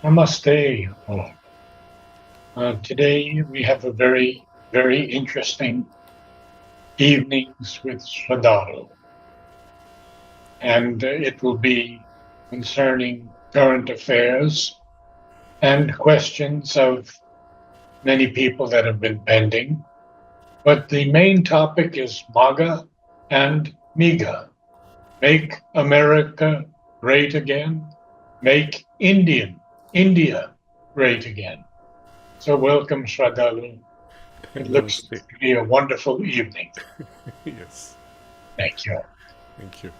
Namaste. All. Today we have a very interesting evenings with Sraddhalu, and it will be concerning current affairs and questions of many people that have been pending. But the main topic is Maga and Miga. Make America great again. Make India great again. So welcome, Sraddhalu. It looks Namaste. to be a wonderful evening. Yes, Thank you. thank you.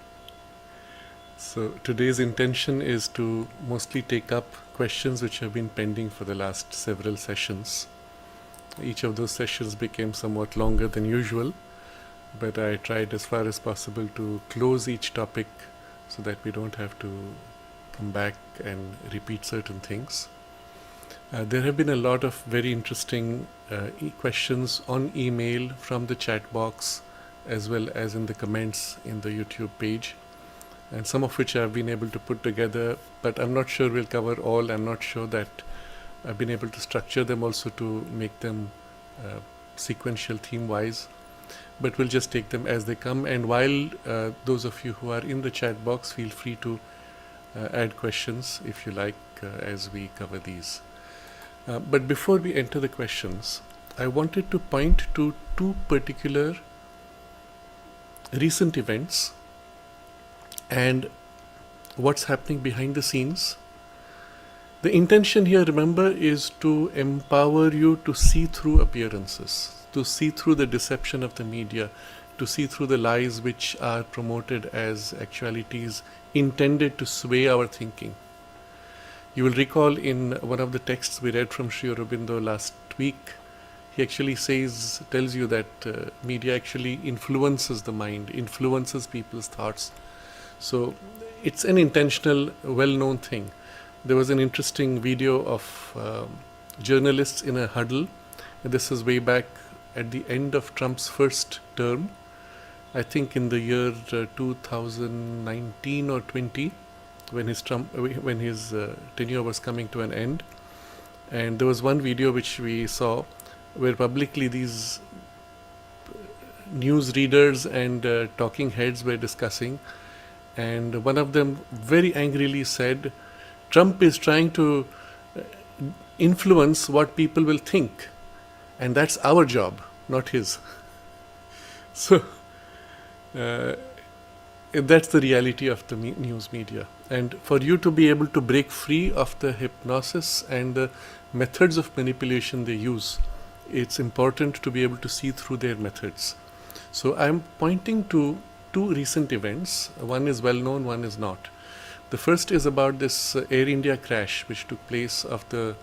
So today's intention is to mostly take up questions which have been pending for the last several sessions. Each of those sessions became somewhat longer than usual, but I tried as far as possible to close each topic so that we don't have to come back and repeat certain things. There have been a lot of very interesting questions on email from the chat box as well as in the comments in the YouTube page, and some of which I've been able to put together, but I'm not sure we'll cover all. I'm not sure that I've been able to structure them also to make them sequential theme wise, but we'll just take them as they come. And while those of you who are in the chat box, feel free to add questions if you like as we cover these. But before we enter the questions, I wanted to point to two particular recent events and what's happening behind the scenes. The intention here, remember, is to empower you to see through appearances, to see through the deception of the media, to see through the lies which are promoted as actualities intended to sway our thinking. You will recall in one of the texts we read from Sri Aurobindo last week, he actually tells you that media actually influences the mind, influences people's thoughts. So it's an intentional, well-known thing. There was an interesting video of journalists in a huddle. This is way back at the end of Trump's first term, I think in the year 2019 or 20, when his tenure was coming to an end. And there was one video which we saw where publicly these news readers and talking heads were discussing, and one of them very angrily said, Trump is trying to influence what people will think, and that's our job, not his. So that's the reality of the news media. And for you to be able to break free of the hypnosis and the methods of manipulation they use, it's important to be able to see through their methods. So I'm pointing to two recent events. One is well known, one is not. The first is about this Air India crash which took place of the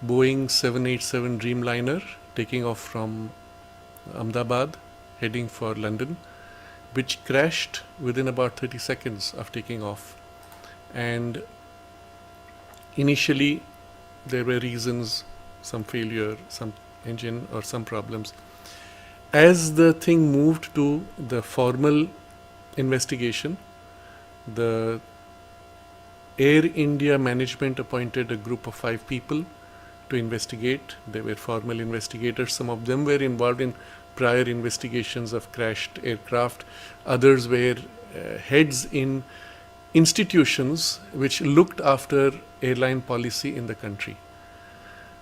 Boeing 787 Dreamliner taking off from Ahmedabad heading for London, which crashed within about 30 seconds of taking off. And initially there were reasons, some failure, some engine or some problems. As the thing moved to the formal investigation, the Air India management appointed a group of 5 people to investigate. They were formal investigators. Some of them were involved in prior investigations of crashed aircraft. Others were heads in institutions which looked after airline policy in the country.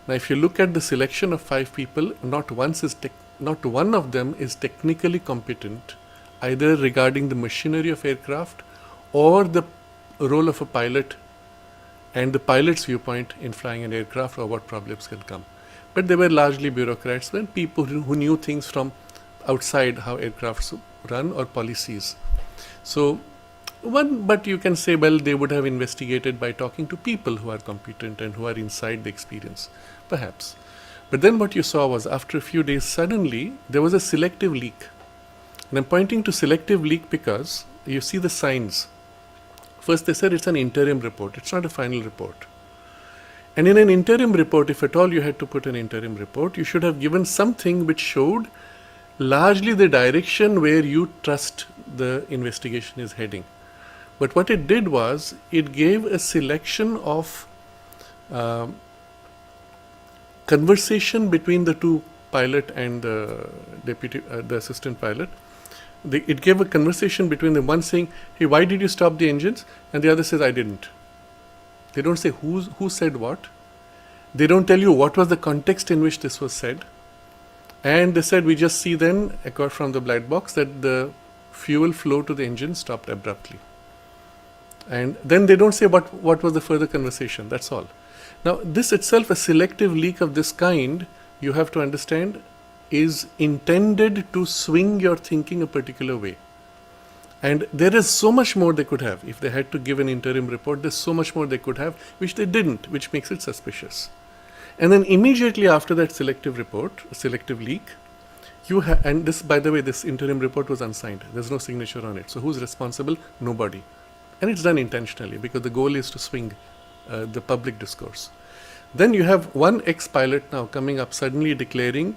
Now, if you look at the selection of 5 people, not one of them is technically competent, either regarding the machinery of aircraft or the role of a pilot and the pilot's viewpoint in flying an aircraft or what problems can come. But they were largely bureaucrats and people who knew things from outside, how aircrafts run or policies. So but you can say, well, they would have investigated by talking to people who are competent and who are inside the experience, perhaps. But then what you saw was, after a few days, suddenly there was a selective leak. And I'm pointing to selective leak because you see the signs. First, they said it's an interim report. It's not a final report. And in an interim report, if at all you had to put an interim report, you should have given something which showed largely the direction where you trust the investigation is heading. But what it did was, it gave a selection of Um, Conversation between the two pilot and the assistant pilot. It gave a conversation between them. One saying, "Hey, why did you stop the engines?" And the other says, "I didn't." They don't say who said what. They don't tell you what was the context in which this was said. And they said, "We just see then, across from the black box, that the fuel flow to the engine stopped abruptly." And then they don't say what was the further conversation. That's all. Now, this itself, a selective leak of this kind, you have to understand, is intended to swing your thinking a particular way. And there is so much more they could have. If they had to give an interim report, there's so much more they could have, which they didn't, which makes it suspicious. And then immediately after that selective report, selective leak, and this, by the way, this interim report was unsigned. There's no signature on it. So who's responsible? Nobody. And it's done intentionally because the goal is to swing the public discourse. Then you have one ex-pilot now coming up suddenly declaring,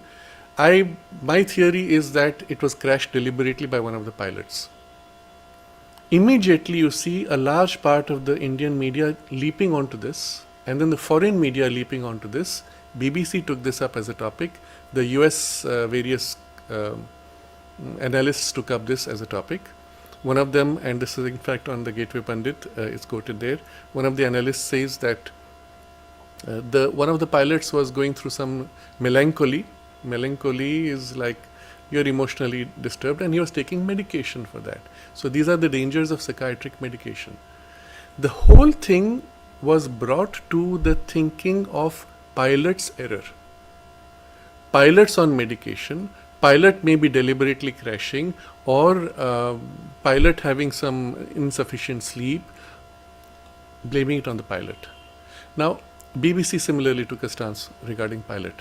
my theory is that it was crashed deliberately by one of the pilots. Immediately you see a large part of the Indian media leaping onto this, and then the foreign media leaping onto this. BBC took this up as a topic. The US various analysts took up this as a topic. One of them, and this is in fact on the Gateway Pundit, it's quoted there. One of the analysts says that one of the pilots was going through some melancholy. Melancholy is like you're emotionally disturbed, and he was taking medication for that. So these are the dangers of psychiatric medication. The whole thing was brought to the thinking of pilot's error. Pilots on medication, pilot may be deliberately crashing, or pilot having some insufficient sleep, blaming it on the pilot. Now, BBC similarly took a stance regarding pilot.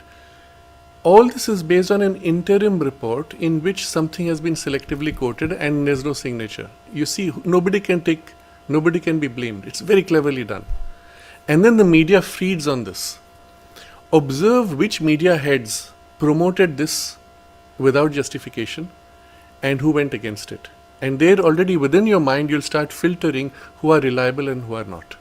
All this is based on an interim report in which something has been selectively quoted and there's no signature. You see, nobody can be blamed. It's very cleverly done. And then the media feeds on this. Observe which media heads promoted this without justification and who went against it. And there already within your mind you'll start filtering who are reliable and who are not.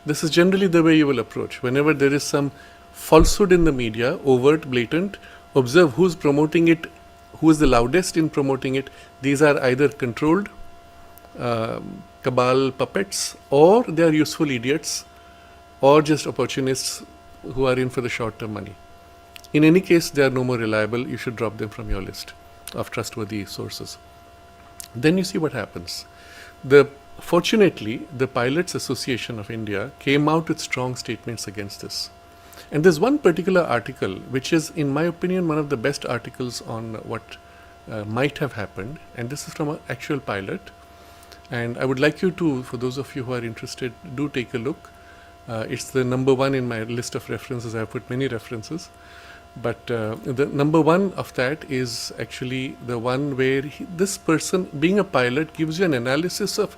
This is generally the way you will approach. Whenever there is some falsehood in the media, overt, blatant, observe who's promoting it, who is the loudest in promoting it. These are either controlled cabal puppets, or they are useful idiots, or just opportunists who are in for the short-term money. In any case, they are no more reliable. You should drop them from your list of trustworthy sources. Then you see what happens. Fortunately, the Pilots Association of India came out with strong statements against this. And there's one particular article which is, in my opinion, one of the best articles on what might have happened. And this is from an actual pilot. And I would like you to, for those of you who are interested, do take a look. It's the number one in my list of references. I have put many references. But the number one of that is actually the one where this person, being a pilot, gives you an analysis of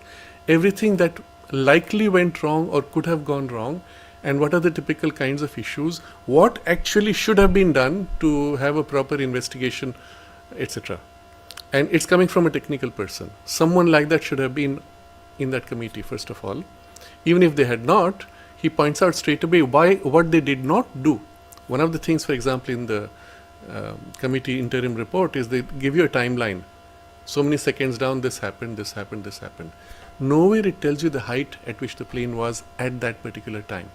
everything that likely went wrong or could have gone wrong, and what are the typical kinds of issues, what actually should have been done to have a proper investigation, etc. And it's coming from a technical person. Someone like that should have been in that committee, first of all. Even if they had not, he points out straight away what they did not do. One of the things, for example, in the committee interim report is they give you a timeline. So many seconds down, this happened, this happened, this happened. Nowhere it tells you the height at which the plane was at that particular time.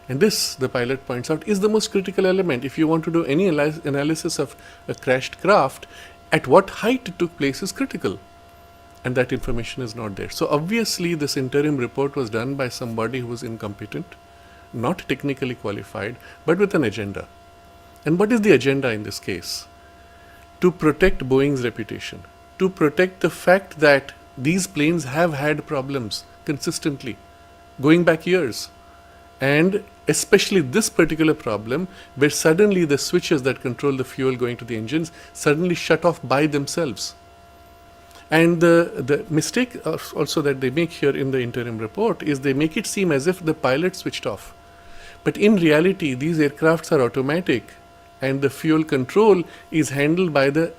And this, the pilot points out, is the most critical element. If you want to do any analysis of a crashed craft, at what height it took place is critical. And that information is not there. So obviously this interim report was done by somebody who was incompetent, not technically qualified, but with an agenda. And what is the agenda in this case? To protect Boeing's reputation, to protect the fact that these planes have had problems consistently, going back years. And especially this particular problem, where suddenly the switches that control the fuel going to the engines suddenly shut off by themselves. And the mistake also that they make here in the interim report is they make it seem as if the pilot switched off. But in reality, these aircrafts are automatic, and the fuel control is handled by the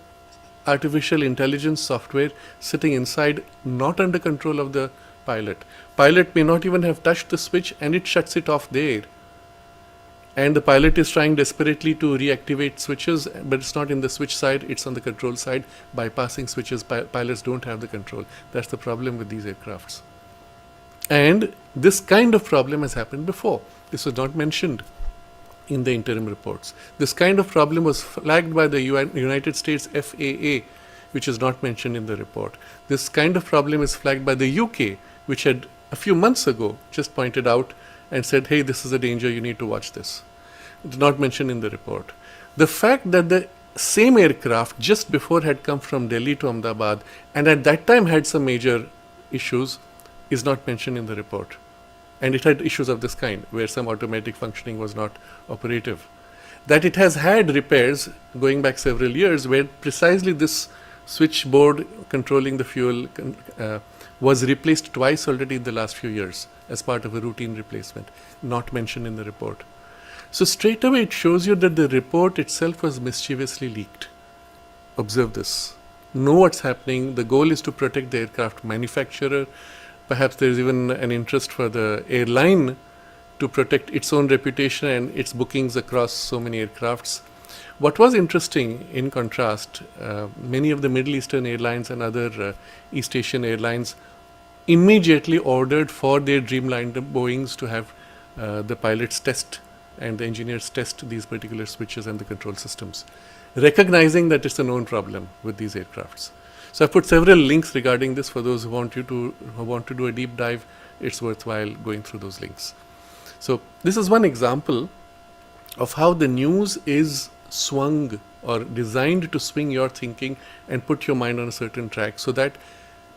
artificial intelligence software sitting inside, not under control of the pilot. Pilot may not even have touched the switch, and it shuts it off there and the pilot is trying desperately to reactivate switches, but it's not in the switch side, it's on the control side, bypassing switches. Pilots don't have the control. That's the problem with these aircrafts. And this kind of problem has happened before. This was not mentioned in the interim reports. This kind of problem was flagged by the United States FAA, which is not mentioned in the report. This kind of problem is flagged by the UK, which had a few months ago just pointed out and said, hey, this is a danger, you need to watch this. It's not mentioned in the report. The fact that the same aircraft just before had come from Delhi to Ahmedabad and at that time had some major issues is not mentioned in the report. And it had issues of this kind, where some automatic functioning was not operative. That it has had repairs going back several years, where precisely this switchboard controlling the fuel was replaced twice already in the last few years as part of a routine replacement, not mentioned in the report. So straight away it shows you that the report itself was mischievously leaked. Observe this. Know what's happening. The goal is to protect the aircraft manufacturer. Perhaps there is even an interest for the airline to protect its own reputation and its bookings across so many aircrafts. What was interesting, in contrast, many of the Middle Eastern airlines and other East Asian airlines immediately ordered for their Dreamliner Boeings to have the pilots test and the engineers test these particular switches and the control systems, recognizing that it's a known problem with these aircrafts. So I've put several links regarding this for those who want to do a deep dive. It's worthwhile going through those links. So this is one example of how the news is swung or designed to swing your thinking and put your mind on a certain track so that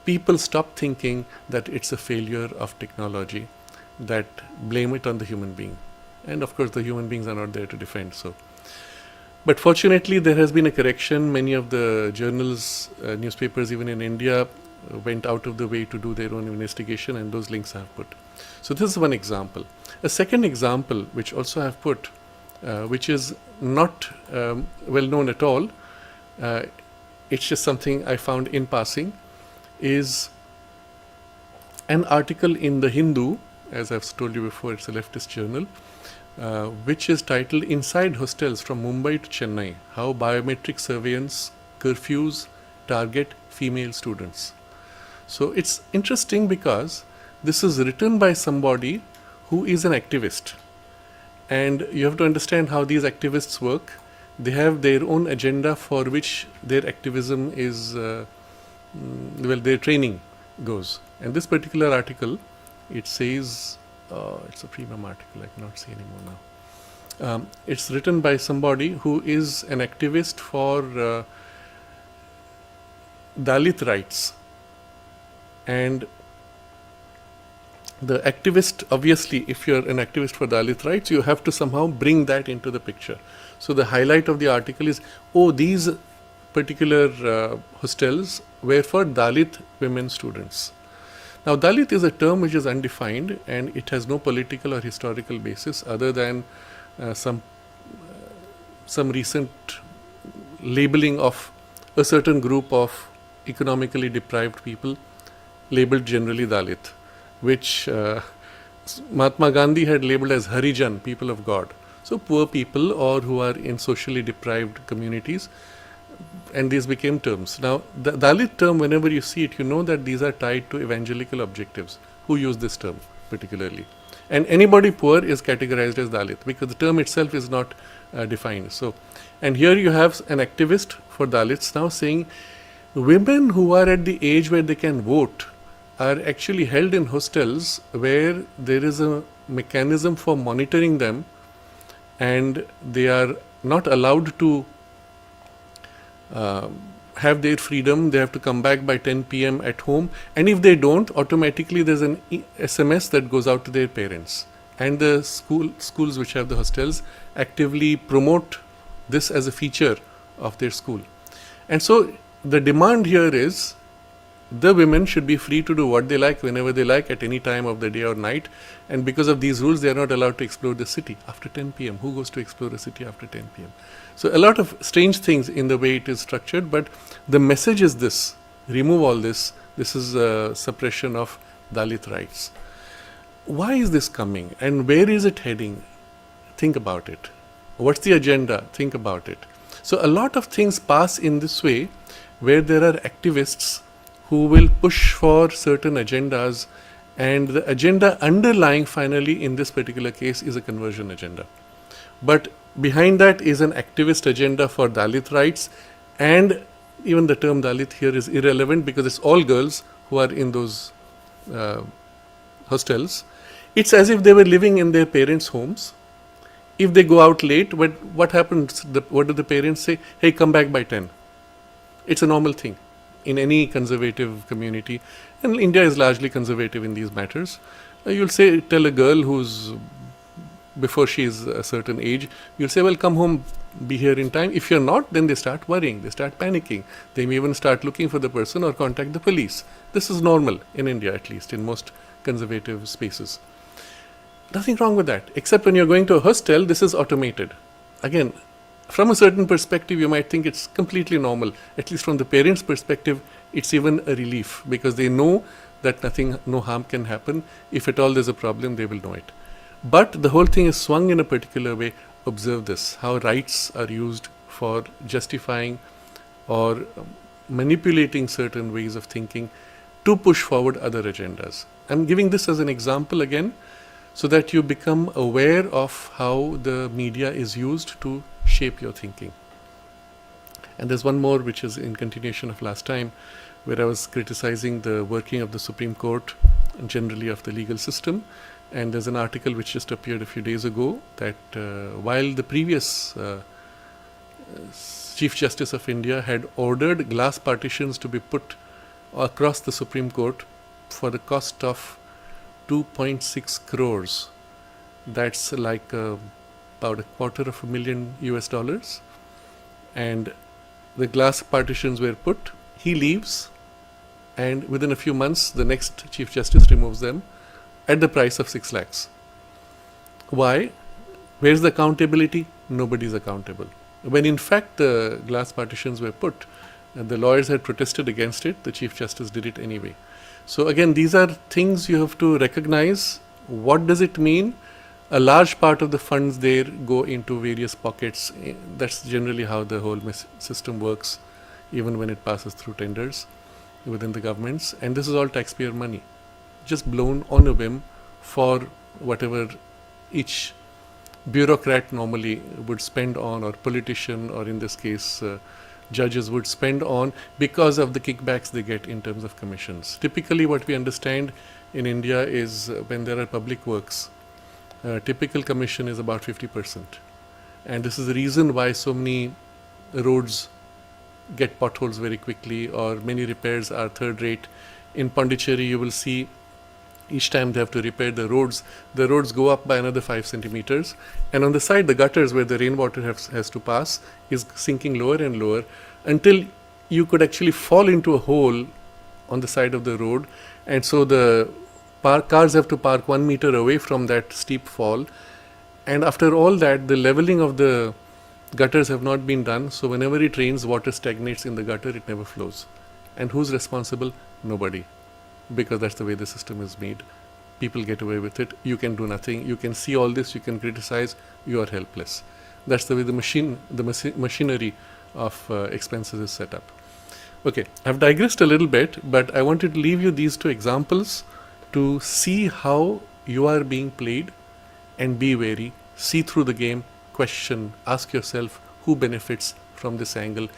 people stop thinking that it's a failure of technology, that blame it on the human being. And of course the human beings are not there to defend. But fortunately there has been a correction. Many of the journals, newspapers even in India went out of the way to do their own investigation, and those links I have put. So this is one example. A second example which also I have put, which is not well known at all, it's just something I found in passing, is an article in The Hindu. As I've told you before, it's a leftist journal, which is titled Inside Hostels from Mumbai to Chennai, How Biometric Surveillance Curfews Target Female Students. So it's interesting because this is written by somebody who is an activist. And you have to understand how these activists work. They have their own agenda for which their activism is, their training goes. And this particular article, it says, it's a premium article, I cannot see anymore now. It's written by somebody who is an activist for Dalit rights. And the activist, obviously, if you're an activist for Dalit rights, you have to somehow bring that into the picture. So the highlight of the article is, these particular hostels were for Dalit women students. Now, Dalit is a term which is undefined and it has no political or historical basis other than some recent labeling of a certain group of economically deprived people, labeled generally Dalit, which Mahatma Gandhi had labeled as Harijan, people of God. So poor people or who are in socially deprived communities, and these became terms. Now, the Dalit term, whenever you see it, you know that these are tied to evangelical objectives. Who use this term particularly? And anybody poor is categorized as Dalit because the term itself is not defined. So, and here you have an activist for Dalits now saying women who are at the age where they can vote are actually held in hostels where there is a mechanism for monitoring them and they are not allowed to have their freedom. They have to come back by 10 p.m. at home, and if they don't, automatically there's an SMS that goes out to their parents. And the schools which have the hostels actively promote this as a feature of their school. And so the demand here is the women should be free to do what they like, whenever they like, at any time of the day or night. And because of these rules, they are not allowed to explore the city after 10 p.m. Who goes to explore a city after 10 p.m.? So a lot of strange things in the way it is structured, but the message is this: remove all this. This is a suppression of Dalit rights. Why is this coming and where is it heading? Think about it. What's the agenda? Think about it. So a lot of things pass in this way, where there are activists who will push for certain agendas, and the agenda underlying finally in this particular case is a conversion agenda. But behind that is an activist agenda for Dalit rights, and even the term Dalit here is irrelevant because it's all girls who are in those hostels. It's as if they were living in their parents' homes. If they go out late, what happens? What do the parents say? Hey, come back by 10. It's a normal thing in any conservative community, and India is largely conservative in these matters. You'll say, tell a girl who's before she is a certain age, you'll say, well, come home, be here in time. If you're not, then they start worrying, they start panicking. They may even start looking for the person or contact the police. This is normal in India, at least in most conservative spaces. Nothing wrong with that, except when you're going to a hostel, this is automated. Again, from a certain perspective, you might think it's completely normal. At least from the parents' perspective, it's even a relief because they know that no harm can happen. If at all there's a problem, they will know it. But the whole thing is swung in a particular way. Observe this, how rights are used for justifying or manipulating certain ways of thinking to push forward other agendas. I'm giving this as an example again, so that you become aware of how the media is used to shape your thinking. And there's one more which is in continuation of last time, where I was criticizing the working of the Supreme Court and generally of the legal system. And there's an article which just appeared a few days ago that while the previous Chief Justice of India had ordered glass partitions to be put across the Supreme Court for the cost of 2.6 crores. That's like about $250,000 US. And the glass partitions were put. He leaves, and within a few months, the next Chief Justice removes them at the price of 6 lakhs. Why? Where's the accountability? Nobody's accountable. When in fact the glass partitions were put, and the lawyers had protested against it, the Chief Justice did it anyway. So again, these are things you have to recognize. What does it mean? A large part of the funds there go into various pockets. That's generally how the whole system works, even when it passes through tenders within the governments. And this is all taxpayer money, just blown on a whim for whatever each bureaucrat normally would spend on, or politician, or in this case judges would spend on, because of the kickbacks they get in terms of commissions. Typically what we understand in India is when there are public works, typical commission is about 50%. And this is the reason why so many roads get potholes very quickly, or many repairs are third rate. In Pondicherry, you will see each time they have to repair the roads go up by another 5 centimeters. And on the side, the gutters where the rainwater has to pass is sinking lower and lower until you could actually fall into a hole on the side of the road. And so the cars have to park 1 meter away from that steep fall. And after all that, the leveling of the gutters have not been done. So whenever it rains, water stagnates in the gutter, it never flows. And who's responsible? Nobody. Because that's the way the system is made. People get away with it. You can do nothing. You can see all this. You can criticize. You are helpless. That's the way the machinery of expenses is set up. Okay, I've digressed a little bit, but I wanted to leave you these 2 examples to see how you are being played, and be wary. See through the game. Question. Ask yourself who benefits from this angle.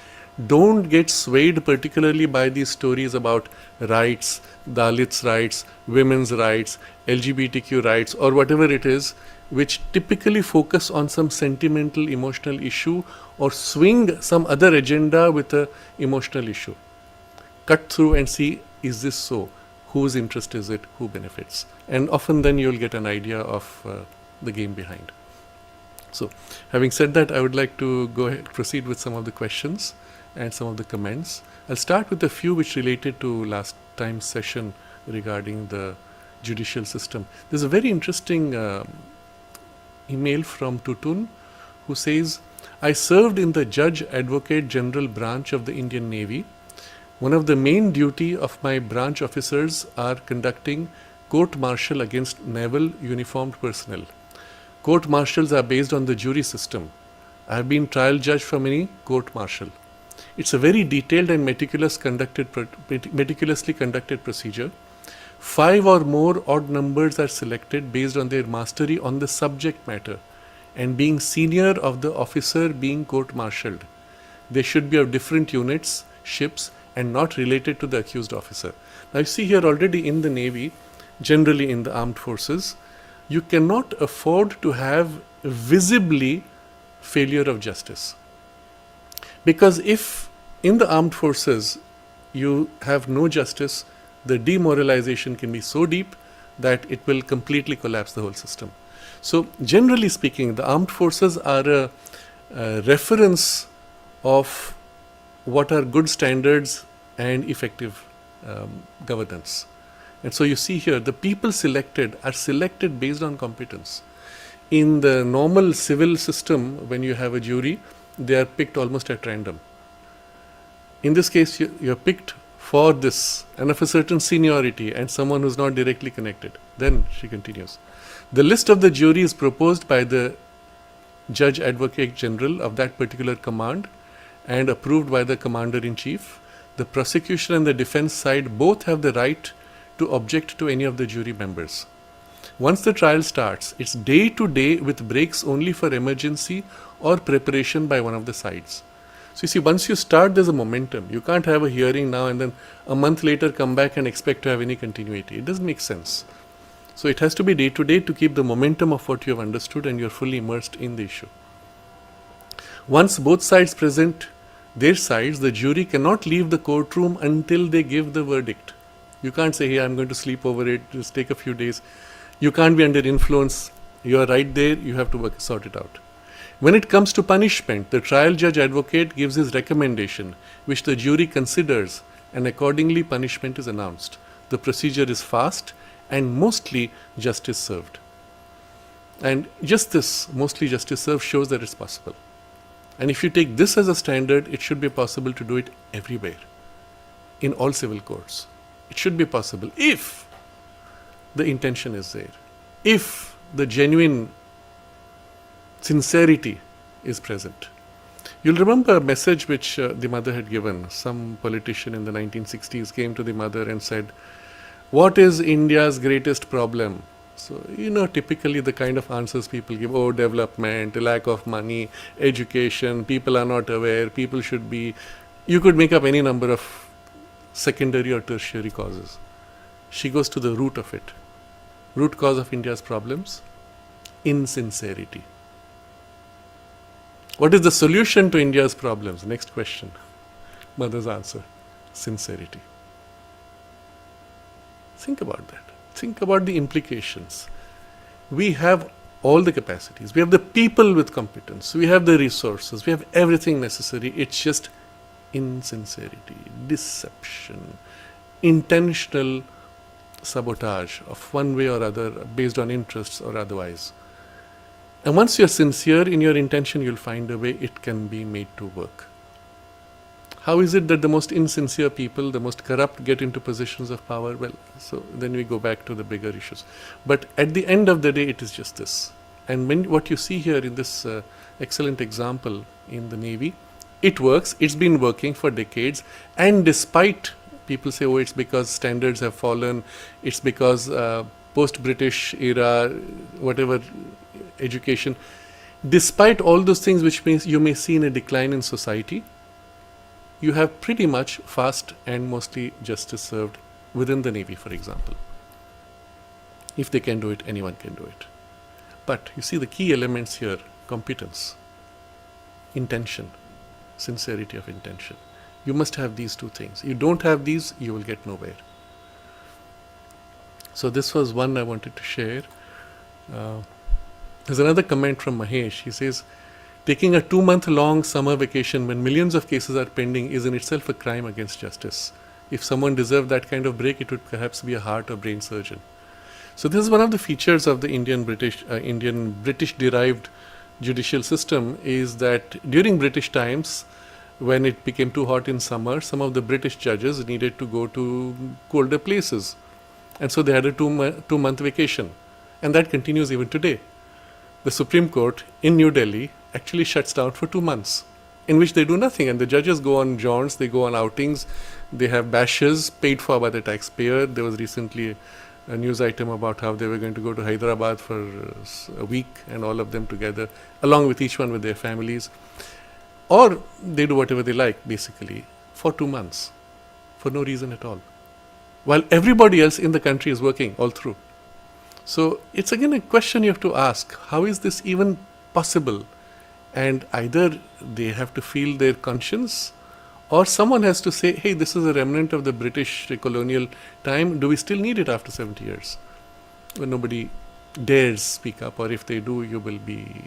Don't get swayed particularly by these stories about rights, Dalits' rights, women's rights, LGBTQ rights, or whatever it is, which typically focus on some sentimental, emotional issue, or swing some other agenda with an emotional issue. Cut through and see, is this so? Whose interest is it? Who benefits? And often then you'll get an idea of the game behind. So, having said that, I would like to go ahead, proceed with some of the questions and some of the comments. I'll start with a few which related to last time's session regarding the judicial system. There's a very interesting email from Tutun who says, I served in the Judge Advocate General branch of the Indian Navy. One of the main duty of my branch officers are conducting court-martial against naval uniformed personnel. Court martials are based on the jury system. I have been trial judge for many court martial. It's a very detailed and meticulously conducted procedure. 5 or more odd numbers are selected based on their mastery on the subject matter and being senior of the officer being court-martialed. They should be of different units, ships, and not related to the accused officer. Now you see here already in the Navy, generally in the armed forces, you cannot afford to have visibly failure of justice. Because if in the armed forces you have no justice, the demoralization can be so deep that it will completely collapse the whole system. So generally speaking, the armed forces are a reference of what are good standards and effective governance. And so you see here, the people selected are selected based on competence. In the normal civil system, when you have a jury, they are picked almost at random. In this case, you are picked for this and of a certain seniority and someone who is not directly connected. Then she continues. The list of the jury is proposed by the Judge Advocate General of that particular command and approved by the Commander-in-Chief. The prosecution and the defense side both have the right to object to any of the jury members. Once the trial starts, it's day to day with breaks only for emergency or preparation by one of the sides. So you see, once you start, there's a momentum. You can't have a hearing now and then a month later come back and expect to have any continuity. It doesn't make sense. So it has to be day to day to keep the momentum of what you have understood and you're fully immersed in the issue. Once both sides present their sides, the jury cannot leave the courtroom until they give the verdict. You can't say, hey, I'm going to sleep over it, just take a few days. You can't be under influence. You are right there, you have to sort it out. When it comes to punishment, the trial judge advocate gives his recommendation, which the jury considers, and accordingly punishment is announced. The procedure is fast and mostly justice served. And just this, mostly justice served, shows that it's possible. And if you take this as a standard, it should be possible to do it everywhere, in all civil courts. It should be possible if the intention is there, if the genuine sincerity is present. You'll remember a message which the mother had given. Some politician in the 1960s came to the mother and said, what is India's greatest problem? So, typically the kind of answers people give, development, lack of money, education, people are not aware, people should be, you could make up any number of secondary or tertiary causes. She goes to the root of it. Root cause of India's problems? Insincerity. What is the solution to India's problems? Next question. Mother's answer. Sincerity. Think about that. Think about the implications. We have all the capacities. We have the people with competence. We have the resources. We have everything necessary. It's just insincerity, deception, intentional sabotage of one way or other based on interests or otherwise. And once you're sincere in your intention, you'll find a way it can be made to work. How is it that the most insincere people, the most corrupt, get into positions of power? Well, so then we go back to the bigger issues. But at the end of the day, it is just this. And what you see here in this excellent example in the Navy, it works. It's been working for decades. And despite people say, it's because standards have fallen, it's because post-British era, whatever education, despite all those things which means you may see in a decline in society, you have pretty much fast and mostly justice served within the Navy, for example. If they can do it, anyone can do it. But you see the key elements here: competence, intention, sincerity of intention. You must have these two things. You don't have these, you will get nowhere. So this was one I wanted to share. There's another comment from Mahesh. He says, taking a 2-month-long summer vacation when millions of cases are pending is in itself a crime against justice. If someone deserved that kind of break, it would perhaps be a heart or brain surgeon. So this is one of the features of the Indian British-derived judicial system, is that during British times, when it became too hot in summer, some of the British judges needed to go to colder places. And so they had a 2-month vacation. And that continues even today. the Supreme Court in New Delhi actually shuts down for 2 months, in which they do nothing. And the judges go on jaunts, they go on outings, they have bashes paid for by the taxpayer. There was recently a news item about how they were going to go to Hyderabad for a week, and all of them together, along with each one with their families. Or they do whatever they like, basically, for 2 months, for no reason at all, while everybody else in the country is working all through. So it's again a question you have to ask, how is this even possible? And either they have to feel their conscience, or someone has to say, hey, this is a remnant of the British colonial time. Do we still need it after 70 years? When nobody dares speak up, or if they do, you will be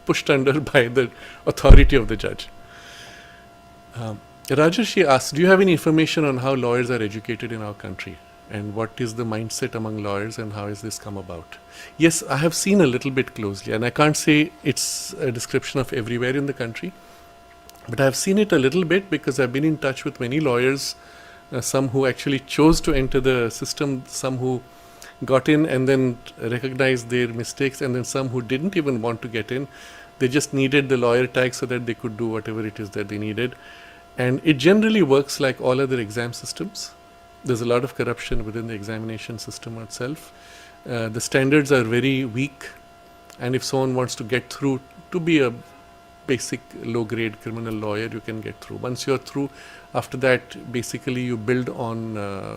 pushed under by the authority of the judge. Rajarshi asks, do you have any information on how lawyers are educated in our country? And what is the mindset among lawyers, and how has this come about? Yes, I have seen a little bit closely, and I can't say it's a description of everywhere in the country, but I've seen it a little bit because I've been in touch with many lawyers, some who actually chose to enter the system, some who got in and then recognized their mistakes, and then some who didn't even want to get in. They just needed the lawyer tag so that they could do whatever it is that they needed. And it generally works like all other exam systems. There's a lot of corruption within the examination system itself. The standards are very weak, and if someone wants to get through to be a basic low-grade criminal lawyer, you can get through. Once you're through, after that, basically you build on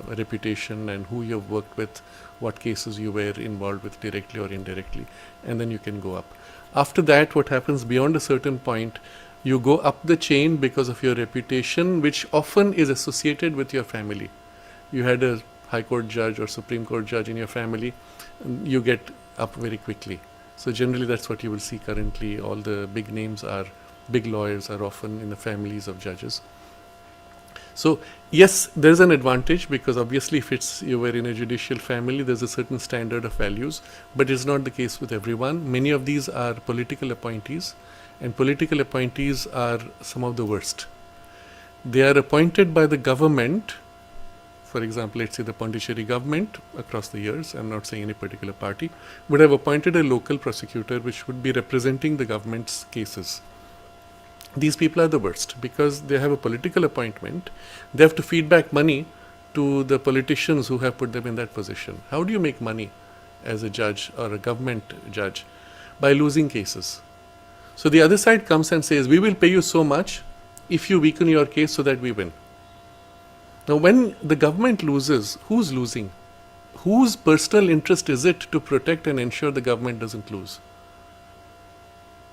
reputation and who you've worked with, what cases you were involved with directly or indirectly, and then you can go up. After that, what happens beyond a certain point, you go up the chain because of your reputation, which often is associated with your family. You had a High Court judge or Supreme Court judge in your family, you get up very quickly. So generally that's what you will see currently. All the big names are, big lawyers are often in the families of judges. So yes, there's an advantage because obviously if you were in a judicial family, there's a certain standard of values, but it's not the case with everyone. Many of these are political appointees, and political appointees are some of the worst. They are appointed by the government. For example, let's say the Pondicherry government across the years, I'm not saying any particular party, would have appointed a local prosecutor which would be representing the government's cases. These people are the worst because they have a political appointment. They have to feed back money to the politicians who have put them in that position. How do you make money as a judge or a government judge? By losing cases. So the other side comes and says, we will pay you so much if you weaken your case so that we win. Now, when the government loses, who's losing? Whose personal interest is it to protect and ensure the government doesn't lose?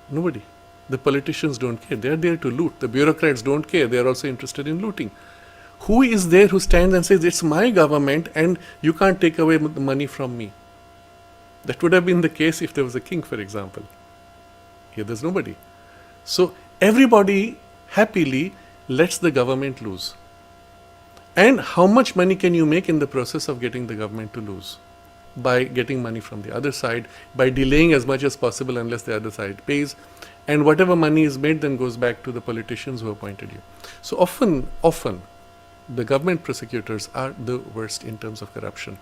Nobody. The politicians don't care. They're there to loot. The bureaucrats don't care. They're also interested in looting. Who is there who stands and says, it's my government and you can't take away the money from me? That would have been the case if there was a king, for example. Here there's nobody. So everybody happily lets the government lose. And how much money can you make in the process of getting the government to lose? By getting money from the other side, by delaying as much as possible unless the other side pays. And whatever money is made then goes back to the politicians who appointed you. So often, the government prosecutors are the worst in terms of corruption.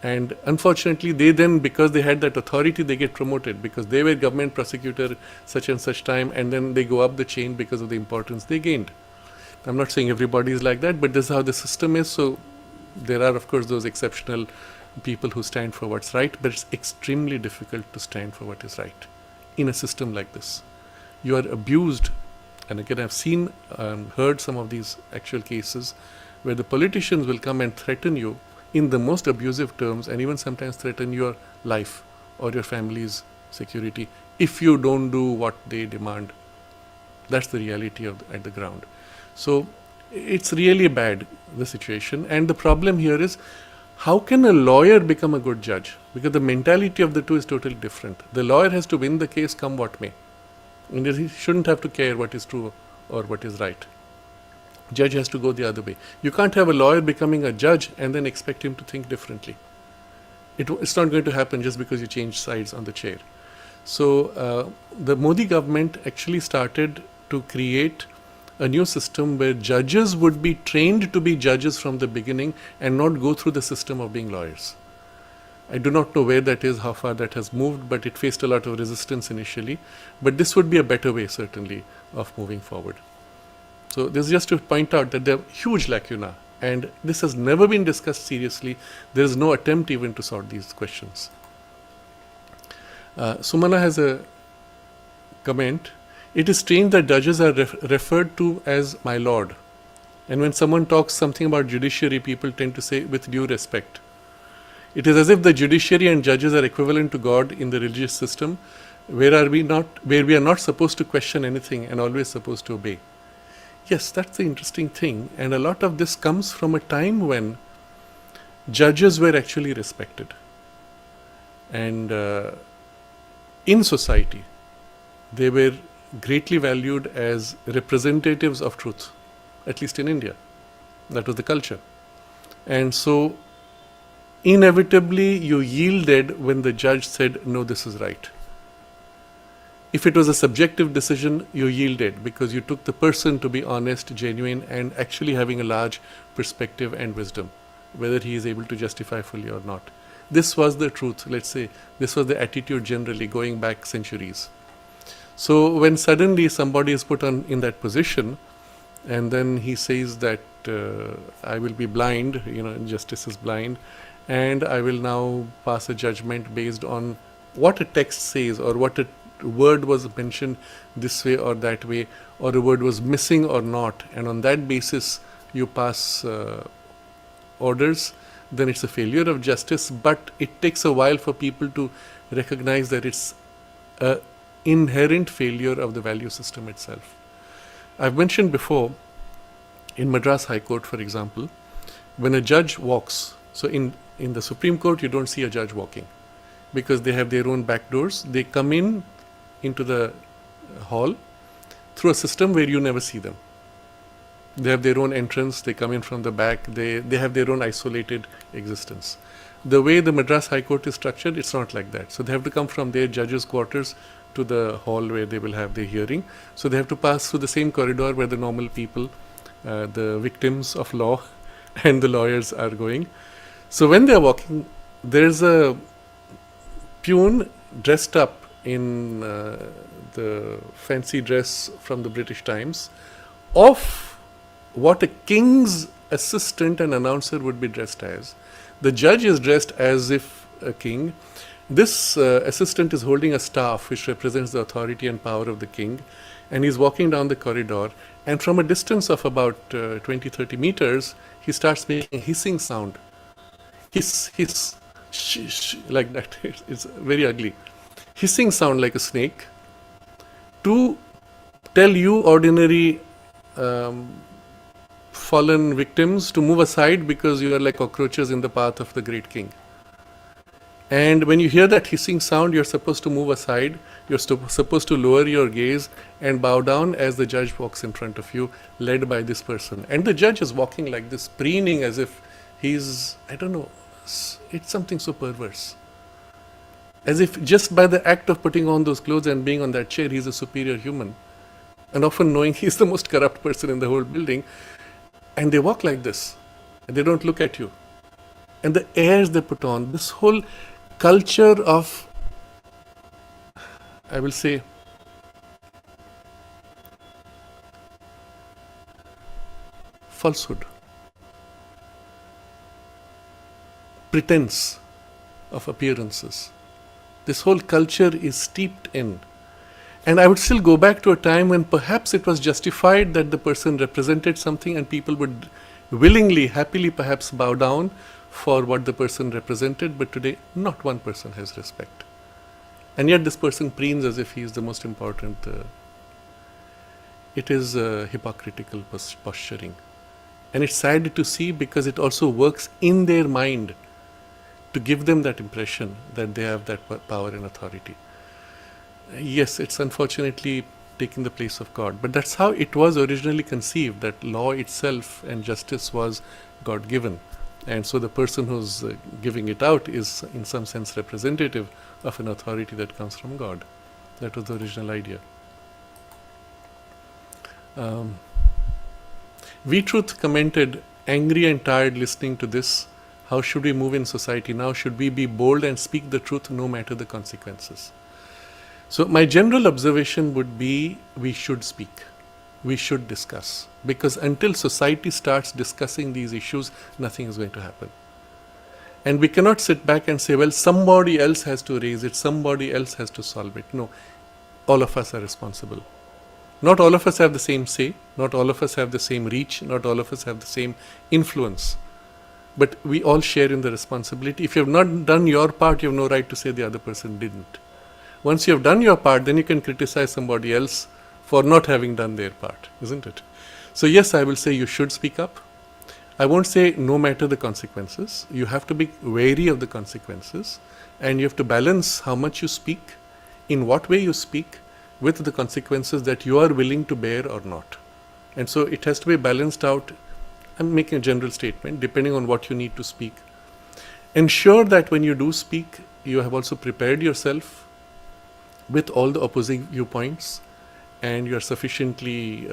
And unfortunately, they then, because they had that authority, they get promoted because they were government prosecutor such and such time, and then they go up the chain because of the importance they gained. I'm not saying everybody is like that, but this is how the system is. So there are, of course, those exceptional people who stand for what's right, but it's extremely difficult to stand for what is right in a system like this. You are abused, and again, I've seen, heard some of these actual cases where the politicians will come and threaten you in the most abusive terms, and even sometimes threaten your life or your family's security if you don't do what they demand. That's the reality at the ground. So it's really bad, the situation. And the problem here is, how can a lawyer become a good judge? Because the mentality of the two is totally different. The lawyer has to win the case come what may. And he shouldn't have to care what is true or what is right. Judge has to go the other way. You can't have a lawyer becoming a judge and then expect him to think differently. It's not going to happen just because you change sides on the chair. So the Modi government actually started to create a new system where judges would be trained to be judges from the beginning and not go through the system of being lawyers. I do not know where that is, how far that has moved, but it faced a lot of resistance initially. But this would be a better way, certainly, of moving forward. So this is just to point out that there are huge lacuna, and this has never been discussed seriously. There is no attempt even to sort these questions. Sumana has a comment. It is strange that judges are referred to as my lord. And when someone talks something about judiciary, people tend to say with due respect. It is as if the judiciary and judges are equivalent to God in the religious system, where we are not supposed to question anything and always supposed to obey. Yes, that's the interesting thing. And a lot of this comes from a time when judges were actually respected. And in society, they were greatly valued as representatives of truth, at least in India. That was the culture. And so, inevitably, you yielded when the judge said, no, this is right. If it was a subjective decision, you yielded because you took the person to be honest, genuine, and actually having a large perspective and wisdom, whether he is able to justify fully or not. This was the truth, let's say. This was the attitude generally going back centuries. So when suddenly somebody is put in that position, and then he says that I will be blind, justice is blind, and I will now pass a judgment based on what a text says or what a word was mentioned this way or that way, or a word was missing or not, and on that basis you pass orders, then it's a failure of justice. But it takes a while for people to recognize that it's an inherent failure of the value system itself. I've mentioned before, in Madras High Court, for example, when a judge walks, so in the Supreme Court you don't see a judge walking because they have their own back doors. They come into the hall through a system where you never see them. They have their own entrance, they come in from the back, they have their own isolated existence. The way the Madras High Court is structured, it's not like that. So they have to come from their judges' quarters to the hall where they will have their hearing. So they have to pass through the same corridor where the normal people, the victims of law and the lawyers are going. So when they are walking, there's a peon dressed up in the fancy dress from the British times of what a king's assistant and announcer would be dressed as. The judge is dressed as if a king. This assistant is holding a staff which represents the authority and power of the king, and he's walking down the corridor, and from a distance of about 20-30 meters, he starts making a hissing sound. Hiss, like that. It's very ugly. Hissing sound like a snake to tell you ordinary fallen victims to move aside because you are like cockroaches in the path of the great king. And when you hear that hissing sound, you're supposed to move aside, you're supposed to lower your gaze and bow down as the judge walks in front of you, led by this person. And the judge is walking like this, preening as if he's, I don't know, it's something so perverse. As if just by the act of putting on those clothes and being on that chair, he's a superior human. And often knowing he's the most corrupt person in the whole building. And they walk like this, and they don't look at you. And the airs they put on, this whole culture of, I will say, falsehood, pretense of appearances. This whole culture is steeped in. And I would still go back to a time when perhaps it was justified that the person represented something and people would willingly, happily perhaps bow down for what the person represented, but today not one person has respect. And yet this person preens as if he is the most important. It is hypocritical posturing. And it's sad to see because it also works in their mind to give them that impression that they have that power and authority. Yes, it's unfortunately taking the place of God, but that's how it was originally conceived, that law itself and justice was God-given. And so the person who's giving it out is in some sense representative of an authority that comes from God. That was the original idea. V-Truth commented, angry and tired listening to this How should we move in society now? Should we be bold and speak the truth no matter the consequences? So my general observation would be we should speak. We should discuss. Because until society starts discussing these issues, nothing is going to happen. And we cannot sit back and say, well, somebody else has to raise it, somebody else has to solve it. No, all of us are responsible. Not all of us have the same say, not all of us have the same reach, not all of us have the same influence. But we all share in the responsibility. If you have not done your part, you have no right to say the other person didn't. Once you have done your part, then you can criticize somebody else for not having done their part, isn't it? So yes, I will say you should speak up. I won't say no matter the consequences. You have to be wary of the consequences, and you have to balance how much you speak, in what way you speak, with the consequences that you are willing to bear or not. And so it has to be balanced out. I'm making a general statement, depending on what you need to speak. Ensure that when you do speak, you have also prepared yourself with all the opposing viewpoints, and you are sufficiently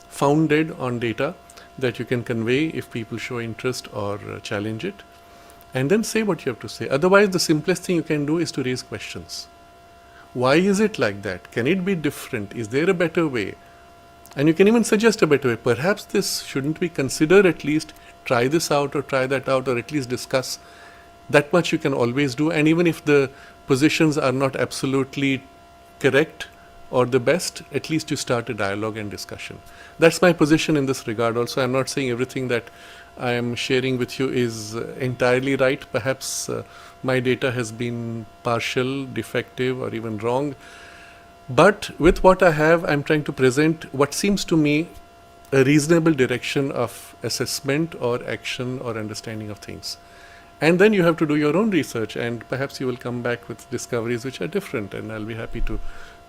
founded on data that you can convey if people show interest or challenge it, and then say what you have to say. Otherwise, the simplest thing you can do is to raise questions. Why is it like that? Can it be different? Is there a better way? And you can even suggest a better way. Perhaps this shouldn't we consider, at least try this out or try that out, or at least discuss. That much you can always do. And even if the positions are not absolutely correct or the best, at least you start a dialogue and discussion. That's my position in this regard also. I'm not saying everything that I am sharing with you is entirely right. Perhaps my data has been partial, defective, or even wrong. But with what I have, I'm trying to present what seems to me a reasonable direction of assessment or action or understanding of things. And then you have to do your own research, and perhaps you will come back with discoveries which are different, and I'll be happy to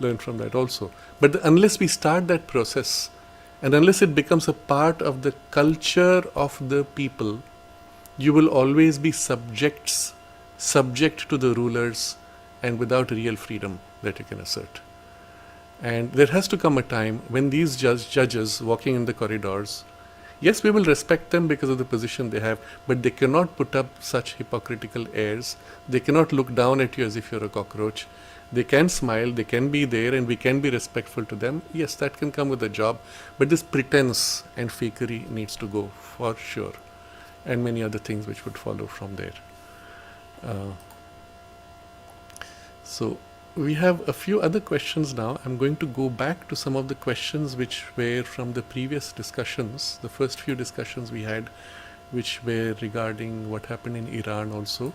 learn from that also. But unless we start that process, and unless it becomes a part of the culture of the people, you will always be subject to the rulers and without real freedom that you can assert. And there has to come a time when these judges walking in the corridors, yes, we will respect them because of the position they have, but they cannot put up such hypocritical airs. They cannot look down at you as if you're a cockroach. They can smile, they can be there, and we can be respectful to them. Yes, that can come with a job, but this pretense and fakery needs to go for sure, and many other things which would follow from there. So we have a few other questions now. I'm going to go back to some of the questions which were from the previous discussions, the first few discussions we had, which were regarding what happened in Iran also.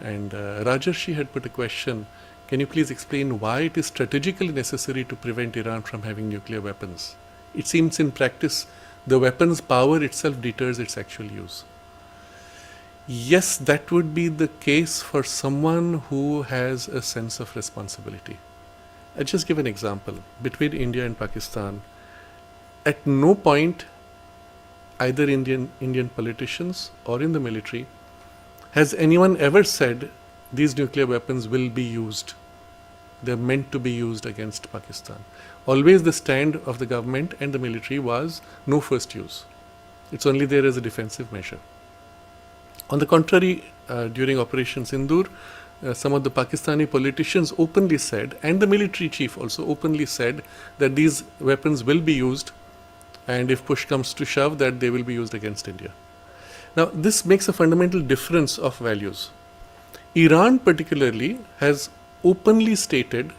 And Rajarshi had put a question, can you please explain why it is strategically necessary to prevent Iran from having nuclear weapons? It seems in practice the weapons power itself deters its actual use. Yes, that would be the case for someone who has a sense of responsibility. I'll just give an example. Between India and Pakistan, at no point, either Indian politicians or in the military, has anyone ever said these nuclear weapons will be used. They're meant to be used against Pakistan. Always the stand of the government and the military was no first use. It's only there as a defensive measure. On the contrary, during Operation Sindoor, some of the Pakistani politicians openly said, and the military chief also openly said, that these weapons will be used, and if push comes to shove, that they will be used against India. Now, this makes a fundamental difference of values. Iran particularly has openly stated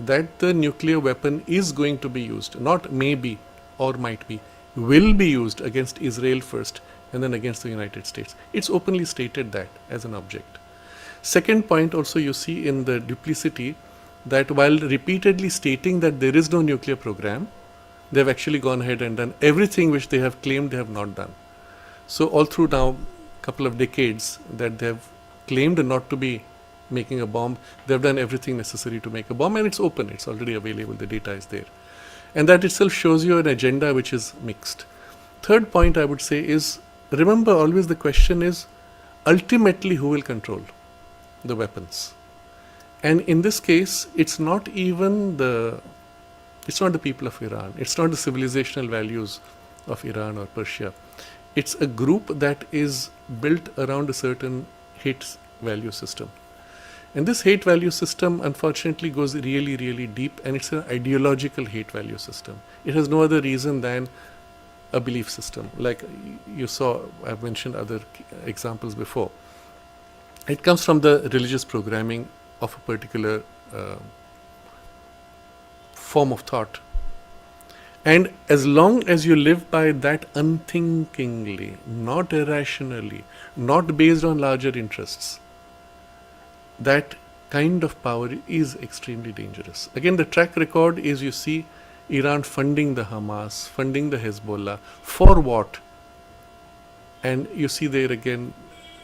that the nuclear weapon is going to be used, not maybe or might be, will be used against Israel first and then against the United States. It's openly stated that as an object. Second point also you see in the duplicity that while repeatedly stating that there is no nuclear program, they have actually gone ahead and done everything which they have claimed they have not done. So all through now a couple of decades that they have claimed not to be making a bomb, they have done everything necessary to make a bomb, and it's open, it's already available, the data is there. And that itself shows you an agenda which is mixed. Third point I would say is, remember always the question is, ultimately who will control the weapons? And in this case, it's not even it's not the people of Iran, it's not the civilizational values of Iran or Persia. It's a group that is built around a certain hate value system. And this hate value system, unfortunately, goes really, really deep, and it's an ideological hate value system. It has no other reason than a belief system. Like you saw, I've mentioned other examples before. It comes from the religious programming of a particular form of thought. And as long as you live by that unthinkingly, not irrationally, not based on larger interests, that kind of power is extremely dangerous. Again, the track record is, you see Iran funding the Hamas, funding the Hezbollah. For what? And you see there again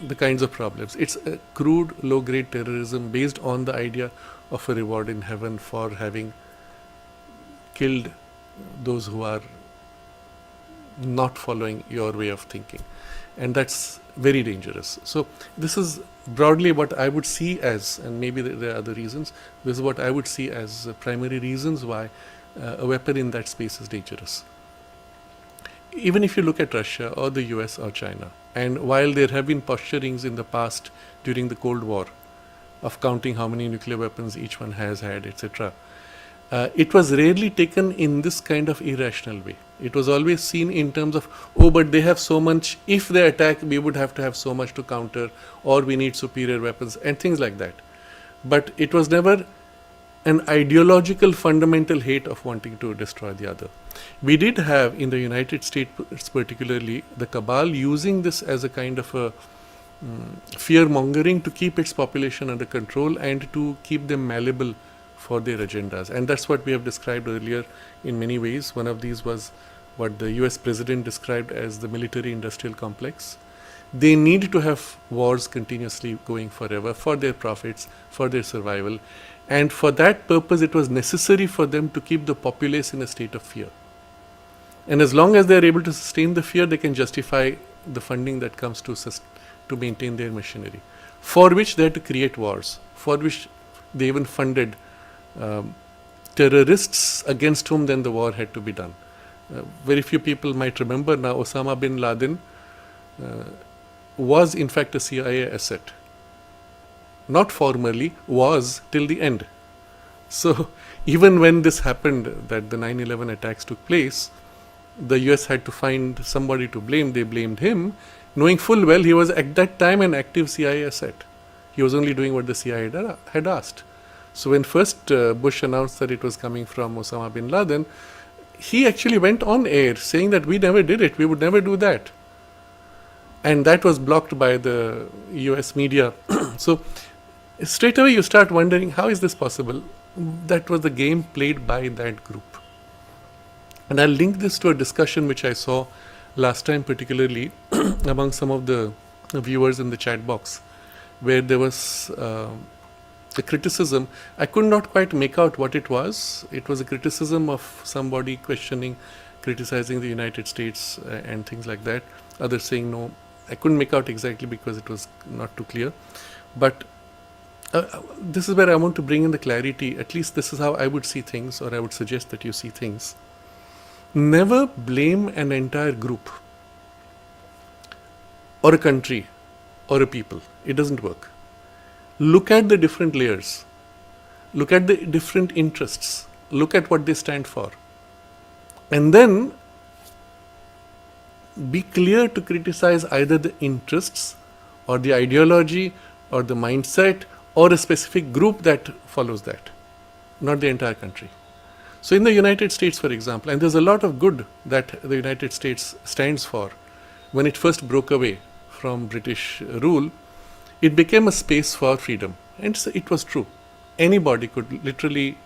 the kinds of problems. It's a crude, low-grade terrorism based on the idea of a reward in heaven for having killed those who are not following your way of thinking. And that's very dangerous. So this is broadly what I would see as, and maybe there are other reasons, this is what I would see as primary reasons why a weapon in that space is dangerous. Even if you look at Russia or the US or China, and while there have been posturings in the past during the Cold War of counting how many nuclear weapons each one has had, etc., it was rarely taken in this kind of irrational way. It was always seen in terms of, oh, but they have so much, if they attack, we would have to have so much to counter, or we need superior weapons, and things like that. But it was never an ideological fundamental hate of wanting to destroy the other. We did have in the United States particularly the cabal using this as a kind of a fear mongering to keep its population under control and to keep them malleable for their agendas. And that's what we have described earlier in many ways. One of these was what the US president described as the military industrial complex. They need to have wars continuously going forever for their profits, for their survival. And for that purpose, it was necessary for them to keep the populace in a state of fear. And as long as they are able to sustain the fear, they can justify the funding that comes to maintain their machinery, for which they had to create wars, for which they even funded terrorists against whom then the war had to be done. Very few people might remember now Osama bin Laden was in fact a CIA asset. Not formally, was till the end. So even when this happened, that the 9/11 attacks took place, the US had to find somebody to blame. They blamed him, knowing full well he was at that time an active CIA asset. He was only doing what the CIA had asked. So when first Bush announced that it was coming from Osama bin Laden, he actually went on air saying that we never did it, we would never do that. And that was blocked by the US media. So straight away you start wondering, how is this possible? That was the game played by that group. And I'll link this to a discussion which I saw last time, particularly among some of the viewers in the chat box, where there was a criticism. I could not quite make out what it was. It was a criticism of somebody criticizing the United States and things like that. Others saying no. I couldn't make out exactly because it was not too clear. But this is where I want to bring in the clarity. At least this is how I would see things, or I would suggest that you see things. Never blame an entire group or a country or a people. It doesn't work. Look at the different layers. Look at the different interests. Look at what they stand for. And then be clear to criticize either the interests or the ideology or the mindset or a specific group that follows that, not the entire country. So in the United States, for example, and there's a lot of good that the United States stands for. When it first broke away from British rule, it became a space for freedom. And it was true. Anybody could literally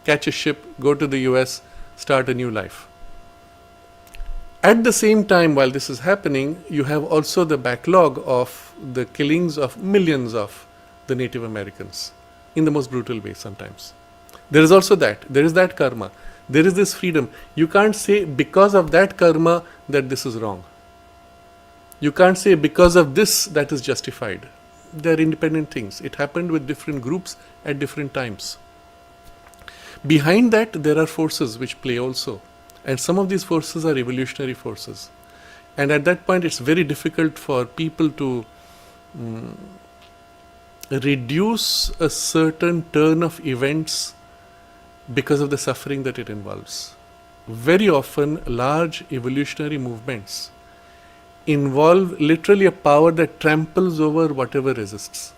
catch a ship, go to the US, start a new life. At the same time, while this is happening, you have also the backlog of the killings of millions of the Native Americans in the most brutal way sometimes. There is also that. There is that karma. There is this freedom. You can't say because of that karma that this is wrong. You can't say because of this that is justified. They are independent things. It happened with different groups at different times. Behind that, there are forces which play also. And some of these forces are revolutionary forces. And at that point, it's very difficult for people to reduce a certain turn of events because of the suffering that it involves. Very often, large evolutionary movements involve literally a power that tramples over whatever resists.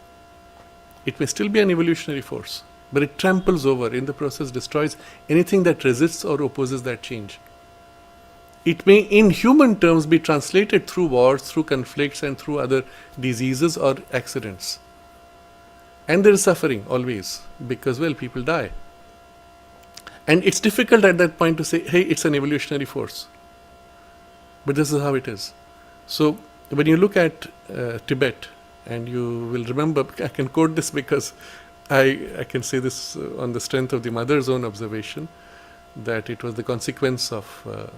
It may still be an evolutionary force, but it tramples over, in the process destroys anything that resists or opposes that change. It may, in human terms, be translated through wars, through conflicts, and through other diseases or accidents. And there is suffering always, because, well, people die. And it's difficult at that point to say, hey, it's an evolutionary force. But this is how it is. So when you look at Tibet, and you will remember, I can quote this because I can say this on the strength of the mother's own observation, that it was the consequence of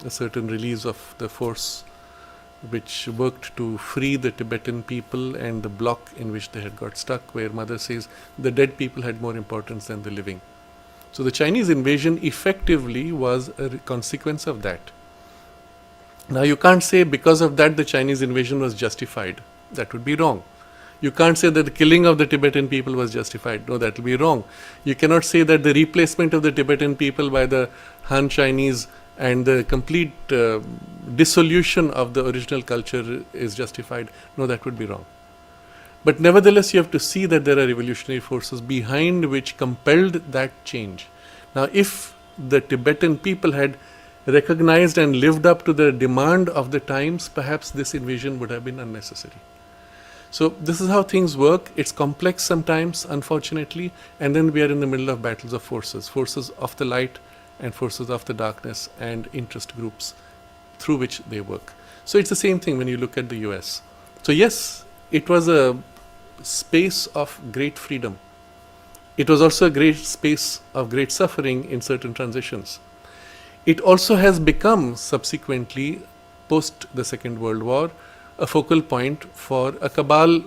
a certain release of the force which worked to free the Tibetan people and the block in which they had got stuck, where mother says the dead people had more importance than the living. So the Chinese invasion effectively was a consequence of that. Now you can't say because of that the Chinese invasion was justified. That would be wrong. You can't say that the killing of the Tibetan people was justified. No, that will be wrong. You cannot say that the replacement of the Tibetan people by the Han Chinese and the complete dissolution of the original culture is justified. No, that would be wrong. But nevertheless, you have to see that there are revolutionary forces behind which compelled that change. Now, if the Tibetan people had recognized and lived up to the demand of the times, perhaps this invasion would have been unnecessary. So this is how things work. It's complex sometimes, unfortunately, and then we are in the middle of battles of forces of the light and forces of the darkness and interest groups through which they work. So it's the same thing when you look at the US. So yes, it was a space of great freedom. It was also a great space of great suffering in certain transitions. It also has become subsequently, post the Second World War, a focal point for a cabal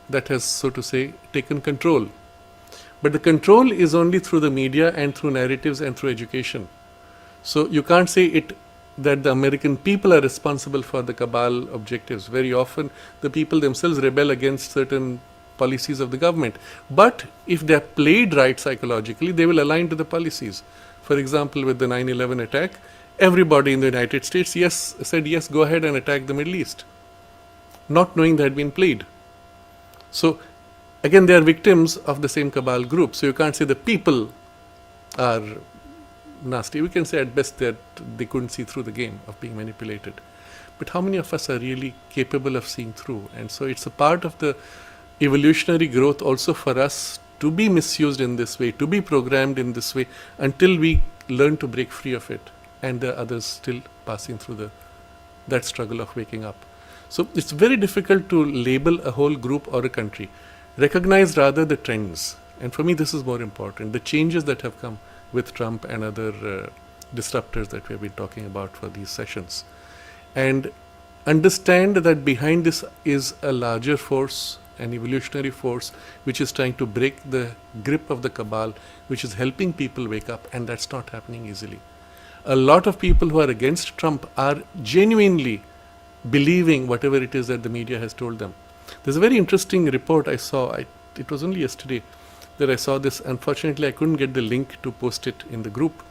that has, so to say, taken control. But the control is only through the media and through narratives and through education. So you can't say that the American people are responsible for the cabal objectives. Very often the people themselves rebel against certain policies of the government. But if they are played right psychologically, they will align to the policies. For example, with the 9/11 attack, everybody in the United States said yes, go ahead and attack the Middle East, not knowing they had been played. So again, they are victims of the same cabal group. So you can't say the people are nasty. We can say at best that they couldn't see through the game of being manipulated. But how many of us are really capable of seeing through? And so it's a part of the evolutionary growth also for us to be misused in this way, to be programmed in this way, until we learn to break free of it. And there are others still passing through that struggle of waking up. So it's very difficult to label a whole group or a country. Recognize rather the trends. And for me, this is more important. The changes that have come with Trump and other disruptors that we have been talking about for these sessions. And understand that behind this is a larger force, an evolutionary force, which is trying to break the grip of the cabal, which is helping people wake up, and that's not happening easily. A lot of people who are against Trump are genuinely believing whatever it is that the media has told them. There's a very interesting report I saw, it was only yesterday that I saw this. Unfortunately, I couldn't get the link to post it in the group.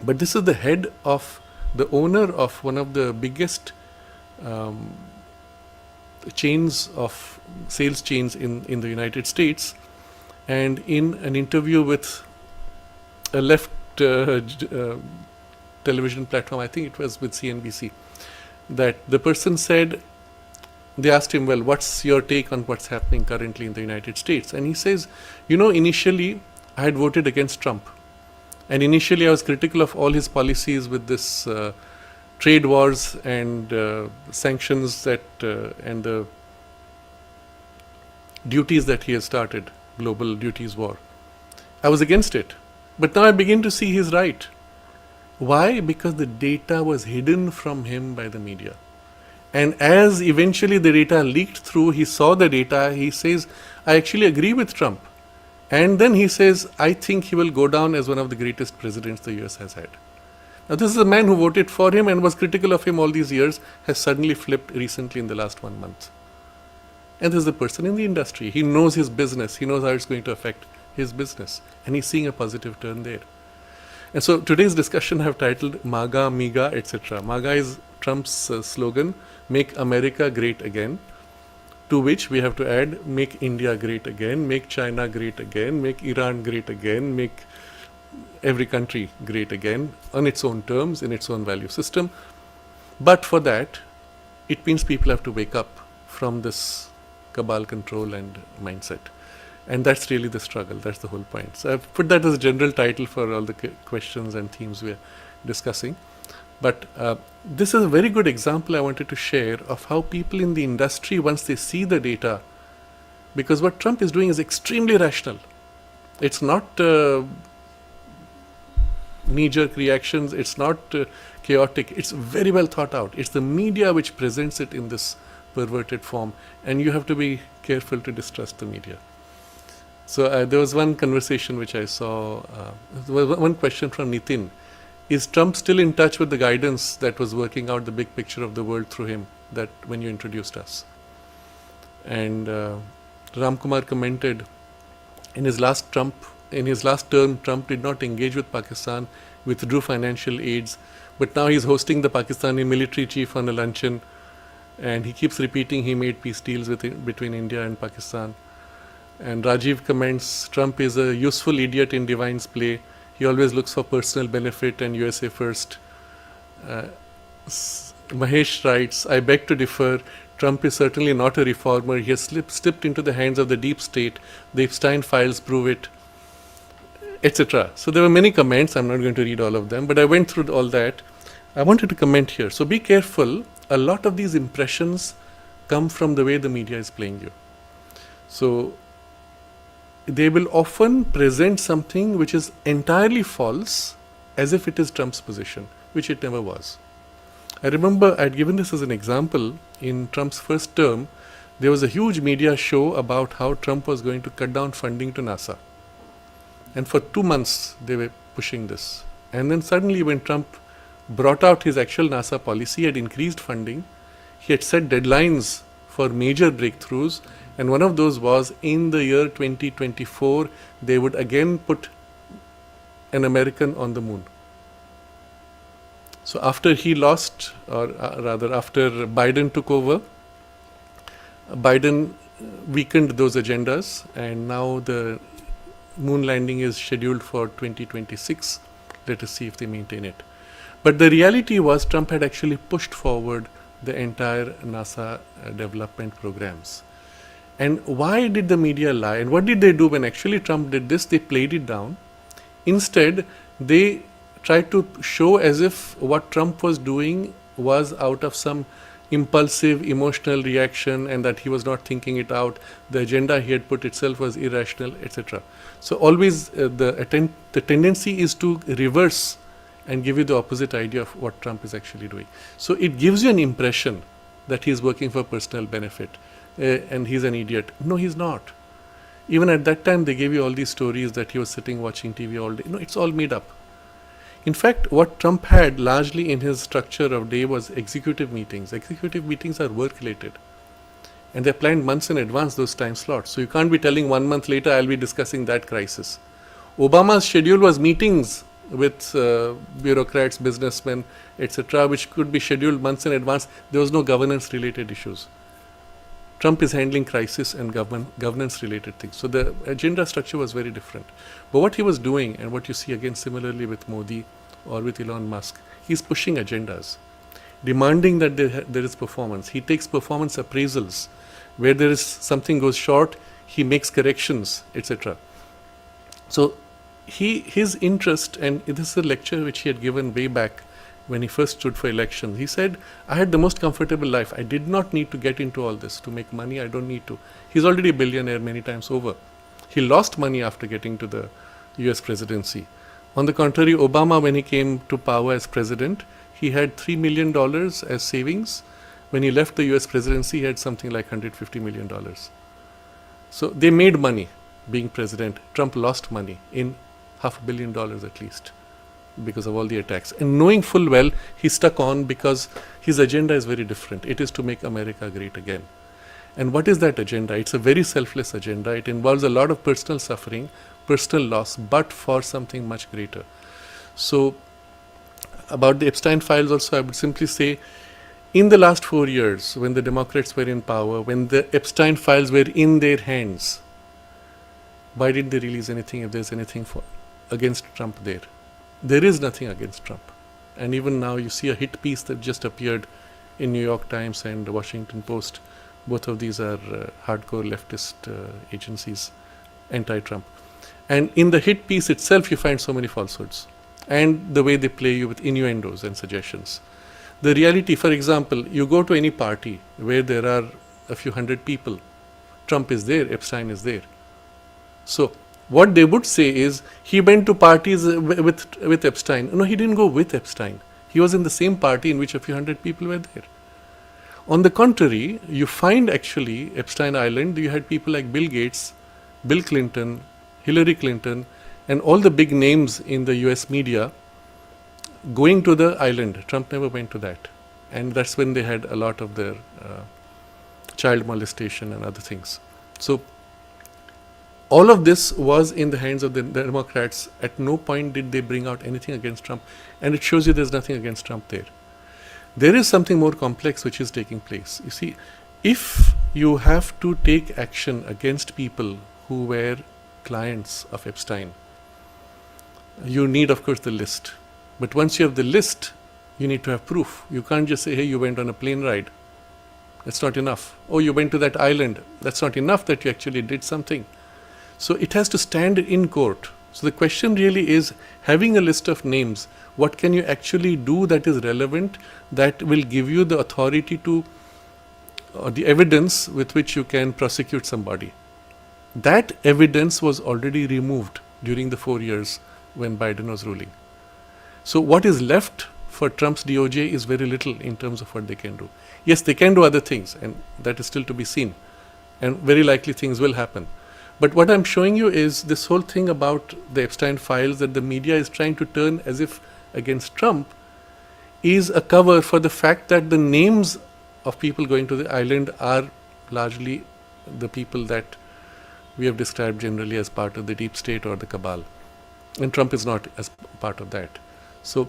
But this is the head of the owner of one of the biggest sales chains in the United States. And in an interview with a left television platform, I think it was with CNBC, that the person said, they asked him, well, what's your take on what's happening currently in the United States? And he says, initially I had voted against Trump. And initially I was critical of all his policies with this trade wars and sanctions and the duties that he has started, global duties war. I was against it. But now I begin to see he's right. Why? Because the data was hidden from him by the media. And as eventually the data leaked through, he saw the data, he says, I actually agree with Trump. And then he says, I think he will go down as one of the greatest presidents the US has had. Now, this is a man who voted for him and was critical of him all these years, has suddenly flipped recently in the last 1 month. And there's a person in the industry. He knows his business. He knows how it's going to affect his business. And he's seeing a positive turn there. And so today's discussion I have titled Maga, Miga, etc. Maga is Trump's slogan, Make America Great Again, to which we have to add Make India Great Again, Make China Great Again, Make Iran Great Again, Make every country great again on its own terms, in its own value system. But for that, it means people have to wake up from this cabal control and mindset. And that's really the struggle. That's the whole point. So I've put that as a general title for all the questions and themes we're discussing. But this is a very good example I wanted to share of how people in the industry, once they see the data, because what Trump is doing is extremely rational. It's not knee-jerk reactions. It's not chaotic. It's very well thought out. It's the media which presents it in this perverted form. And you have to be careful to distrust the media. So there was one conversation which I saw, one question from Nitin. Is Trump still in touch with the guidance that was working out the big picture of the world through him, that when you introduced us? And Ram Kumar commented, in his last term, Trump did not engage with Pakistan, withdrew financial aids, but now he's hosting the Pakistani military chief on a luncheon, and he keeps repeating he made peace deals between India and Pakistan. And Rajiv comments, Trump is a useful idiot in Divine's play. He always looks for personal benefit and USA first. Mahesh writes, I beg to differ. Trump is certainly not a reformer. He has slipped into the hands of the deep state. The Epstein files prove it, etc. So there were many comments. I'm not going to read all of them, but I went through all that. I wanted to comment here. So be careful. A lot of these impressions come from the way the media is playing you. So they will often present something which is entirely false as if it is Trump's position, which it never was. I remember I had given this as an example. In Trump's first term, there was a huge media show about how Trump was going to cut down funding to NASA. And for 2 months, they were pushing this. And then suddenly when Trump brought out his actual NASA policy, he had increased funding. He had set deadlines for major breakthroughs. And one of those was in the year 2024, they would again put an American on the moon. So after he lost, or rather after Biden took over, Biden weakened those agendas, and now the moon landing is scheduled for 2026. Let us see if they maintain it. But the reality was Trump had actually pushed forward the entire NASA development programs. And why did the media lie? And what did they do when actually Trump did this? They played it down. Instead, they tried to show as if what Trump was doing was out of some impulsive, emotional reaction and that he was not thinking it out. The agenda he had put itself was irrational, etc. So always the tendency is to reverse and give you the opposite idea of what Trump is actually doing. So it gives you an impression that he is working for personal benefit. And he's an idiot. No, he's not. Even at that time, they gave you all these stories that he was sitting watching TV all day. No, it's all made up. In fact, what Trump had largely in his structure of day was executive meetings. Executive meetings are work-related. And they're planned months in advance, those time slots. So you can't be telling 1 month later, I'll be discussing that crisis. Obama's schedule was meetings with bureaucrats, businessmen, etc., which could be scheduled months in advance. There was no governance-related issues. Trump is handling crisis and governance-related things. So the agenda structure was very different. But what he was doing, and what you see again similarly with Modi or with Elon Musk, he's pushing agendas, demanding that there is performance. He takes performance appraisals. Where there is something goes short, he makes corrections, etc. So his interest, and this is a lecture which he had given way back when he first stood for election. He said, I had the most comfortable life. I did not need to get into all this to make money. I don't need to. He's already a billionaire many times over. He lost money after getting to the US presidency. On the contrary, Obama, when he came to power as president, he had $3 million as savings. When he left the US presidency, he had something like $150 million. So they made money being president. Trump lost money in $500 million at least. because of all the attacks. And knowing full well he stuck on because his agenda is very different. It is to make America great again. And what is that agenda? It's a very selfless agenda. It involves a lot of personal suffering, personal loss, but for something much greater. So, about the Epstein files also, I would simply say, in the last 4 years, when the Democrats were in power, when the Epstein files were in their hands, why didn't they release anything if there's anything against Trump there? There is nothing against Trump. And even now you see a hit piece that just appeared in New York Times and the Washington Post. Both of these are hardcore leftist agencies, anti-Trump. And in the hit piece itself, you find so many falsehoods. And the way they play you with innuendos and suggestions. The reality, for example, you go to any party where there are a few hundred people. Trump is there, Epstein is there. So what they would say is, he went to parties with Epstein. No, he didn't go with Epstein. He was in the same party in which a few hundred people were there. On the contrary, you find actually Epstein Island, you had people like Bill Gates, Bill Clinton, Hillary Clinton, and all the big names in the US media going to the island. Trump never went to that. And that's when they had a lot of their child molestation and other things. So all of this was in the hands of the Democrats. At no point did they bring out anything against Trump. And it shows you there's nothing against Trump there. There is something more complex which is taking place. You see, if you have to take action against people who were clients of Epstein, you need, of course, the list. But once you have the list, you need to have proof. You can't just say, hey, you went on a plane ride. That's not enough. Oh, you went to that island. That's not enough that you actually did something. So it has to stand in court. So the question really is, having a list of names, what can you actually do that is relevant, that will give you the authority to, or the evidence with which you can prosecute somebody. That evidence was already removed during the 4 years when Biden was ruling. So what is left for Trump's DOJ is very little in terms of what they can do. Yes, they can do other things, and that is still to be seen. And very likely things will happen. But what I'm showing you is this whole thing about the Epstein files that the media is trying to turn as if against Trump is a cover for the fact that the names of people going to the island are largely the people that we have described generally as part of the deep state or the cabal. And Trump is not as part of that. So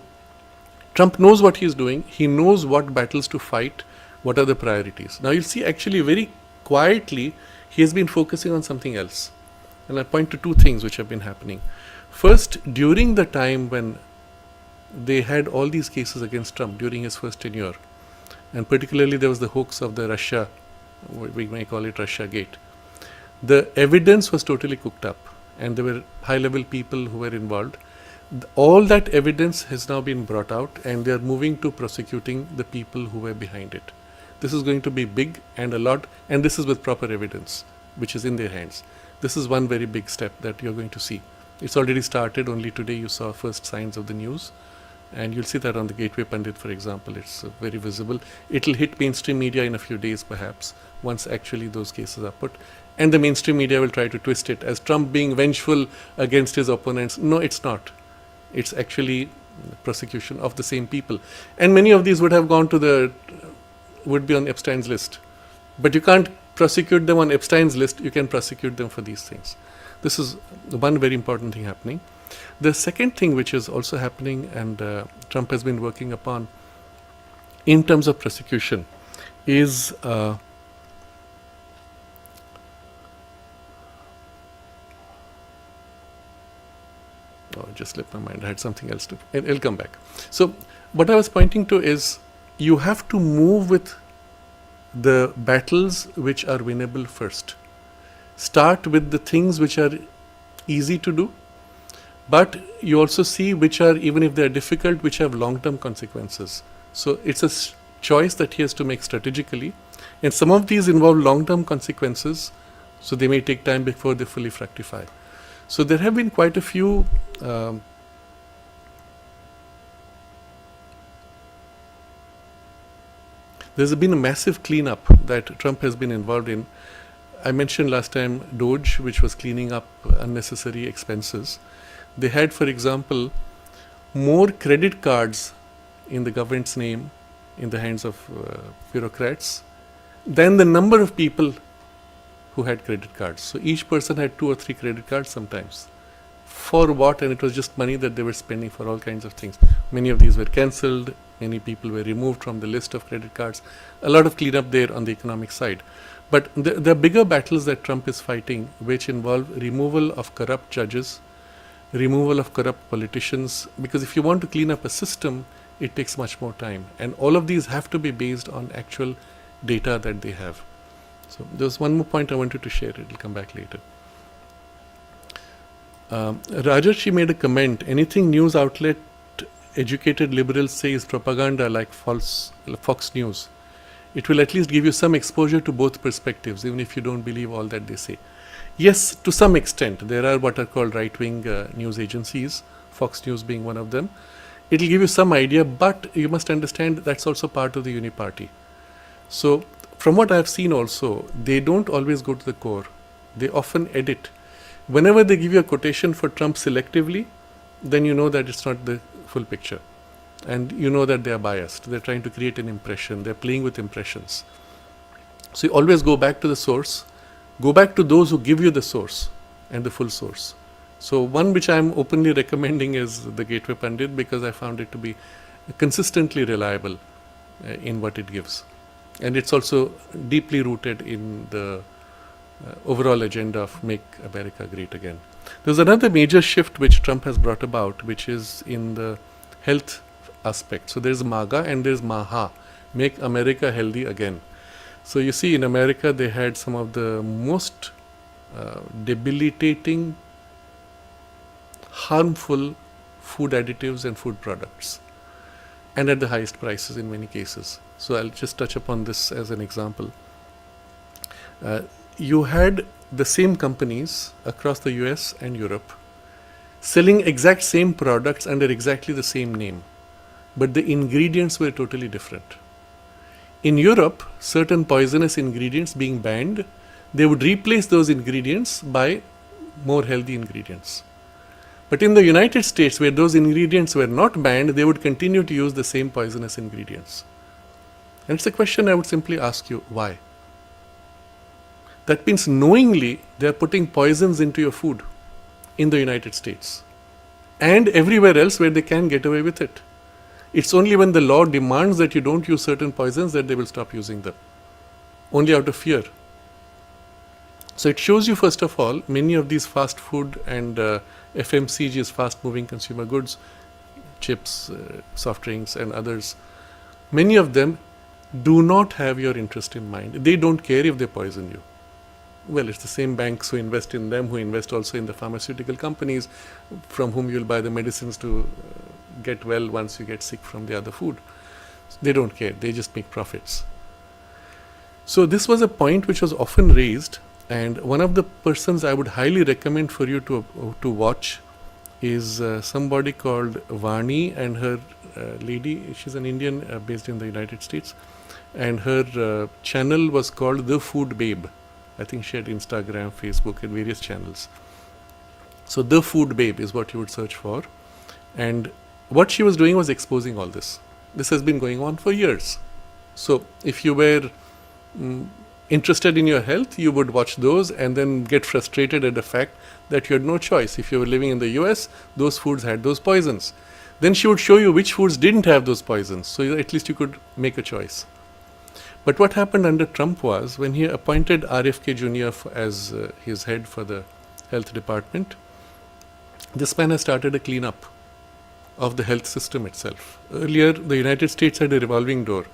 Trump knows what he's doing. He knows what battles to fight, what are the priorities. Now you'll see actually very quietly he has been focusing on something else. And I'll point to two things which have been happening. First, during the time when they had all these cases against Trump during his first tenure, and particularly there was the hoax of the Russia, we may call it Russia Gate. The evidence was totally cooked up and there were high-level people who were involved. All that evidence has now been brought out and they are moving to prosecuting the people who were behind it. This is going to be big and a lot, and this is with proper evidence, which is in their hands. This is one very big step that you're going to see. It's already started. Only today you saw first signs of the news. And you'll see that on the Gateway Pundit, for example. It's very visible. It'll hit mainstream media in a few days, perhaps, once actually those cases are put. And the mainstream media will try to twist it as Trump being vengeful against his opponents. No, it's not. It's actually prosecution of the same people. And many of these would have gone to would be on Epstein's list. But you can't prosecute them on Epstein's list. You can prosecute them for these things. This is one very important thing happening. The second thing which is also happening and Trump has been working upon in terms of prosecution is it just slipped my mind. I had something else to. It'll come back. So what I was pointing to is you have to move with the battles which are winnable first. Start with the things which are easy to do, but you also see which are, even if they are difficult, which have long-term consequences. So it's a choice that he has to make strategically, and some of these involve long-term consequences, so they may take time before they fully fructify. So there have been quite a few there's been a massive cleanup that Trump has been involved in. I mentioned last time Doge, which was cleaning up unnecessary expenses. They had, for example, more credit cards in the government's name in the hands of bureaucrats than the number of people who had credit cards. So each person had 2 or 3 credit cards sometimes. For what? And it was just money that they were spending for all kinds of things. Many of these were cancelled. Many people were removed from the list of credit cards. A lot of cleanup there on the economic side. But the bigger battles that Trump is fighting, which involve removal of corrupt judges, removal of corrupt politicians, because if you want to clean up a system, it takes much more time. And all of these have to be based on actual data that they have. So there's one more point I wanted to share. It will come back later. Rajarshi made a comment. Anything news outlet educated liberals say is propaganda, like Fox News. It will at least give you some exposure to both perspectives, even if you don't believe all that they say. Yes, to some extent. There are what are called right-wing news agencies, Fox News being one of them. It will give you some idea, but you must understand that's also part of the uniparty. So from what I have seen also, they don't always go to the core. They often edit. Whenever they give you a quotation for Trump selectively, then you know that it's not the full picture. And you know that they are biased. They're trying to create an impression. They're playing with impressions. So you always go back to the source. Go back to those who give you the source and the full source. So one which I'm openly recommending is the Gateway Pundit, because I found it to be consistently reliable in what it gives. And it's also deeply rooted in the overall agenda of Make America Great Again. There's another major shift which Trump has brought about, which is in the health aspect. So there's Maga and there's Maha, Make America Healthy Again. So you see, in America they had some of the most debilitating, harmful food additives and food products, and at the highest prices in many cases. So I'll just touch upon this as an example. You had the same companies across the US and Europe selling exact same products under exactly the same name, but the ingredients were totally different. In Europe, certain poisonous ingredients being banned, they would replace those ingredients by more healthy ingredients. But in the United States, where those ingredients were not banned, they would continue to use the same poisonous ingredients. And it's a question I would simply ask you, why? That means knowingly they are putting poisons into your food in the United States and everywhere else where they can get away with it. It's only when the law demands that you don't use certain poisons that they will stop using them, only out of fear. So it shows you, first of all, many of these fast food and FMCGs, fast moving consumer goods, chips, soft drinks and others, many of them do not have your interest in mind. They don't care if they poison you. Well, it's the same banks who invest in them, who invest also in the pharmaceutical companies from whom you'll buy the medicines to get well once you get sick from the other food. They don't care. They just make profits. So this was a point which was often raised, and one of the persons I would highly recommend for you to watch is somebody called Vani, and her lady, she's an Indian based in the United States, and her channel was called The Food Babe. I think she had Instagram, Facebook and various channels. So The Food Babe is what you would search for. And what she was doing was exposing all this. This has been going on for years. So if you were interested in your health, you would watch those and then get frustrated at the fact that you had no choice. If you were living in the US, those foods had those poisons. Then she would show you which foods didn't have those poisons, so at least you could make a choice. But what happened under Trump was, when he appointed RFK Jr. as his head for the health department, this man has started a cleanup of the health system itself. Earlier, the United States had a revolving door.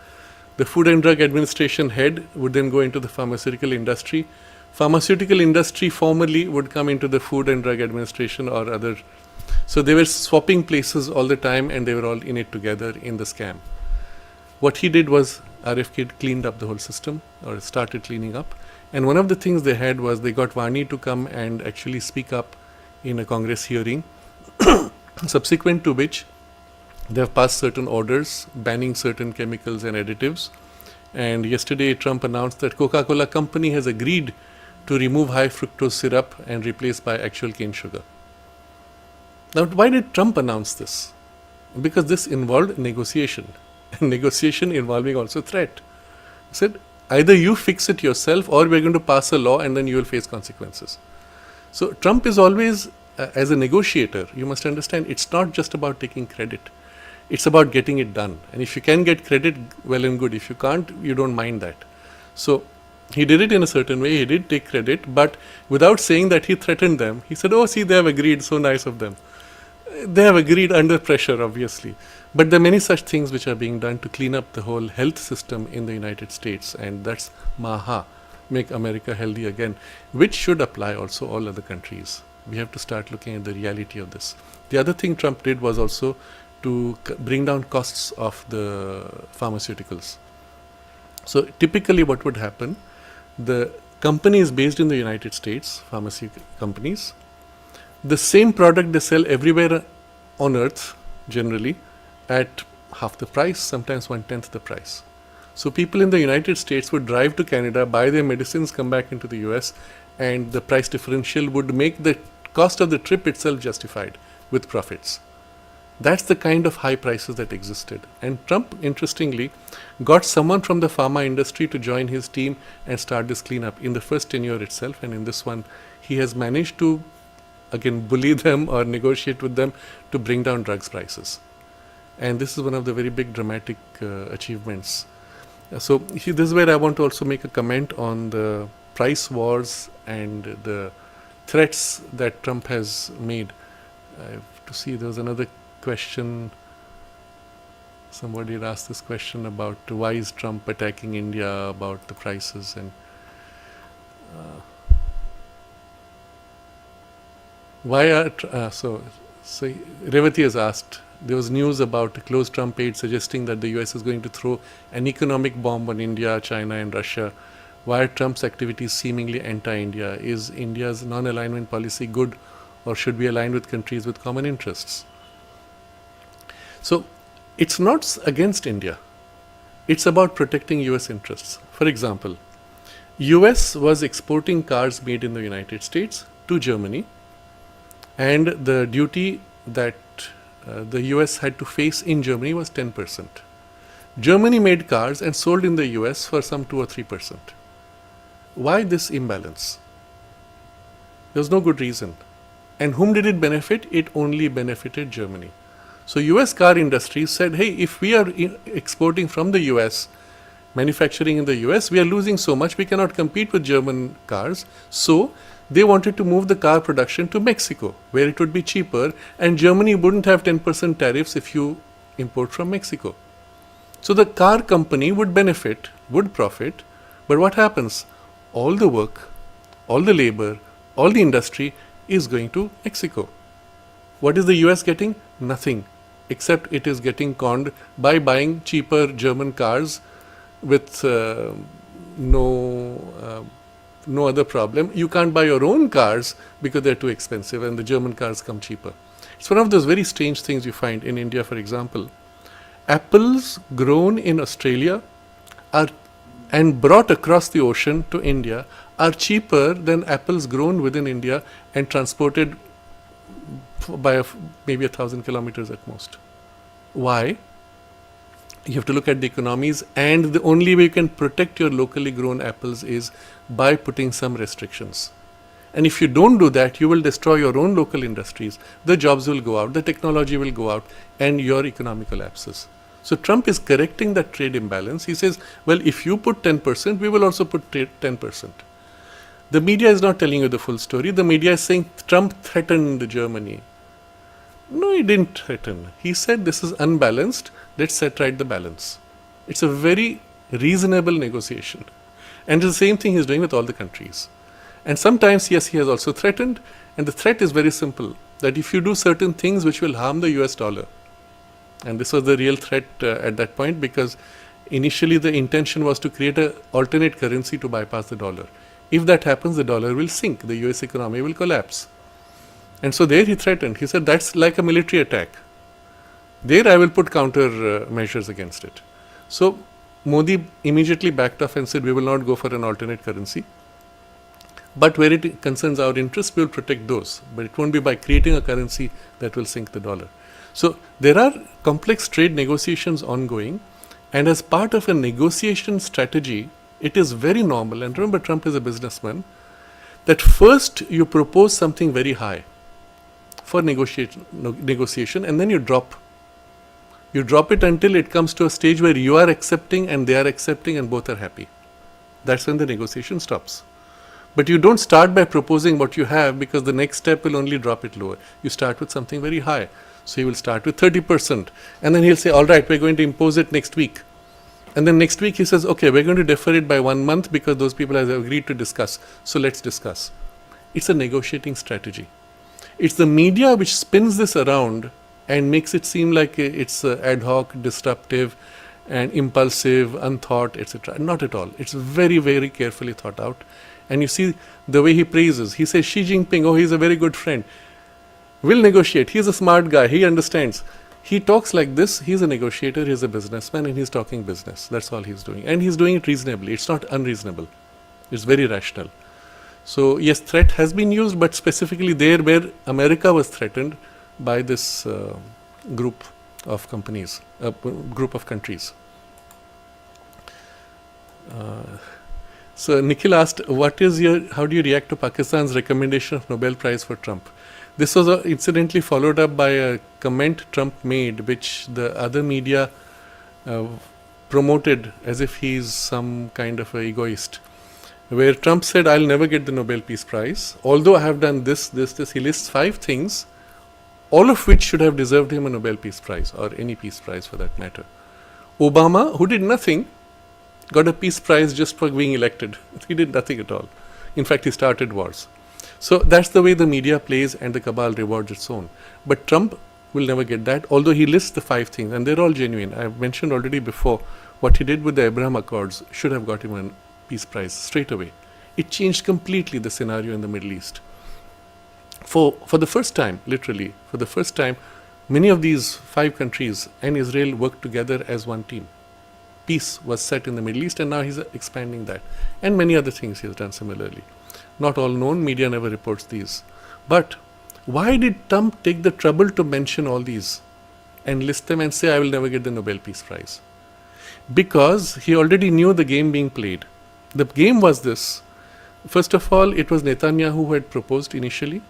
The Food and Drug Administration head would then go into the pharmaceutical industry. Pharmaceutical industry formerly would come into the Food and Drug Administration or other. So they were swapping places all the time, and they were all in it together in the scam. What he did was, RFK cleaned up the whole system, or started cleaning up. And one of the things they had was, they got Vani to come and actually speak up in a Congress hearing, subsequent to which they have passed certain orders banning certain chemicals and additives. And yesterday Trump announced that Coca-Cola company has agreed to remove high fructose syrup and replace by actual cane sugar. Now, why did Trump announce this? because this involved negotiation, and negotiation involving also threat. He said, either you fix it yourself or we're going to pass a law and then you will face consequences. So Trump is always, as a negotiator, you must understand, it's not just about taking credit. It's about getting it done. And if you can get credit, well and good. If you can't, you don't mind that. So he did it in a certain way. He did take credit, but without saying that he threatened them. He said, oh, see, they have agreed. So nice of them. They have agreed under pressure, obviously. But there are many such things which are being done to clean up the whole health system in the United States. And that's MAHA, Make America Healthy Again, which should apply also all other countries. We have to start looking at the reality of this. The other thing Trump did was also to bring down costs of the pharmaceuticals. So typically what would happen, the companies based in the United States, pharmacy companies, the same product they sell everywhere on earth, generally, at half the price, sometimes 1/10 the price. So people in the United States would drive to Canada, buy their medicines, come back into the US, and the price differential would make the cost of the trip itself justified with profits. That's the kind of high prices that existed. And Trump, interestingly, got someone from the pharma industry to join his team and start this cleanup in the first tenure itself. And in this one, he has managed to, again, bully them or negotiate with them to bring down drugs prices. And this is one of the very big dramatic achievements. So this is where I want to also make a comment on the price wars and the threats that Trump has made. I have to see, there was another question. Somebody had asked this question about why is Trump attacking India about the prices, and why are so Revati has asked, there was news about a close Trump aide suggesting that the US is going to throw an economic bomb on India, China and Russia. Why are Trump's activities seemingly anti-India? Is India's non-alignment policy good, or should we align with countries with common interests? So it's not against India. It's about protecting US interests. For example, US was exporting cars made in the United States to Germany, and the duty that the US had to face in Germany was 10%. Germany made cars and sold in the US for some 2 or 3%. Why this imbalance? There was no good reason. And whom did it benefit? It only benefited Germany. So US car industry said, hey, if we are exporting from the US, manufacturing in the US, we are losing so much, we cannot compete with German cars. So they wanted to move the car production to Mexico, where it would be cheaper, and Germany wouldn't have 10% tariffs if you import from Mexico. So the car company would benefit, would profit, but what happens? All the work, all the labor, all the industry is going to Mexico. What is the US getting? Nothing, except it is getting conned by buying cheaper German cars with no other problem. You can't buy your own cars because they're too expensive, and the German cars come cheaper. It's one of those very strange things you find in India, for example. Apples grown in Australia are and brought across the ocean to India are cheaper than apples grown within India and transported by maybe 1,000 kilometers at most. Why? You have to look at the economies, and the only way you can protect your locally grown apples is by putting some restrictions. And if you don't do that, you will destroy your own local industries. The jobs will go out, the technology will go out, and your economy collapses. So Trump is correcting that trade imbalance. He says, well, if you put 10%, we will also put 10%. The media is not telling you the full story. The media is saying Trump threatened Germany. No, he didn't threaten. He said this is unbalanced. Let's set right the balance. It's a very reasonable negotiation. And it's the same thing he's doing with all the countries. And sometimes, yes, he has also threatened. And the threat is very simple, that if you do certain things which will harm the US dollar, and this was the real threat at that point, because initially the intention was to create an alternate currency to bypass the dollar. If that happens, the dollar will sink, the US economy will collapse. And so there he threatened. He said, that's like a military attack. There I will put counter measures against it. So Modi immediately backed off and said, we will not go for an alternate currency. But where it concerns our interests, we will protect those. But it won't be by creating a currency that will sink the dollar. So there are complex trade negotiations ongoing, and as part of a negotiation strategy, it is very normal, and remember Trump is a businessman, that first you propose something very high for negotiation, and then you drop it until it comes to a stage where you are accepting and they are accepting and both are happy. That's when the negotiation stops. But you don't start by proposing what you have, because the next step will only drop it lower. You start with something very high. So he will start with 30%, and then he'll say, all right, we're going to impose it next week. And then next week he says, okay, we're going to defer it by 1 month because those people have agreed to discuss. So let's discuss. It's a negotiating strategy. It's the media which spins this around and makes it seem like it's ad hoc, disruptive, and impulsive, unthought, etc. Not at all. It's very, very carefully thought out. And you see the way he praises. He says, Xi Jinping, oh, he's a very good friend. Will negotiate. He's a smart guy. He understands. He talks like this. He's a negotiator. He's a businessman, and he's talking business. That's all he's doing. And he's doing it reasonably. It's not unreasonable. It's very rational. So, yes, threat has been used, but specifically there where America was threatened by this group of companies, group of countries. So Nikhil asked, how do you react to Pakistan's recommendation of Nobel Prize for Trump? This was incidentally followed up by a comment Trump made, which the other media promoted as if he's some kind of an egoist, where Trump said, I'll never get the Nobel Peace Prize, although I have done this. He lists 5 things, all of which should have deserved him a Nobel Peace Prize, or any peace prize for that matter. Obama, who did nothing, got a peace prize just for being elected. He did nothing at all. In fact, he started wars. So that's the way the media plays, and the cabal rewards its own. But Trump will never get that, although he lists the 5 things, and they're all genuine. I've mentioned already before, what he did with the Abraham Accords should have got him a peace prize straight away. It changed completely the scenario in the Middle East. For the first time, literally, for the first time, many of these 5 countries and Israel worked together as one team. Peace was set in the Middle East, and now he's expanding that. And many other things he has done similarly. Not all known, media never reports these. But why did Trump take the trouble to mention all these and list them and say, I will never get the Nobel Peace Prize? Because he already knew the game being played. The game was this. First of all, it was Netanyahu who had proposed initially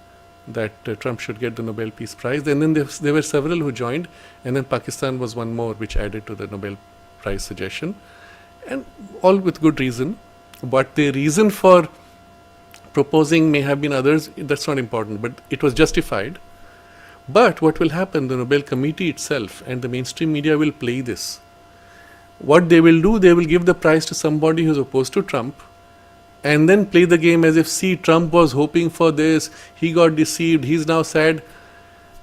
that Trump should get the Nobel Peace Prize. And then there were several who joined, and then Pakistan was one more which added to the Nobel Prize suggestion, and all with good reason. But the reason for proposing may have been others, that's not important, but it was justified. But what will happen, the Nobel Committee itself and the mainstream media will play this. What they will do, they will give the prize to somebody who's opposed to Trump, and then play the game as if, see, Trump was hoping for this, he got deceived, he's now sad.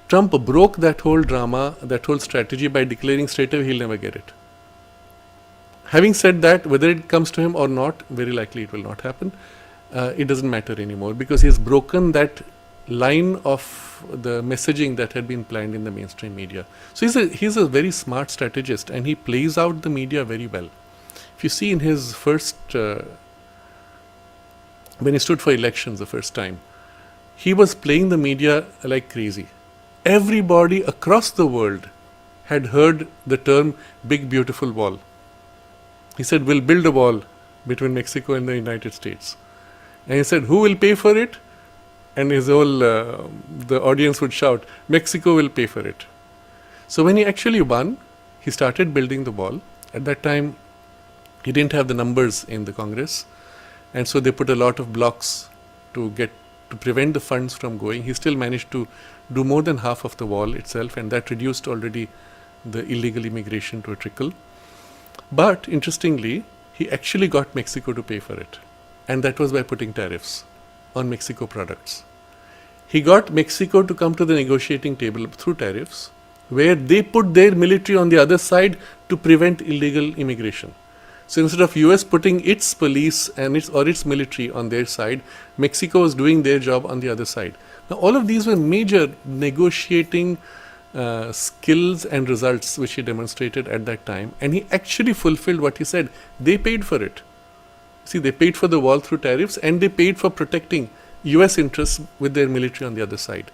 Trump broke that whole drama, that whole strategy by declaring straight away he'll never get it. Having said that, whether it comes to him or not, very likely it will not happen. It doesn't matter anymore, because he has broken that line of the messaging that had been planned in the mainstream media. So he's a very smart strategist, and he plays out the media very well. If you see in his first, when he stood for elections the first time, he was playing the media like crazy. Everybody across the world had heard the term big beautiful wall. He said, we'll build a wall between Mexico and the United States. And he said, who will pay for it? And his whole, the audience would shout, Mexico will pay for it. So when he actually won, he started building the wall. At that time, he didn't have the numbers in the Congress. And so they put a lot of blocks to prevent the funds from going. He still managed to do more than half of the wall itself, and that reduced already the illegal immigration to a trickle. But interestingly, he actually got Mexico to pay for it. And that was by putting tariffs on Mexico products. He got Mexico to come to the negotiating table through tariffs, where they put their military on the other side to prevent illegal immigration. So instead of US putting its police and its military on their side, Mexico was doing their job on the other side. Now all of these were major negotiating skills and results which he demonstrated at that time, and he actually fulfilled what he said. They paid for it. See, they paid for the wall through tariffs, and they paid for protecting US interests with their military on the other side.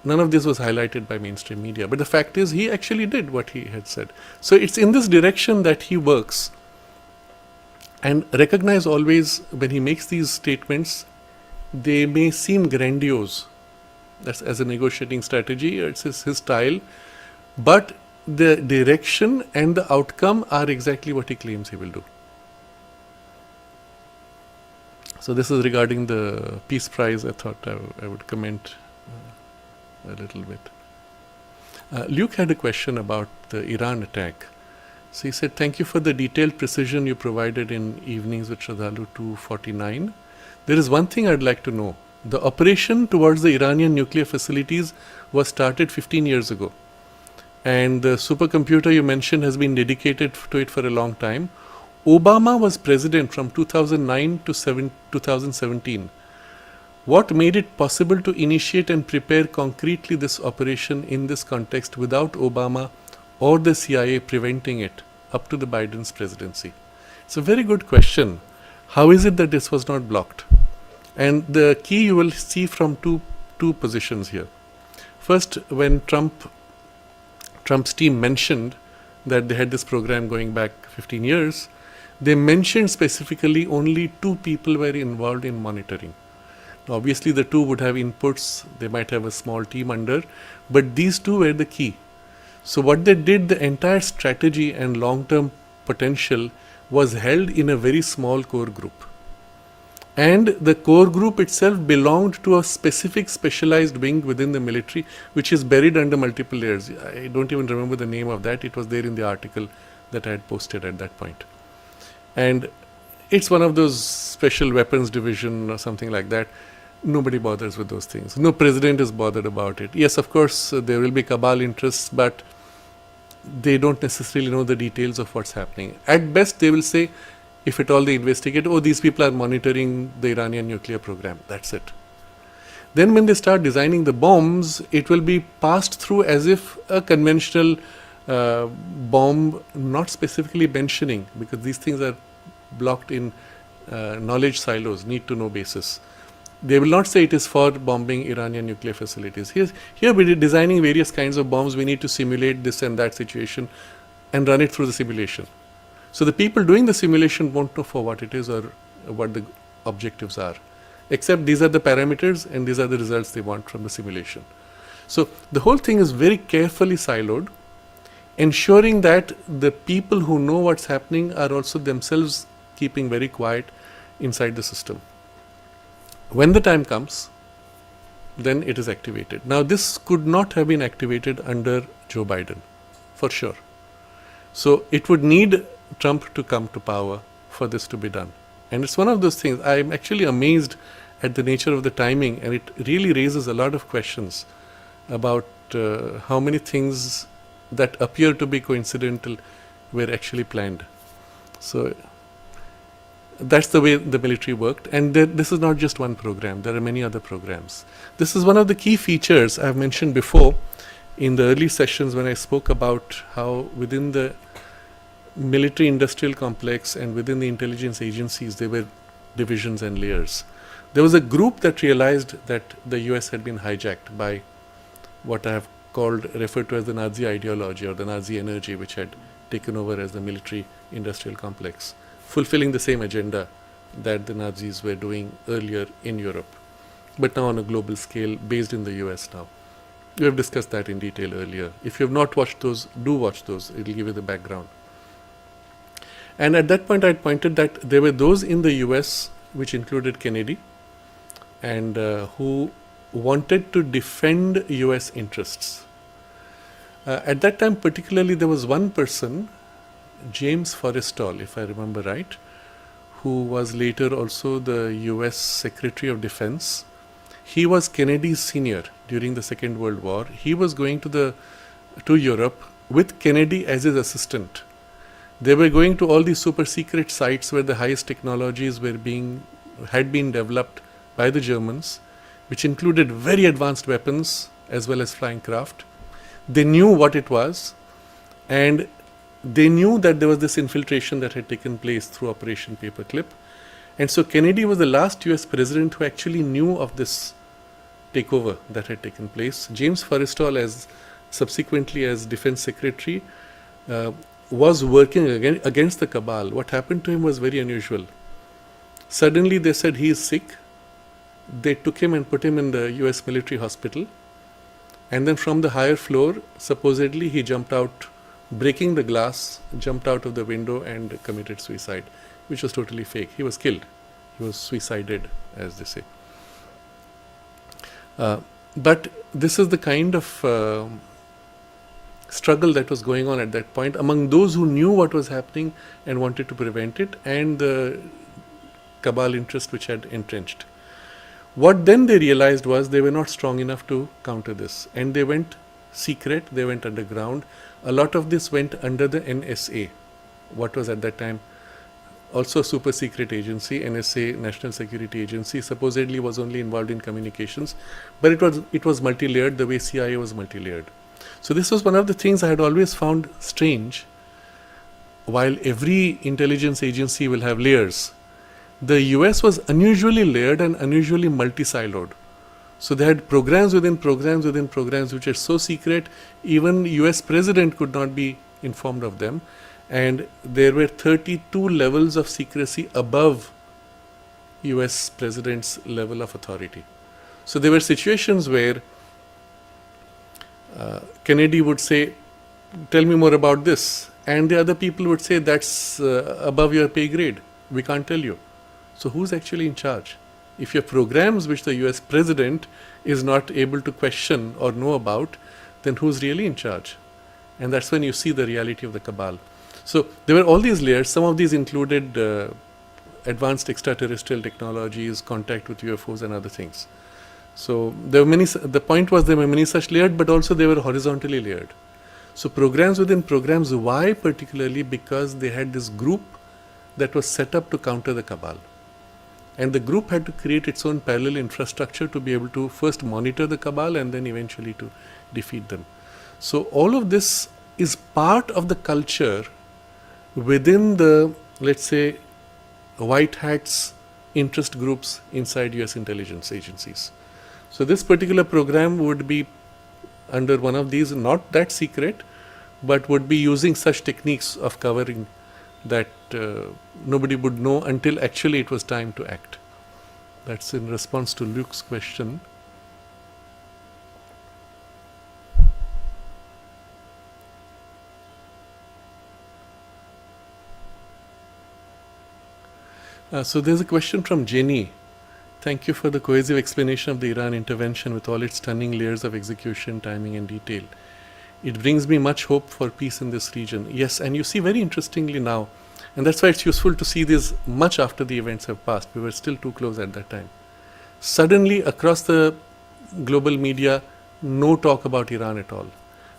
None of this was highlighted by mainstream media. But the fact is, he actually did what he had said. So it's in this direction that he works. And recognize always when he makes these statements, they may seem grandiose. That's as a negotiating strategy, it's his style. But the direction and the outcome are exactly what he claims he will do. So this is regarding the Peace Prize. I thought I would comment a little bit. Luke had a question about the Iran attack. So he said, thank you for the detailed precision you provided in Evenings with Sraddhalu 249. There is one thing I'd like to know. The operation towards the Iranian nuclear facilities was started 15 years ago. And the supercomputer you mentioned has been dedicated to it for a long time. Obama was president from 2009 to 2017. What made it possible to initiate and prepare concretely this operation in this context without Obama or the CIA preventing it up to the Biden's presidency? It's a very good question. How is it that this was not blocked? And the key you will see from two positions here. First, when Trump's team mentioned that they had this program going back 15 years, they mentioned specifically only 2 people were involved in monitoring. Obviously, the 2 would have inputs, they might have a small team under, but these 2 were the key. So what they did, the entire strategy and long-term potential was held in a very small core group. And the core group itself belonged to a specific specialized wing within the military, which is buried under multiple layers. I don't even remember the name of that. It was there in the article that I had posted at that point. And it's one of those special weapons division or something like that. Nobody bothers with those things. No president is bothered about it. Yes, of course, there will be cabal interests, but they don't necessarily know the details of what's happening. At best, they will say, if at all they investigate, oh, these people are monitoring the Iranian nuclear program. That's it. Then when they start designing the bombs, it will be passed through as if a conventional bomb, not specifically mentioning, because these things are blocked in knowledge silos, need to know basis. They will not say it is for bombing Iranian nuclear facilities. Here we're designing various kinds of bombs. We need to simulate this and that situation and run it through the simulation. So the people doing the simulation won't know for what it is or what the objectives are, except these are the parameters and these are the results they want from the simulation. So the whole thing is very carefully siloed, ensuring that the people who know what's happening are also themselves keeping very quiet inside the system. When the time comes, then it is activated. Now, this could not have been activated under Joe Biden, for sure. So, it would need Trump to come to power for this to be done. And it's one of those things, I'm actually amazed at the nature of the timing, and it really raises a lot of questions about how many things that appear to be coincidental were actually planned. So, that's the way the military worked, and this is not just one program, there are many other programs. This is one of the key features I've mentioned before in the early sessions when I spoke about how within the military industrial complex and within the intelligence agencies there were divisions and layers. There was a group that realized that the US had been hijacked by what I have referred to as the Nazi ideology or the Nazi energy, which had taken over as the military industrial complex, fulfilling the same agenda that the Nazis were doing earlier in Europe, but now on a global scale based in the US now. We have discussed that in detail earlier. If you have not watched those, do watch those. It will give you the background. And at that point I had pointed that there were those in the US, which included Kennedy, and who wanted to defend US interests. At that time particularly there was one person, James Forrestal, if I remember right, who was later also the US Secretary of Defense. He was Kennedy's senior during the Second World War. He was going to Europe with Kennedy as his assistant. They were going to all these super secret sites where the highest technologies had been developed by the Germans, which included very advanced weapons as well as flying craft. They knew what it was, and they knew that there was this infiltration that had taken place through Operation Paperclip. And so Kennedy was the last US president who actually knew of this takeover that had taken place. James Forrestal, as subsequently as Defense Secretary, was working against the cabal. What happened to him was very unusual. Suddenly they said he is sick. They took him and put him in the US military hospital. And then from the higher floor, supposedly he jumped out, breaking the glass, jumped out of the window and committed suicide, which was totally fake. He was killed. He was suicided, as they say. But this is the kind of struggle that was going on at that point among those who knew what was happening and wanted to prevent it, and the cabal interest which had entrenched. What then they realized was they were not strong enough to counter this, and they went secret, they went underground. A lot of this went under the NSA, what was at that time also a super secret agency. NSA, National Security Agency, supposedly was only involved in communications, but it was multi-layered the way CIA was multi-layered. So this was one of the things I had always found strange. While every intelligence agency will have layers, the US was unusually layered and unusually multi-siloed. So they had programs within programs within programs which are so secret, even US president could not be informed of them. And there were 32 levels of secrecy above US president's level of authority. So there were situations where Kennedy would say, tell me more about this. And the other people would say, that's above your pay grade. We can't tell you. So who's actually in charge? If you have programs which the US president is not able to question or know about, then who's really in charge? And that's when you see the reality of the cabal. So there were all these layers. Some of these included advanced extraterrestrial technologies, contact with UFOs and other things. So there were many. The point was there were many such layered, but also they were horizontally layered. So programs within programs. Why particularly? Because they had this group that was set up to counter the cabal. And the group had to create its own parallel infrastructure to be able to first monitor the cabal and then eventually to defeat them. So all of this is part of the culture within the, let's say, white hats interest groups inside US intelligence agencies. So this particular program would be under one of these, not that secret, but would be using such techniques of covering that nobody would know until actually it was time to act. That's in response to Luke's question. So there's a question from Jenny. Thank you for the cohesive explanation of the Iran intervention with all its stunning layers of execution, timing and detail. It brings me much hope for peace in this region. Yes, and you see very interestingly now, and that's why it's useful to see this much after the events have passed. We were still too close at that time. Suddenly across the global media, no talk about Iran at all.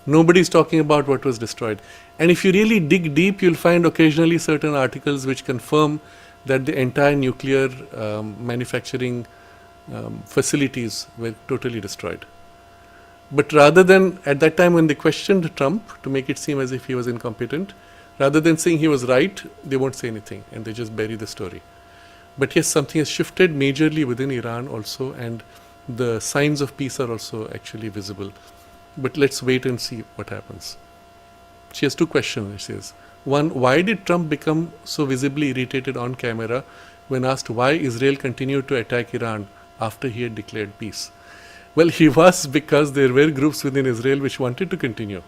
Nobody's talking about what was destroyed. And if you really dig deep, you'll find occasionally certain articles which confirm that the entire nuclear manufacturing facilities were totally destroyed. But rather than, at that time when they questioned Trump to make it seem as if he was incompetent, rather than saying he was right, they won't say anything and they just bury the story. But yes, something has shifted majorly within Iran also, and the signs of peace are also actually visible. But let's wait and see what happens. She has two questions, she says. One, why did Trump become so visibly irritated on camera when asked why Israel continued to attack Iran after he had declared peace? Well, he was, because there were groups within Israel which wanted to continue.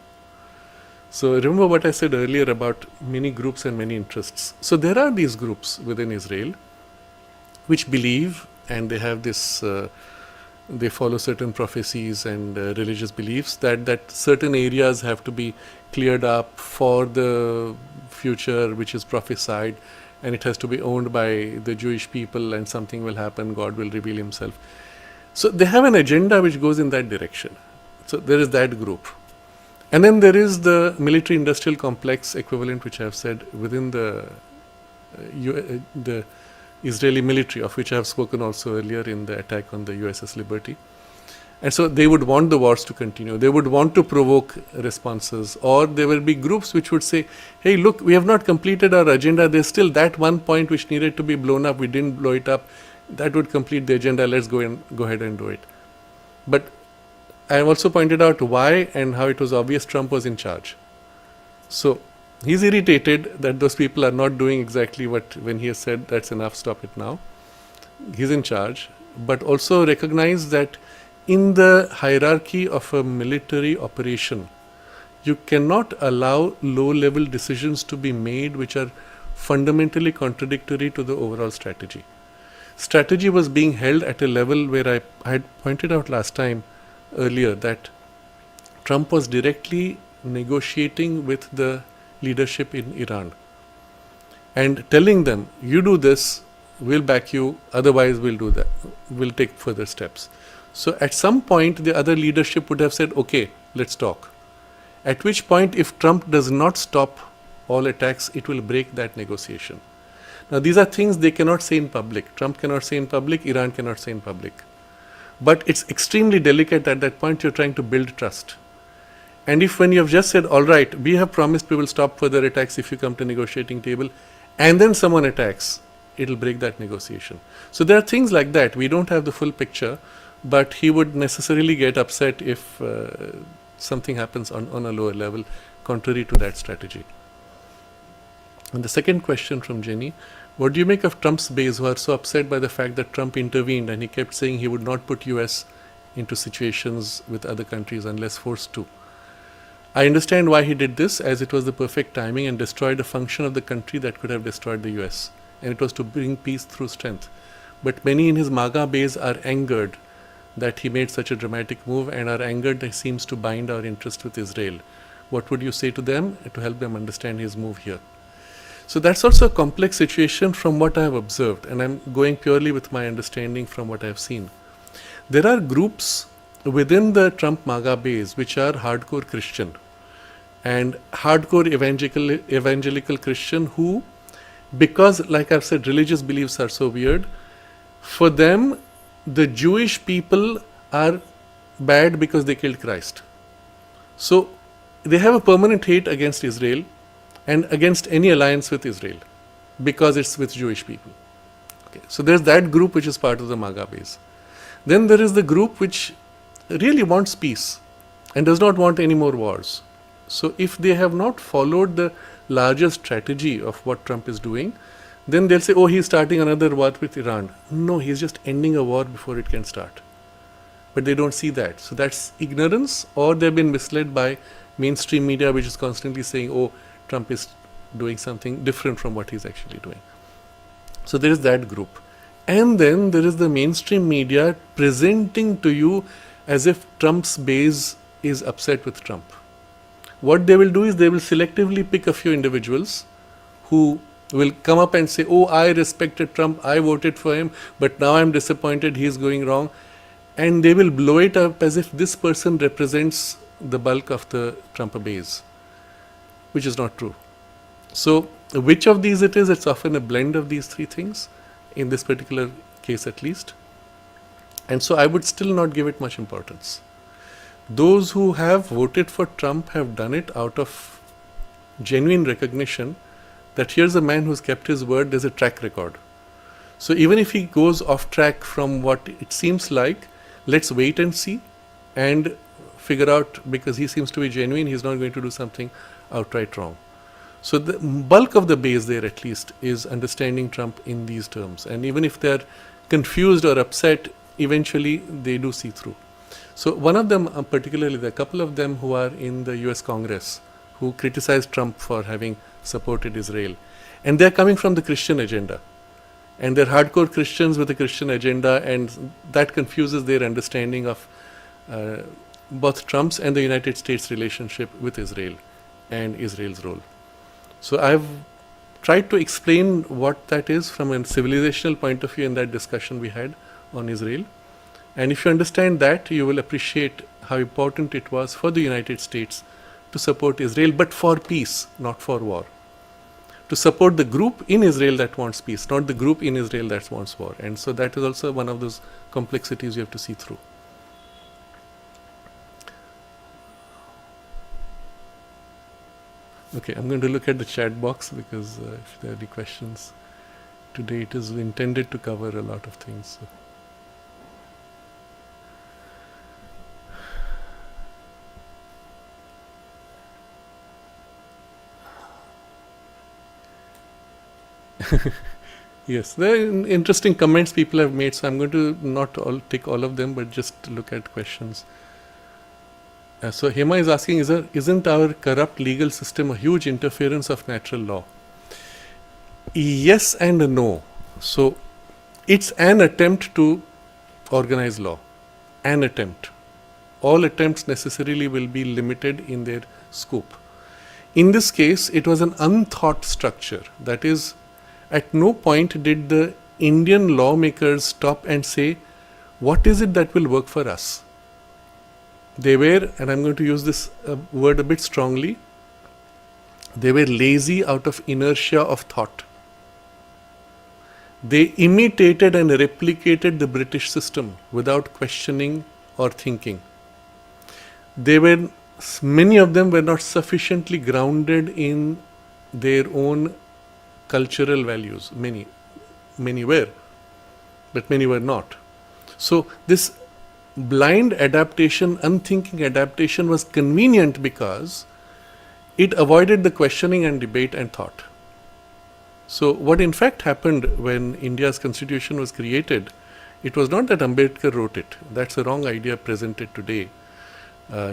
So remember what I said earlier about many groups and many interests. So there are these groups within Israel which believe, and they have this, they follow certain prophecies and religious beliefs that certain areas have to be cleared up for the future which is prophesied, and it has to be owned by the Jewish people, and something will happen, God will reveal himself. So they have an agenda which goes in that direction. So there is that group. And then there is the military industrial complex equivalent, which I have said, within the Israeli military, of which I have spoken also earlier in the attack on the USS Liberty. And so they would want the wars to continue. They would want to provoke responses, or there will be groups which would say, hey, look, we have not completed our agenda. There's still that one point which needed to be blown up. We didn't blow it up. That would complete the agenda. Let's go ahead and do it. But I also pointed out why and how it was obvious Trump was in charge. So he's irritated that those people are not doing exactly what, when he has said that's enough, stop it now. He's in charge, but also recognize that in the hierarchy of a military operation, you cannot allow low-level decisions to be made which are fundamentally contradictory to the overall strategy. Strategy was being held at a level where I had pointed out last time earlier that Trump was directly negotiating with the leadership in Iran and telling them, you do this, we'll back you, otherwise we'll do that, we'll take further steps. So at some point the other leadership would have said, okay, let's talk. At which point, if Trump does not stop all attacks, it will break that negotiation. Now these are things they cannot say in public. Trump cannot say in public, Iran cannot say in public. But it's extremely delicate at that point. You're trying to build trust. And if when you have just said, all right, we have promised we will stop further attacks if you come to negotiating table, and then someone attacks, it'll break that negotiation. So there are things like that. We don't have the full picture, but he would necessarily get upset if something happens on a lower level, contrary to that strategy. And the second question from Jenny, what do you make of Trump's base who are so upset by the fact that Trump intervened and he kept saying he would not put US into situations with other countries unless forced to? I understand why he did this, as it was the perfect timing and destroyed a function of the country that could have destroyed the US. And it was to bring peace through strength. But many in his Maga base are angered that he made such a dramatic move and are angered that he seems to bind our interest with Israel. What would you say to them to help them understand his move here? So that's also a complex situation from what I have observed, and I'm going purely with my understanding from what I have seen. There are groups within the Trump Maga base which are hardcore Christian and hardcore evangelical Christian who, because like I've said, religious beliefs are so weird, for them the Jewish people are bad because they killed Christ. So they have a permanent hate against Israel and against any alliance with Israel because it's with Jewish people. Okay. So there's that group which is part of the Maga base. Then there is the group which really wants peace and does not want any more wars. So if they have not followed the larger strategy of what Trump is doing, then they'll say, oh, he's starting another war with Iran. No, he's just ending a war before it can start. But they don't see that. So that's ignorance, or they've been misled by mainstream media which is constantly saying, oh, Trump is doing something different from what he's actually doing. So there is that group. And then there is the mainstream media presenting to you as if Trump's base is upset with Trump. What they will do is they will selectively pick a few individuals who will come up and say, oh, I respected Trump, I voted for him, but now I'm disappointed, he's going wrong. And they will blow it up as if this person represents the bulk of the Trump base, which is not true. So which of these it is, it's often a blend of these three things, in this particular case at least. And so I would still not give it much importance. Those who have voted for Trump have done it out of genuine recognition that here's a man who's kept his word, there's a track record. So even if he goes off track from what it seems like, let's wait and see and figure out, because he seems to be genuine, he's not going to do something outright wrong. So the bulk of the base there at least is understanding Trump in these terms. And even if they're confused or upset, eventually they do see through. So one of them, particularly, there are a couple of them who are in the US Congress who criticize Trump for having supported Israel. And they're coming from the Christian agenda. And they're hardcore Christians with a Christian agenda, and that confuses their understanding of both Trump's and the United States relationship with Israel and Israel's role. So I've tried to explain what that is from a civilizational point of view in that discussion we had on Israel. And if you understand that, you will appreciate how important it was for the United States to support Israel, but for peace, not for war. To support the group in Israel that wants peace, not the group in Israel that wants war. And so that is also one of those complexities you have to see through. Okay, I'm going to look at the chat box because if there are any questions, today it is intended to cover a lot of things. So. Yes, there are interesting comments people have made, so I'm going to not all take all of them, but just look at questions. So Hema is asking, isn't our corrupt legal system a huge interference of natural law? Yes and no. So it's an attempt to organize law. An attempt. All attempts necessarily will be limited in their scope. In this case, it was an unthought structure. That is, at no point did the Indian lawmakers stop and say, what is it that will work for us? They were, and I'm going to use this word a bit strongly, they were lazy out of inertia of thought. They imitated and replicated the British system without questioning or thinking. Many of them were not sufficiently grounded in their own cultural values. Many were, but many were not. So this blind adaptation, unthinking adaptation was convenient because it avoided the questioning and debate and thought. So what in fact happened when India's constitution was created, it was not that Ambedkar wrote it. That's a wrong idea presented today.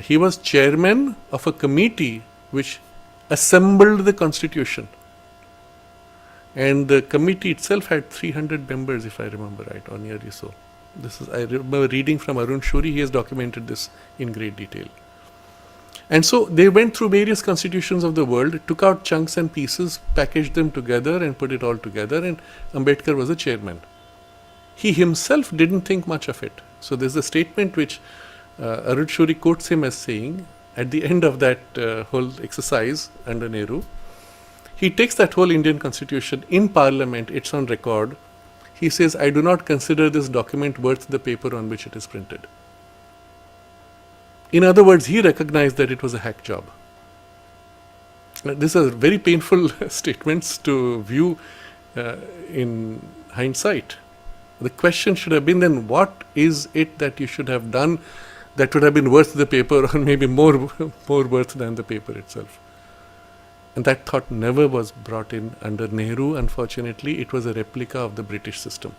He was chairman of a committee which assembled the constitution. And the committee itself had 300 members, if I remember right, or nearly so. I remember reading from Arun Shuri, he has documented this in great detail. And so they went through various constitutions of the world, took out chunks and pieces, packaged them together and put it all together, and Ambedkar was the chairman. He himself didn't think much of it. So there's a statement which Arun Shuri quotes him as saying, at the end of that whole exercise under Nehru, he takes that whole Indian constitution in parliament, it's on record. He says, I do not consider this document worth the paper on which it is printed. In other words, he recognized that it was a hack job. These are very painful statements to view in hindsight. The question should have been then, what is it that you should have done that would have been worth the paper, or maybe more worth than the paper itself? And that thought never was brought in under Nehru, unfortunately. It was a replica of the British system.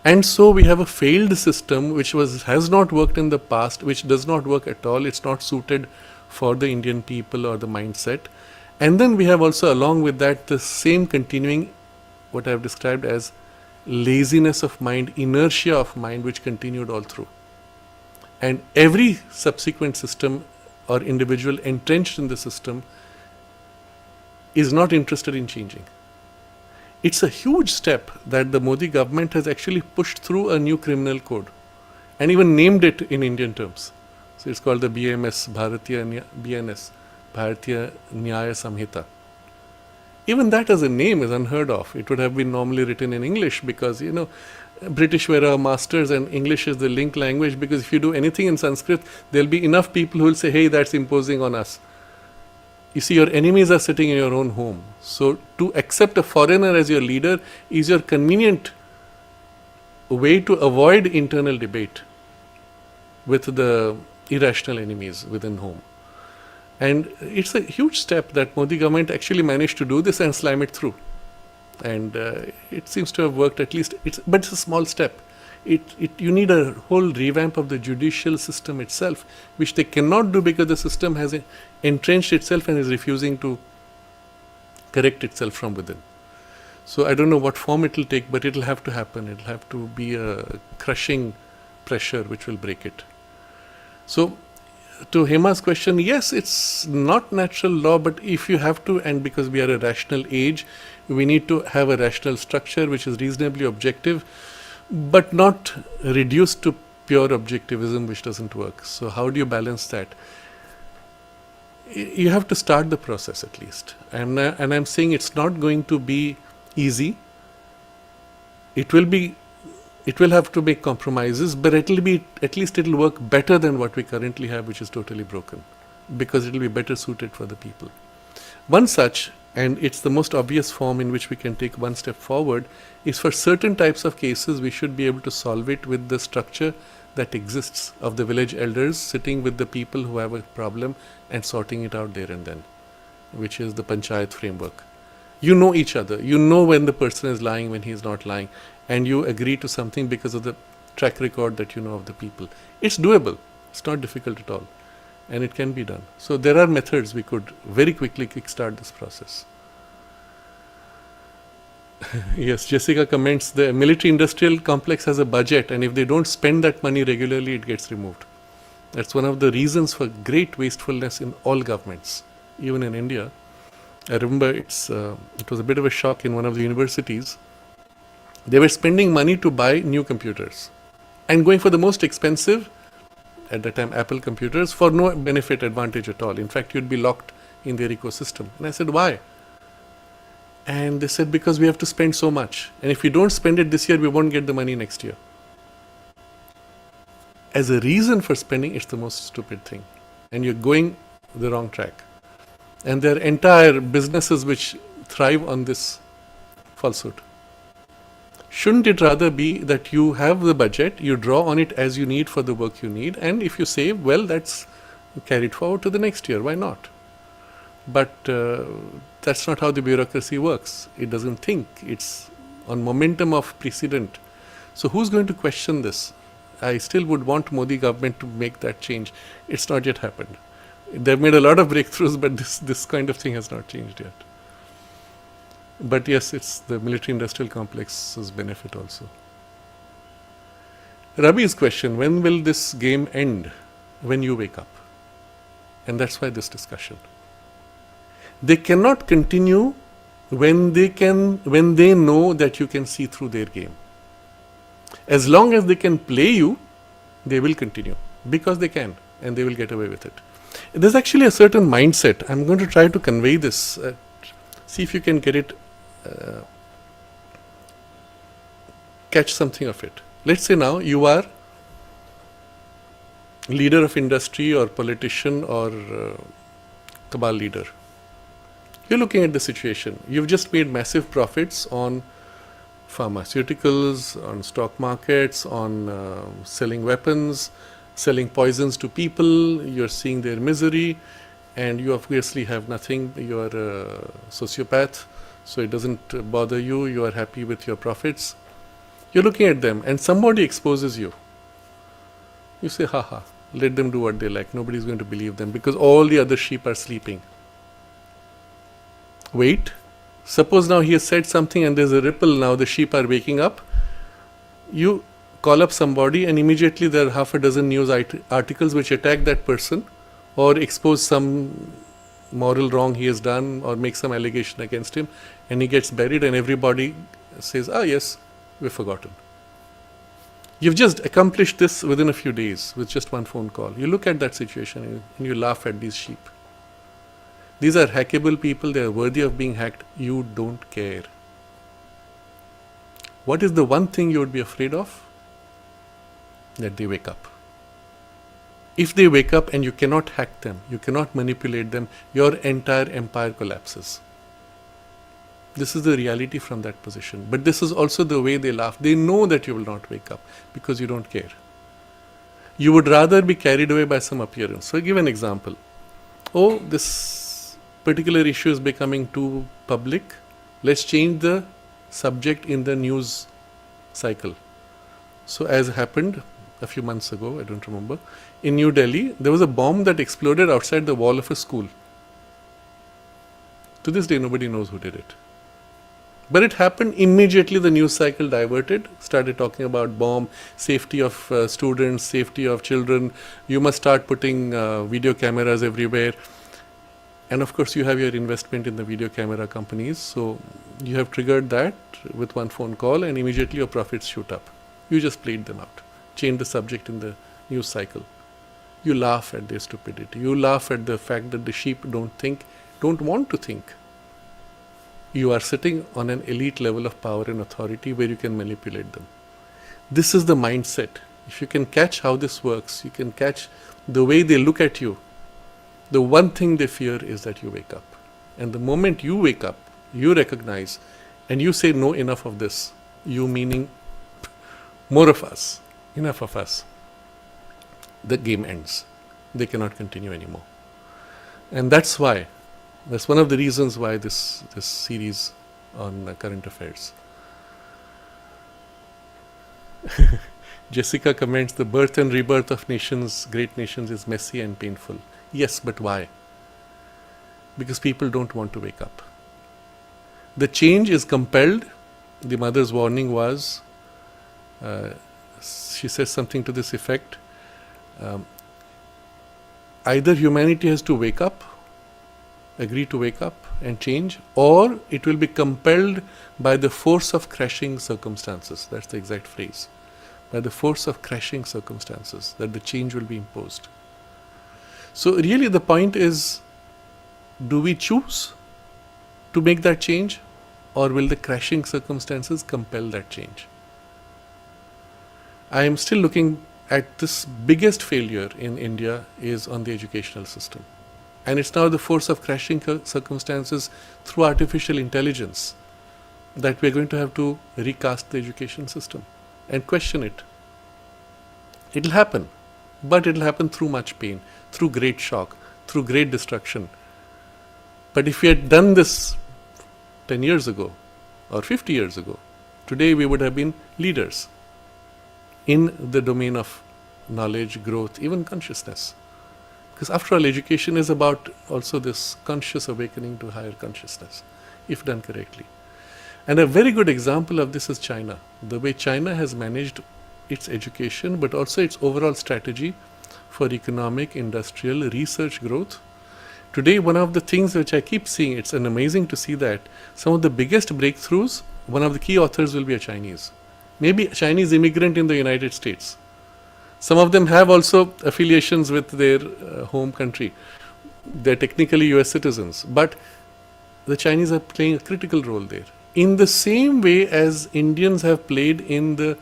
And so we have a failed system which has not worked in the past, which does not work at all. It's not suited for the Indian people or the mindset. And then we have also, along with that, the same continuing, what I have described as laziness of mind, inertia of mind, which continued all through. And every subsequent system or individual entrenched in the system is not interested in changing. It's a huge step that the Modi government has actually pushed through a new criminal code and even named it in Indian terms. So it's called the BNS, Bharatiya Nyaya Samhita. Even that as a name is unheard of. It would have been normally written in English because, British were our masters and English is the link language, because if you do anything in Sanskrit, there'll be enough people who will say, hey, that's imposing on us. You see, your enemies are sitting in your own home. So to accept a foreigner as your leader is your convenient way to avoid internal debate with the irrational enemies within home. And it's a huge step that Modi government actually managed to do this and slam it through. And it seems to have worked, at least, but it's a small step. You need a whole revamp of the judicial system itself, which they cannot do because the system has entrenched itself and is refusing to correct itself from within. So I don't know what form it will take, but it will have to happen. It will have to be a crushing pressure which will break it. So to Hema's question, yes, it's not natural law, but if you have to, and because we are a rational age, we need to have a rational structure which is reasonably objective, but not reduced to pure objectivism, which doesn't work. So how do you balance that? You have to start the process at least. And I'm saying it's not going to be easy. It will have to make compromises, but at least it'll work better than what we currently have, which is totally broken, because it'll be better suited for the people. One such, and it's the most obvious form in which we can take one step forward, is for certain types of cases we should be able to solve it with the structure that exists of the village elders sitting with the people who have a problem and sorting it out there and then, which is the panchayat framework. You know each other. You know when the person is lying, when he is not lying, and you agree to something because of the track record that you know of the people. It's doable. It's not difficult at all, and it can be done. So there are methods we could very quickly kickstart this process. Yes, Jessica comments, the military industrial complex has a budget, and if they don't spend that money regularly, it gets removed. That's one of the reasons for great wastefulness in all governments, even in India. I remember it was a bit of a shock in one of the universities. They were spending money to buy new computers and going for the most expensive, at that time, Apple computers, for no benefit advantage at all. In fact, you'd be locked in their ecosystem. And I said, why? And they said, because we have to spend so much. And if we don't spend it this year, we won't get the money next year. As a reason for spending, it's the most stupid thing. And you're going the wrong track. And there are entire businesses which thrive on this falsehood. Shouldn't it rather be that you have the budget, you draw on it as you need for the work you need, and if you save, well, that's carried forward to the next year. Why not? But that's not how the bureaucracy works. It doesn't think. It's on momentum of precedent. So who's going to question this? I still would want Modi government to make that change. It's not yet happened. They've made a lot of breakthroughs, but this kind of thing has not changed yet. But yes, it's the military-industrial complex's benefit also. Rabi's question, when will this game end? When you wake up. And that's why this discussion. They cannot continue when they know that you can see through their game. As long as they can play you, they will continue because they can, and they will get away with it. There's actually a certain mindset. I'm going to try to convey this. See if you can get it, catch something of it. Let's say now you are leader of industry or politician or cabal leader. You're looking at the situation. You've just made massive profits on pharmaceuticals, on stock markets, on selling weapons, selling poisons to people. You're seeing their misery, and you obviously have nothing. You're a sociopath, so it doesn't bother you. You are happy with your profits. You're looking at them, and somebody exposes you. You say, haha, let them do what they like. Nobody's going to believe them because all the other sheep are sleeping. Wait. Suppose now he has said something and there's a ripple, now the sheep are waking up. You call up somebody and immediately there are half a dozen news articles which attack that person or expose some moral wrong he has done or make some allegation against him, and he gets buried and everybody says, yes, we've forgotten. You've just accomplished this within a few days with just one phone call. You look at that situation and you laugh at these sheep. These are hackable people, they are worthy of being hacked. You don't care. What is the one thing you would be afraid of? That they wake up. If they wake up and you cannot hack them, you cannot manipulate them, your entire empire collapses. This is the reality from that position. But this is also the way they laugh. They know that you will not wake up because you don't care. You would rather be carried away by some appearance. So I give an example. This particular issue is becoming too public. Let's change the subject in the news cycle. So as happened a few months ago, I don't remember, in New Delhi, there was a bomb that exploded outside the wall of a school. To this day, nobody knows who did it. But it happened immediately. The news cycle diverted, started talking about bomb, safety of students, safety of children. You must start putting video cameras everywhere. And of course, you have your investment in the video camera companies. So you have triggered that with one phone call and immediately your profits shoot up. You just played them out, changed the subject in the news cycle. You laugh at their stupidity. You laugh at the fact that the sheep don't want to think. You are sitting on an elite level of power and authority where you can manipulate them. This is the mindset. If you can catch how this works, you can catch the way they look at you. The one thing they fear is that you wake up. And the moment you wake up, you recognize and you say, no, enough of this. You meaning more of us, enough of us. The game ends. They cannot continue anymore. And that's why That's one of the reasons why this series on current affairs. Jessica comments, the birth and rebirth of nations, great nations, is messy and painful. Yes, but why? Because people don't want to wake up. The change is compelled. The mother's warning was, she says something to this effect, either humanity has to wake up, agree to wake up and change, or it will be compelled by the force of crashing circumstances. That's the exact phrase. By the force of crashing circumstances, that the change will be imposed. So really the point is, do we choose to make that change, or will the crashing circumstances compel that change? I am still looking at this biggest failure in India is on the educational system. And it's now the force of crashing circumstances through artificial intelligence that we're going to have to recast the education system and question it. It'll happen, but it'll happen through much pain, through great shock, through great destruction. But if we had done this 10 years ago or 50 years ago, today we would have been leaders in the domain of knowledge, growth, even consciousness. Because after all, education is about also this conscious awakening to higher consciousness, if done correctly. And a very good example of this is China. The way China has managed its education, but also its overall strategy for economic, industrial, research growth. Today, one of the things which I keep seeing, it's amazing to see that some of the biggest breakthroughs, one of the key authors will be a Chinese. Maybe a Chinese immigrant in the United States. Some of them have also affiliations with their home country. They're technically US citizens, but the Chinese are playing a critical role there. In the same way as Indians have played in the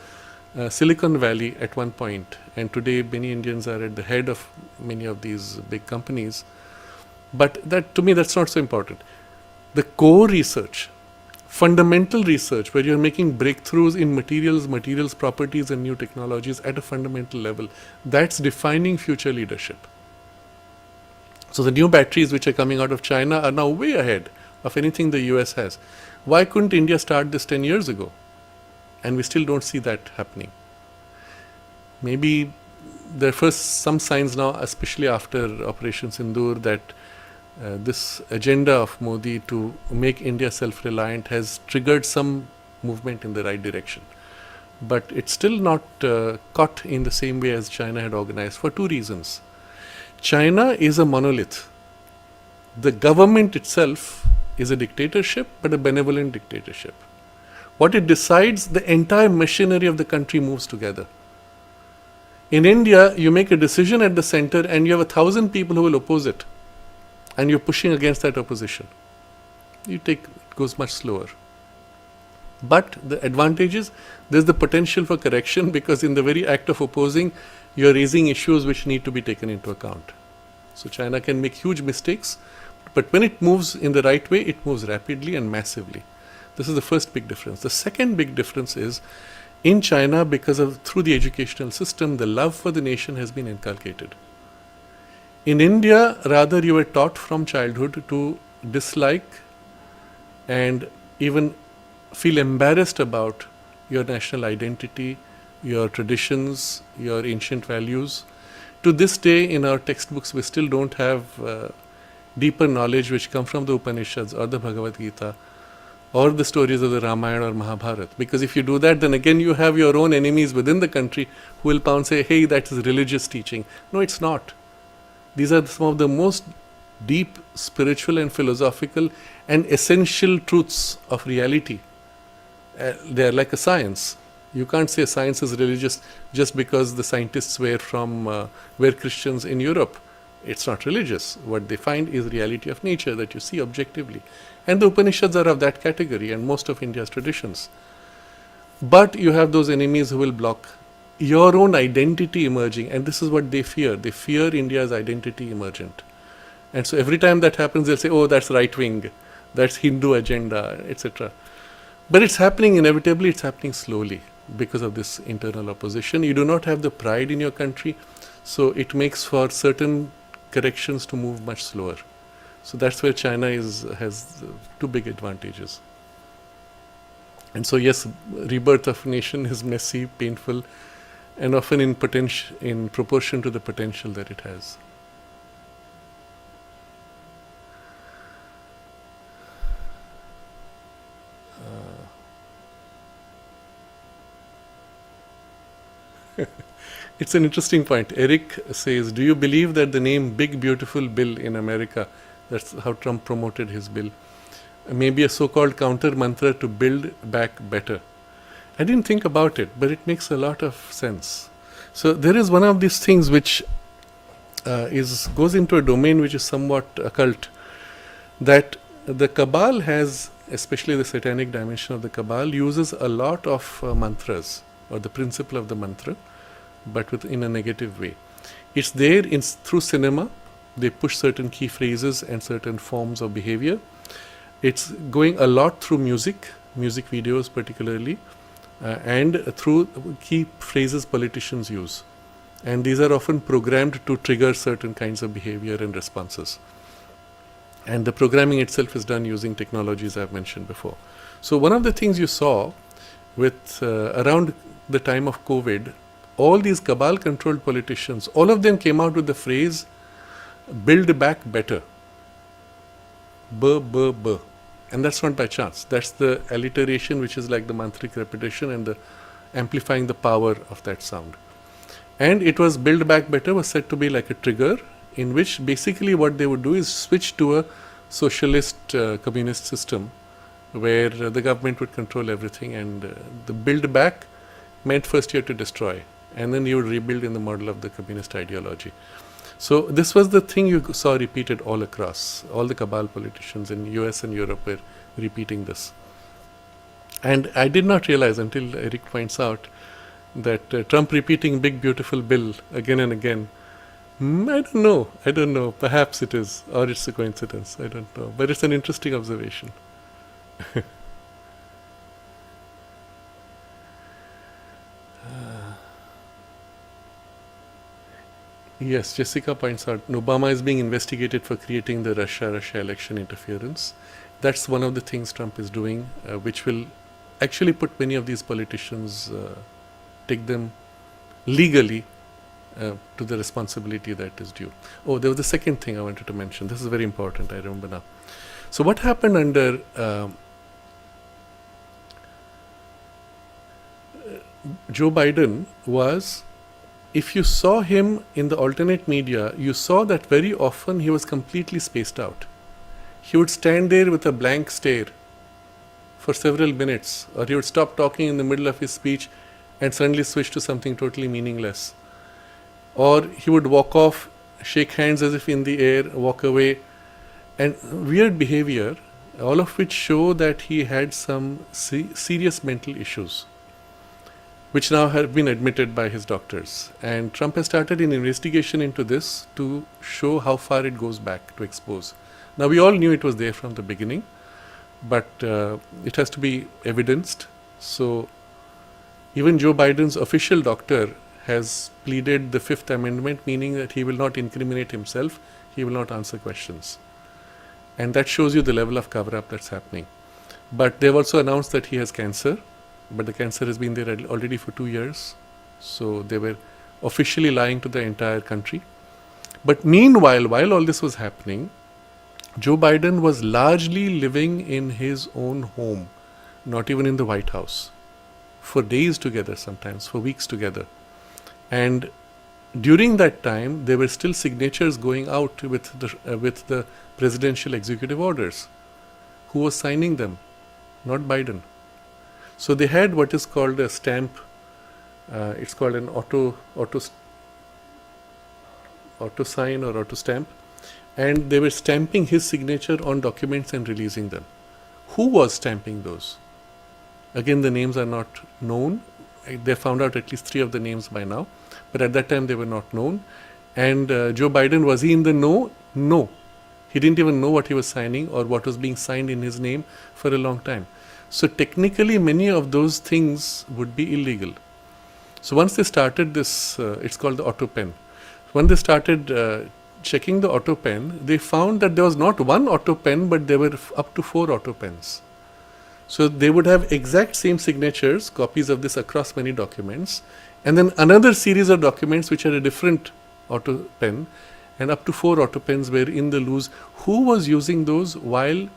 Silicon Valley at one point, and today many Indians are at the head of many of these big companies. But that, to me, that's not so important. The core research, fundamental research, where you're making breakthroughs in materials properties and new technologies at a fundamental level, that's defining future leadership. So the new batteries which are coming out of China are now way ahead of anything the US has. Why couldn't India start this 10 years ago? And we still don't see that happening. Maybe there are first some signs now, especially after Operation Sindoor, that this agenda of Modi to make India self-reliant has triggered some movement in the right direction. But it's still not caught in the same way as China had organized, for two reasons. China is a monolith. The government itself is a dictatorship, but a benevolent dictatorship. What it decides, the entire machinery of the country moves together. In India, you make a decision at the center and you have 1,000 people who will oppose it. And you're pushing against that opposition. It goes much slower. But the advantage is there's the potential for correction, because in the very act of opposing, you're raising issues which need to be taken into account. So China can make huge mistakes, but when it moves in the right way, it moves rapidly and massively. This is the first big difference. The second big difference is, in China, through the educational system, the love for the nation has been inculcated. In India, rather, you were taught from childhood to dislike and even feel embarrassed about your national identity, your traditions, your ancient values. To this day, in our textbooks, we still don't have deeper knowledge which come from the Upanishads or the Bhagavad Gita or the stories of the Ramayana or Mahabharata. Because if you do that, then again you have your own enemies within the country who will pound say, hey, that is religious teaching. No, it's not. These are some of the most deep spiritual and philosophical and essential truths of reality. They are like a science. You can't say science is religious just because the scientists were Christians in Europe. It's not religious. What they find is reality of nature that you see objectively. And the Upanishads are of that category, and most of India's traditions. But you have those enemies who will block your own identity emerging, and this is what they fear. They fear India's identity emergent. And so every time that happens, they'll say, oh, that's right wing, that's Hindu agenda, etc. But it's happening inevitably, it's happening slowly because of this internal opposition. You do not have the pride in your country, so it makes for certain corrections to move much slower. So that's where China has two big advantages. And so yes, rebirth of a nation is messy, painful, and often in proportion to the potential that it has. It's an interesting point. Eric says, do you believe that the name Big Beautiful Bill in America, that's how Trump promoted his bill, may be a so-called counter mantra to build back better? I didn't think about it, but it makes a lot of sense. So there is one of these things which goes into a domain which is somewhat occult, that the Cabal has, especially the satanic dimension of the Cabal, uses a lot of mantras, or the principle of the mantra, but in a negative way. It's there through cinema. They push certain key phrases and certain forms of behavior. It's going a lot through music videos particularly, and through key phrases politicians use. And these are often programmed to trigger certain kinds of behavior and responses. And the programming itself is done using technologies I've mentioned before. So one of the things you saw with around the time of COVID, all these cabal-controlled politicians, all of them came out with the phrase, build back better. B. And that's not by chance. That's the alliteration which is like the mantric repetition and the amplifying the power of that sound. And it was build back better was said to be like a trigger, in which basically what they would do is switch to a socialist communist system where the government would control everything, and the build back meant first you had to destroy, and then you would rebuild in the model of the communist ideology. So this was the thing you saw repeated all across. All the cabal politicians in US and Europe were repeating this. And I did not realize until Eric points out that Trump repeating Big Beautiful Bill again and again, I don't know, perhaps it is, or it's a coincidence, I don't know. But it's an interesting observation. Yes, Jessica points out Obama is being investigated for creating the Russia election interference. That's one of the things Trump is doing, which will actually put many of these politicians, take them legally to the responsibility that is due. Oh, there was a second thing I wanted to mention. This is very important, I remember now. So what happened under Joe Biden was, if you saw him in the alternate media, you saw that very often he was completely spaced out. He would stand there with a blank stare for several minutes, or he would stop talking in the middle of his speech and suddenly switch to something totally meaningless. Or he would walk off, shake hands as if in the air, walk away, and weird behavior, all of which show that he had some serious mental issues, which now have been admitted by his doctors. And Trump has started an investigation into this to show how far it goes back, to expose. Now, we all knew it was there from the beginning, but it has to be evidenced. So even Joe Biden's official doctor has pleaded the Fifth Amendment, meaning that he will not incriminate himself, he will not answer questions. And that shows you the level of cover-up that's happening. But they've also announced that he has cancer, but the cancer has been there already for 2 years. So they were officially lying to the entire country. But meanwhile, while all this was happening, Joe Biden was largely living in his own home, not even in the White House, for days together sometimes, for weeks together. And during that time, there were still signatures going out with the presidential executive orders. Who was signing them? Not Biden. So they had what is called a stamp. It's called an auto sign or auto stamp, and they were stamping his signature on documents and releasing them. Who was stamping those? Again, the names are not known. They found out at least 3 of the names by now, but at that time they were not known. And Joe Biden, was he in the know? No. He didn't even know what he was signing or what was being signed in his name for a long time. So technically, many of those things would be illegal. So once they started this, it's called the auto pen. When they started checking the auto pen, they found that there was not one auto pen, but there were up to 4 auto pens. So they would have exact same signatures, copies of this across many documents, and then another series of documents which had a different auto pen, and up to 4 auto pens were in the loose. Who was using those while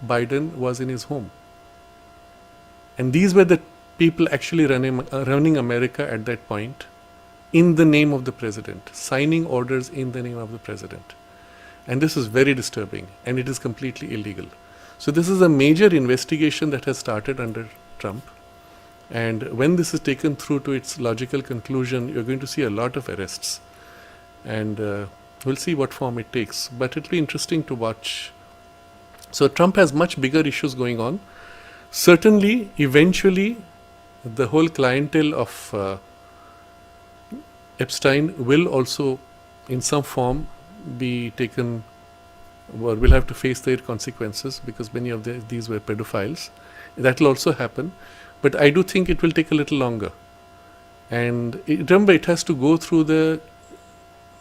Biden was in his home? And these were the people actually running America at that point in the name of the president, signing orders in the name of the president. And this is very disturbing, and it is completely illegal. So this is a major investigation that has started under Trump. And when this is taken through to its logical conclusion, you're going to see a lot of arrests. And we'll see what form it takes. But it'll be interesting to watch. So Trump has much bigger issues going on. Certainly, eventually, the whole clientele of Epstein will also, in some form, be taken or will have to face their consequences, because many of these were pedophiles. That will also happen. But I do think it will take a little longer. And remember, it has to go through the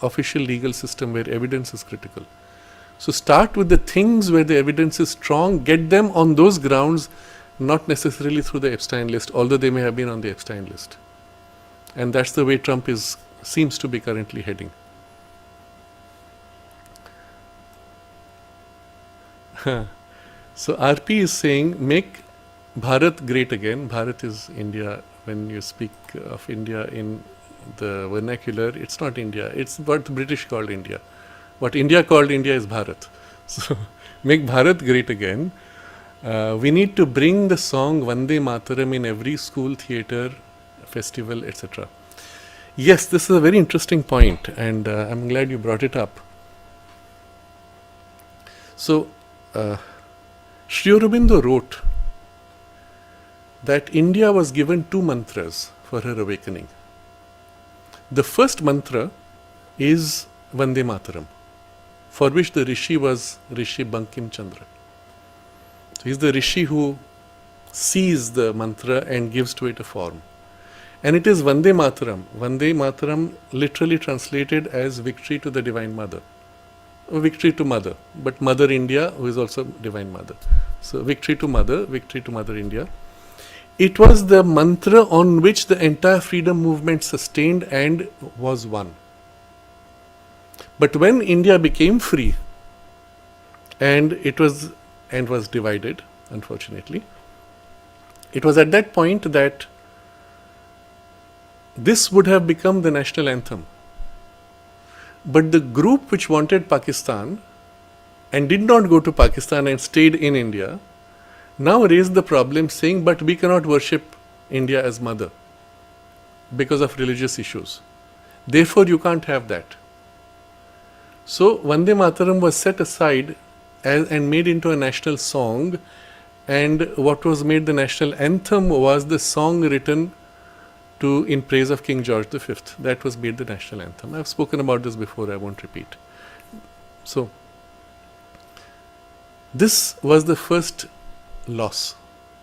official legal system where evidence is critical. So start with the things where the evidence is strong, get them on those grounds, not necessarily through the Epstein list, although they may have been on the Epstein list. And that's the way Trump seems to be currently heading. So RP is saying, make Bharat great again. Bharat is India. When you speak of India in the vernacular, it's not India. It's what the British called India. What India called India is Bharat. So make Bharat great again. We need to bring the song Vande Mataram in every school, theatre, festival, etc. Yes, this is a very interesting point, and I'm glad you brought it up. So, Sri Aurobindo wrote that India was given 2 mantras for her awakening. The first mantra is Vande Mataram, for which the Rishi was Rishi Bankim Chandra. So he's the Rishi who sees the mantra and gives to it a form. And it is Vande Mataram. Vande Mataram literally translated as victory to the Divine Mother. Victory to Mother, but Mother India, who is also Divine Mother. So victory to Mother India. It was the mantra on which the entire freedom movement sustained and was won. But when India became free and was divided, unfortunately, it was at that point that this would have become the national anthem. But the group which wanted Pakistan and did not go to Pakistan and stayed in India now raised the problem, saying, but we cannot worship India as mother because of religious issues. Therefore, you can't have that. So, Vande Mataram was set aside and made into a national song, and what was made the national anthem was the song written in praise of King George V. That was made the national anthem. I've spoken about this before, I won't repeat. So, this was the first loss.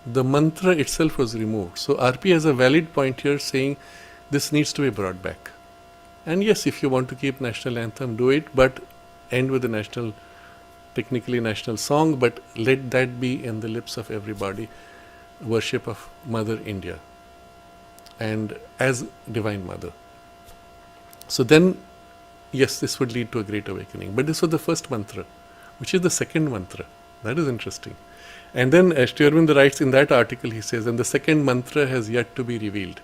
The mantra itself was removed. So, RP has a valid point here saying this needs to be brought back. And yes, if you want to keep national anthem, do it, but end with the technically national song, but let that be in the lips of everybody, worship of Mother India and as Divine Mother. So then, yes, this would lead to a great awakening. But this was the first mantra, which is the second mantra. That is interesting. And then Sri Aurobindo writes in that article, he says, and the second mantra has yet to be revealed.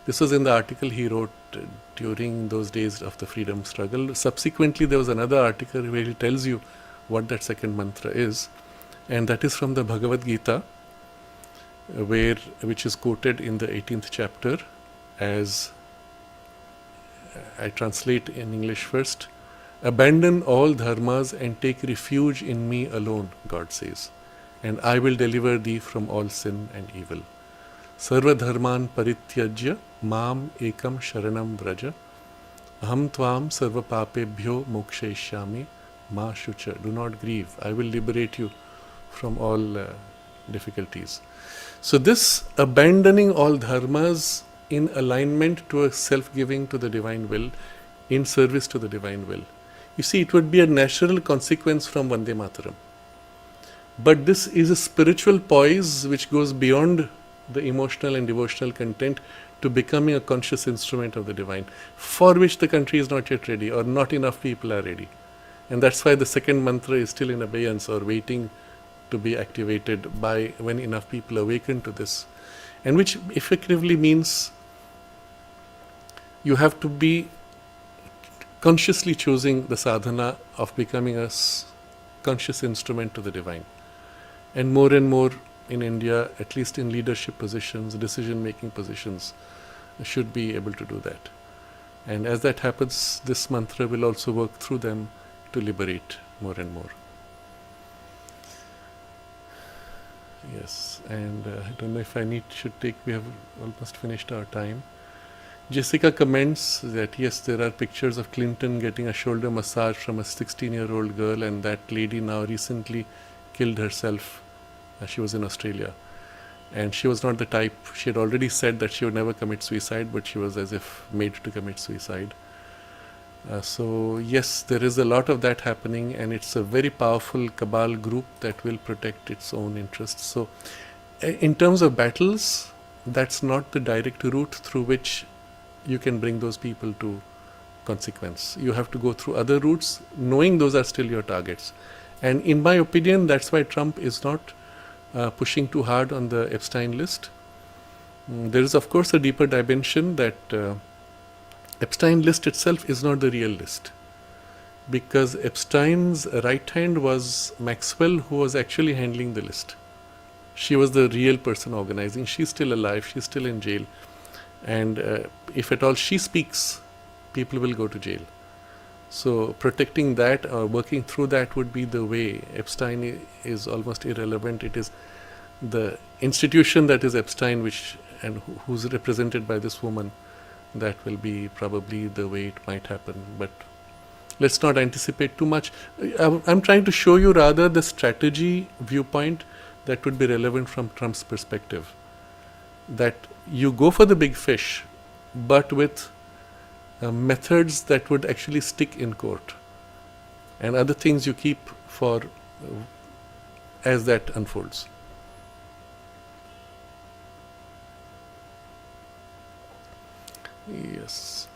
This was in the article he wrote during those days of the freedom struggle. Subsequently, there was another article where he tells you what that second mantra is, and that is from the Bhagavad Gita, which is quoted in the 18th chapter as, I translate in English first, abandon all dharmas and take refuge in me alone, God says, and I will deliver thee from all sin and evil. Sarva dharman parityajya mam ekam sharanam vraja aham tvam sarva papebhyo mokshayishyami ma shucha. Do not grieve, I will liberate you from all difficulties. So this abandoning all dharmas in alignment to a self-giving to the divine will, in service to the divine will, You see, it would be a natural consequence from Vande Mataram. But this is a spiritual poise which goes beyond the emotional and devotional content to becoming a conscious instrument of the divine, for which the country is not yet ready, or not enough people are ready. And that's why the second mantra is still in abeyance, or waiting to be activated by when enough people awaken to this. And which effectively means you have to be consciously choosing the sadhana of becoming a conscious instrument to the divine. And more in India, at least in leadership positions, decision-making positions, should be able to do that. And as that happens, this mantra will also work through them to liberate more and more. Yes, and I don't know if we have almost finished our time. Jessica comments that yes, there are pictures of Clinton getting a shoulder massage from a 16-year-old girl, and that lady now recently killed herself. She was in Australia. And she was not the type, she had already said that she would never commit suicide, but she was as if made to commit suicide. So yes, there is a lot of that happening, and it's a very powerful cabal group that will protect its own interests. So in terms of battles, that's not the direct route through which you can bring those people to consequence. You have to go through other routes, knowing those are still your targets. And in my opinion, that's why Trump is not pushing too hard on the Epstein list. There is of course a deeper dimension that Epstein list itself is not the real list, because Epstein's right hand was Maxwell, who was actually handling the list. She was the real person organizing. She's still alive, she's still in jail, and if at all she speaks, people will go to jail. So protecting that or working through that would be the way. Epstein is almost irrelevant. It is the institution that is Epstein, who's represented by this woman, that will be probably the way it might happen. But let's not anticipate too much. I'm trying to show you rather the strategy viewpoint that would be relevant from Trump's perspective. That you go for the big fish, but with methods that would actually stick in court, and other things you keep for as that unfolds. Yes.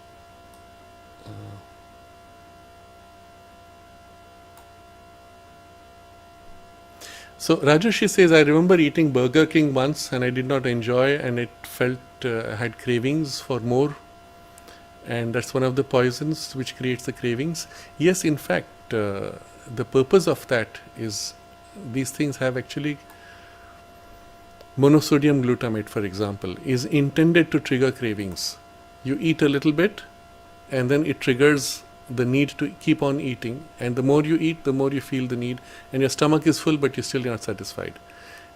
So Rajarshi says, I remember eating Burger King once and I did not enjoy, and it felt I had cravings for more. And that's one of the poisons which creates the cravings. Yes, in fact, the purpose of that is these things have actually, monosodium glutamate, for example, is intended to trigger cravings. You eat a little bit, and then it triggers the need to keep on eating. And the more you eat, the more you feel the need. And your stomach is full, but you're still not satisfied.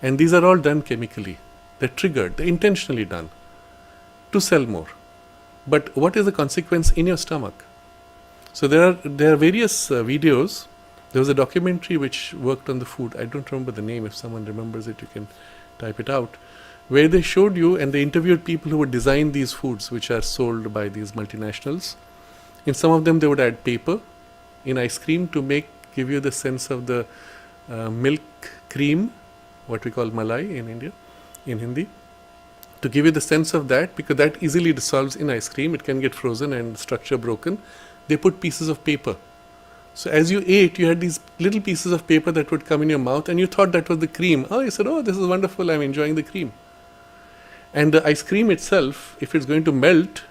And these are all done chemically. They're triggered, they're intentionally done to sell more. But what is the consequence in your stomach? So there are various videos. There was a documentary which worked on the food. I don't remember the name. If someone remembers it, you can type it out. Where they showed you, and they interviewed people who would design these foods which are sold by these multinationals. In some of them, they would add paper in ice cream to give you the sense of the milk cream, what we call malai in India, in Hindi. To give you the sense of that, because that easily dissolves in ice cream, it can get frozen and structure broken. They put pieces of paper. So as you ate, you had these little pieces of paper that would come in your mouth, and you thought that was the cream. Oh, you said, oh, this is wonderful, I'm enjoying the cream. And the ice cream itself, if it's going to melt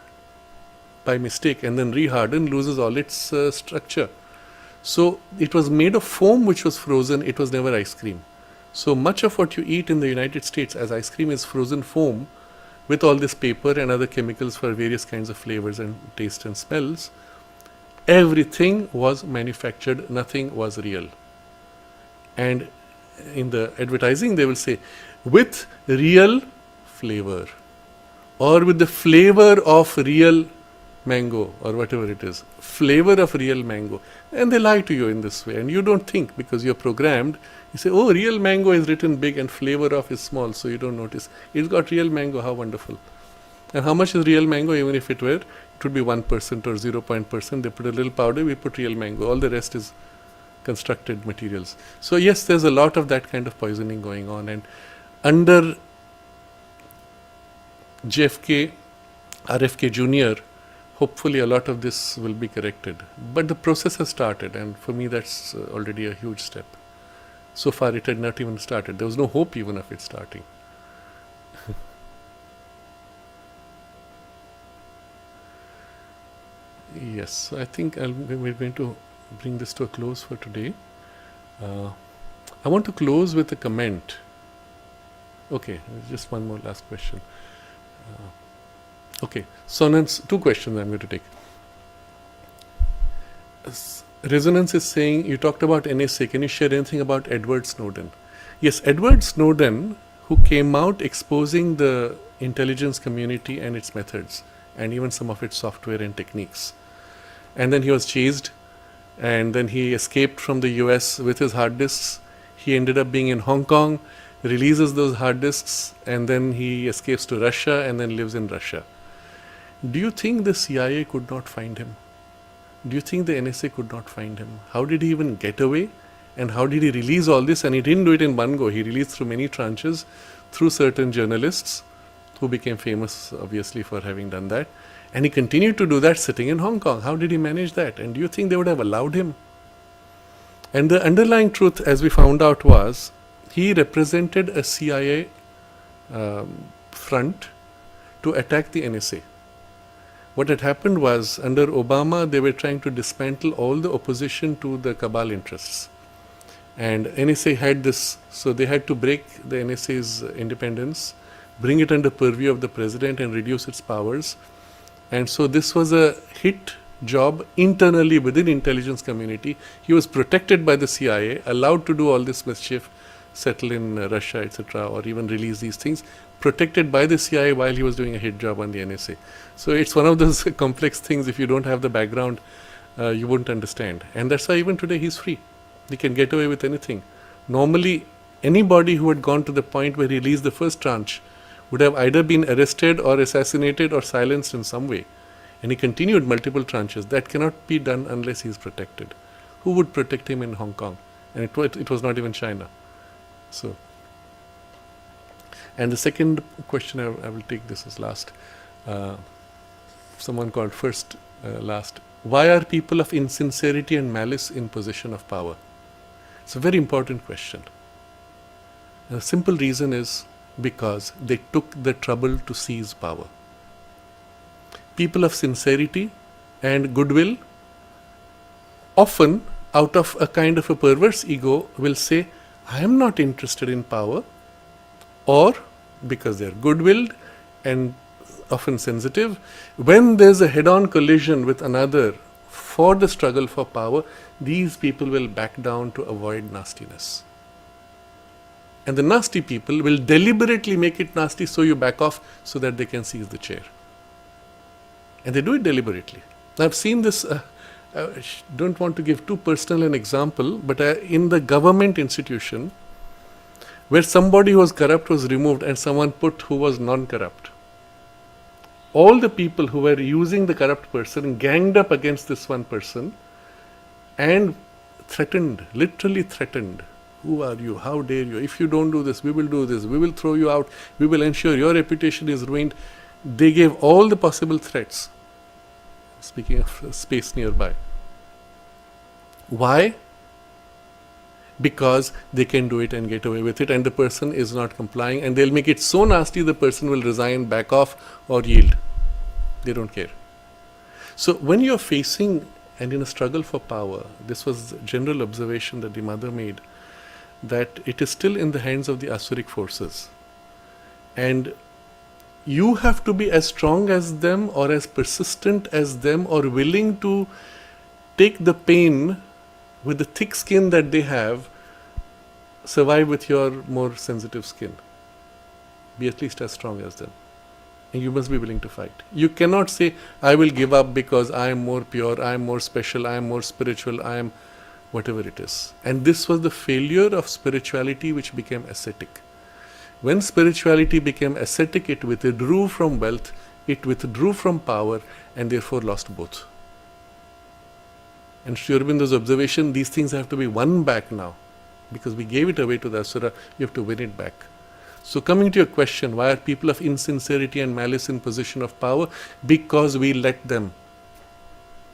by mistake and then reharden, loses all its structure. So it was made of foam which was frozen, it was never ice cream. So much of what you eat in the United States as ice cream is frozen foam, with all this paper and other chemicals for various kinds of flavors and taste and smells. Everything was manufactured, nothing was real. And in the advertising they will say, with real flavor, or with the flavor of real mango, or whatever it is, flavor of real mango. And they lie to you in this way, and you don't think, because you're programmed. You say, oh, real mango is written big and flavor of is small, so you don't notice. It's got real mango, how wonderful. And how much is real mango? Even if it were It would be 1% or 0%. They put a little powder, we put real mango. All the rest is constructed materials. So yes, there's a lot of that kind of poisoning going on. And under JFK, RFK Jr., hopefully a lot of this will be corrected. But the process has started, and for me that's already a huge step. So far it had not even started. There was no hope even of it starting. Yes, I think we're going to bring this to a close for today. I want to close with a comment. Okay, just one more last question. Okay, Sonance, two questions I'm going to take. Resonance is saying, you talked about NSA. Can you share anything about Edward Snowden? Yes, Edward Snowden, who came out exposing the intelligence community and its methods, and even some of its software and techniques. And then he was chased, and then he escaped from the US with his hard disks. He ended up being in Hong Kong, releases those hard disks, and then he escapes to Russia and then lives in Russia. Do you think the CIA could not find him? Do you think the NSA could not find him? How did he even get away? And how did he release all this? And he didn't do it in one go. He released through many tranches, through certain journalists who became famous, obviously, for having done that. And he continued to do that sitting in Hong Kong. How did he manage that? And do you think they would have allowed him? And the underlying truth, as we found out, was he represented a CIA front to attack the NSA. What had happened was, under Obama, they were trying to dismantle all the opposition to the cabal interests. And NSA had this, so they had to break the NSA's independence, bring it under purview of the president and reduce its powers. And so this was a hit job internally within intelligence community. He was protected by the CIA, allowed to do all this mischief, settle in Russia, etc., or even release these things, protected by the CIA while he was doing a hit job on the NSA. So it's one of those complex things. If you don't have the background, you wouldn't understand. And that's why even today he's free. He can get away with anything. Normally, anybody who had gone to the point where he released the first tranche would have either been arrested or assassinated or silenced in some way. And he continued multiple tranches. That cannot be done unless he is protected. Who would protect him in Hong Kong? And it was not even China. So, and the second question, I will take this as last. Someone called first, last. Why are people of insincerity and malice in possession of power? It's a very important question. The simple reason is because they took the trouble to seize power. People of sincerity and goodwill, often out of a kind of a perverse ego, will say, I am not interested in power, or because they are good-willed and often sensitive, when there's a head-on collision with another for the struggle for power, these people will back down to avoid nastiness. And the nasty people will deliberately make it nasty so you back off so that they can seize the chair. And they do it deliberately. I've seen this, I don't want to give too personal an example, but in the government institution, where somebody who was corrupt was removed and someone put who was non-corrupt. All the people who were using the corrupt person ganged up against this one person and threatened, literally threatened. Who are you? How dare you? If you don't do this, we will do this. We will throw you out. We will ensure your reputation is ruined. They gave all the possible threats. Speaking of space nearby. Why? Because they can do it and get away with it, and the person is not complying, and they'll make it so nasty the person will resign, back off, or yield. They don't care. So when you're facing and in a struggle for power, this was general observation that the mother made, that it is still in the hands of the Asuric forces. And you have to be as strong as them or as persistent as them or willing to take the pain with the thick skin that they have, survive with your more sensitive skin. Be at least as strong as them. And you must be willing to fight. You cannot say, I will give up because I am more pure, I am more special, I am more spiritual, I am whatever it is. And this was the failure of spirituality which became ascetic. When spirituality became ascetic, it withdrew from wealth, it withdrew from power and therefore lost both. And Sri Aurobindo's observation, these things have to be won back now. Because we gave it away to the Asura, you have to win it back. So coming to your question, why are people of insincerity and malice in position of power? Because we let them.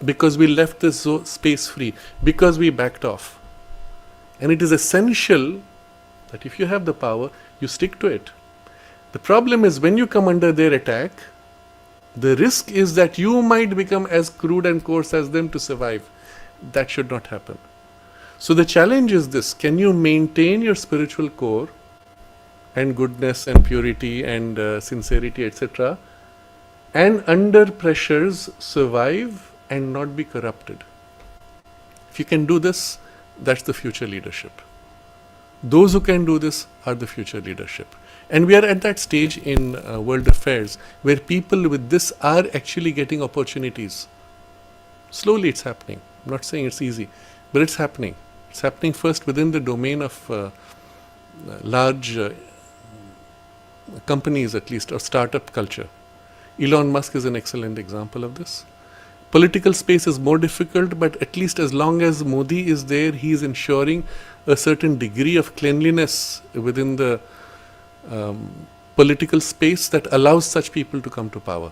Because we left this space free. Because we backed off. And it is essential that if you have the power, you stick to it. The problem is when you come under their attack, the risk is that you might become as crude and coarse as them to survive. That should not happen. So the challenge is this: can you maintain your spiritual core and goodness and purity and sincerity, etc., and under pressures survive and not be corrupted? If you can do this, that's the future leadership. Those who can do this are the future leadership. And we are at that stage in world affairs where people with this are actually getting opportunities. Slowly it's happening. I'm not saying it's easy, but it's happening. It's happening first within the domain of large companies, at least, or startup culture. Elon Musk is an excellent example of this. Political space is more difficult, but at least as long as Modi is there, he is ensuring a certain degree of cleanliness within the political space that allows such people to come to power.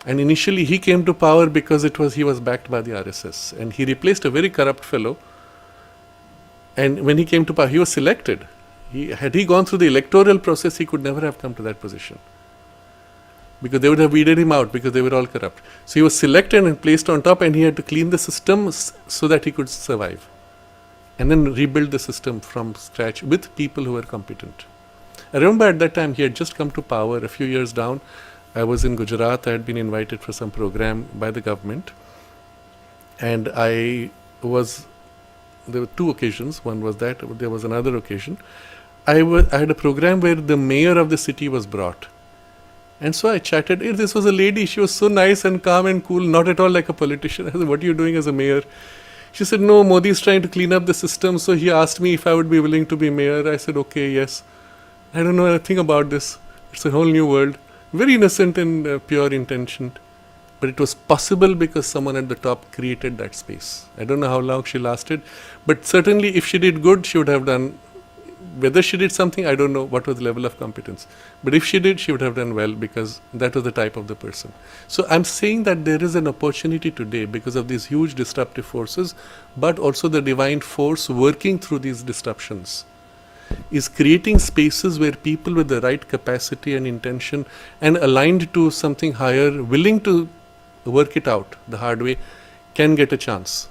And initially he came to power because he was backed by the RSS, and he replaced a very corrupt fellow. And when he came to power, he was selected. Had he gone through the electoral process, he could never have come to that position, because they would have weeded him out because they were all corrupt. So he was selected and placed on top, and he had to clean the system so that he could survive, and then rebuild the system from scratch with people who were competent. I remember at that time he had just come to power. A few years down, I was in Gujarat. I had been invited for some program by the government, and there were two occasions. One was that, there was another occasion. I had a program where the mayor of the city was brought. And so I chatted. This was a lady. She was so nice and calm and cool, not at all like a politician. I said, "What are you doing as a mayor?" She said, "No, Modi is trying to clean up the system, so he asked me if I would be willing to be mayor." I said, "Okay, yes." I don't know anything about this. It's a whole new world. Very innocent and pure intention. But it was possible because someone at the top created that space. I don't know how long she lasted, but certainly if she did good, she would have done. Whether she did something, I don't know what was the level of competence. But if she did, she would have done well, because that was the type of the person. So I'm saying that there is an opportunity today because of these huge disruptive forces, but also the divine force working through these disruptions is creating spaces where people with the right capacity and intention and aligned to something higher, willing to work it out the hard way, can get a chance.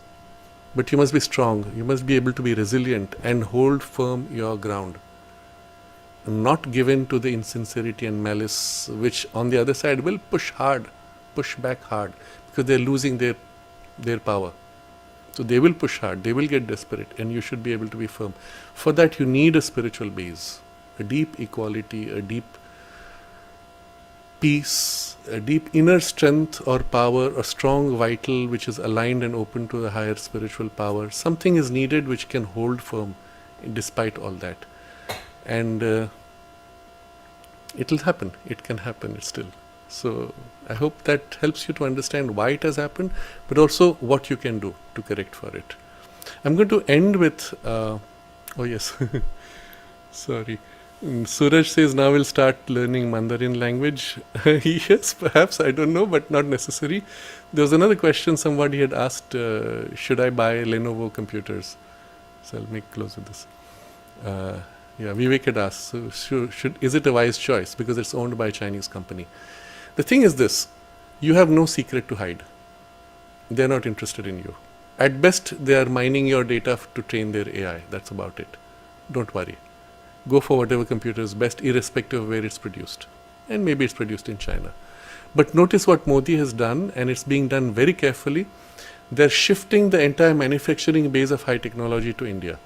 But you must be strong. You must be able to be resilient and hold firm your ground. Not given to the insincerity and malice, which on the other side will push back hard, because they're losing their power. So they will push hard, they will get desperate, and you should be able to be firm. For that you need a spiritual base, a deep equality, a deep peace, a deep inner strength or power, a strong vital which is aligned and open to the higher spiritual power. Something is needed which can hold firm despite all that. And it will happen. It can happen still. So I hope that helps you to understand why it has happened, but also what you can do to correct for it. I'm going to end with, oh yes, sorry. Suraj says now we'll start learning Mandarin language. Yes, perhaps, I don't know, but not necessary. There was another question somebody had asked, should I buy Lenovo computers? So I'll make close with this. Vivek had asked, so is it a wise choice because it's owned by a Chinese company? The thing is this, you have no secret to hide. They're not interested in you. At best, they are mining your data to train their AI. That's about it. Don't worry. Go for whatever computer is best, irrespective of where it's produced. And maybe it's produced in China. But notice what Modi has done, and it's being done very carefully. They're shifting the entire manufacturing base of high technology to India.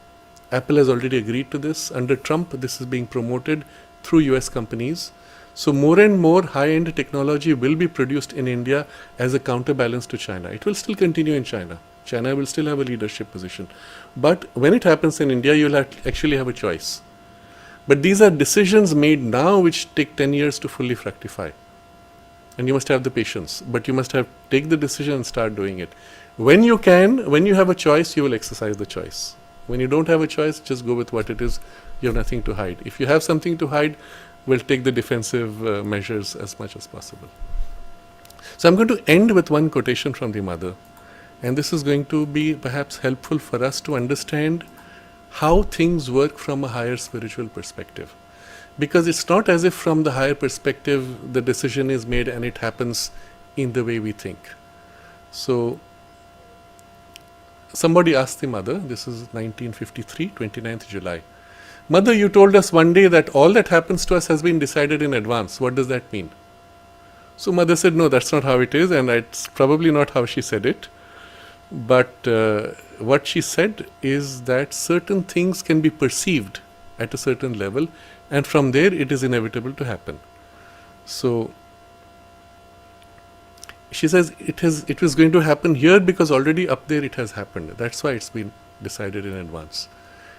Apple has already agreed to this. Under Trump, this is being promoted through US companies. So more and more high-end technology will be produced in India as a counterbalance to China. It will still continue in China. China will still have a leadership position. But when it happens in India, you'll actually have a choice. But these are decisions made now which take 10 years to fully fructify. and you must have the patience, but you must have take the decision and start doing it. When you can, when you have a choice, you will exercise the choice. When you don't have a choice, just go with what it is. You have nothing to hide. If you have something to hide, we'll take the defensive measures as much as possible. So I'm going to end with one quotation from the mother, and this is going to be perhaps helpful for us to understand how things work from a higher spiritual perspective. Because it's not as if from the higher perspective the decision is made and it happens in the way we think. So somebody asked the mother, this is 1953, 29th July, "Mother, you told us one day that all that happens to us has been decided in advance. What does that mean?" So mother said, "No, that's not how it is," and it's probably not how she said it. But what she said is that certain things can be perceived at a certain level, and from there it is inevitable to happen. So she says it was going to happen here because already up there it has happened. That's why it's been decided in advance.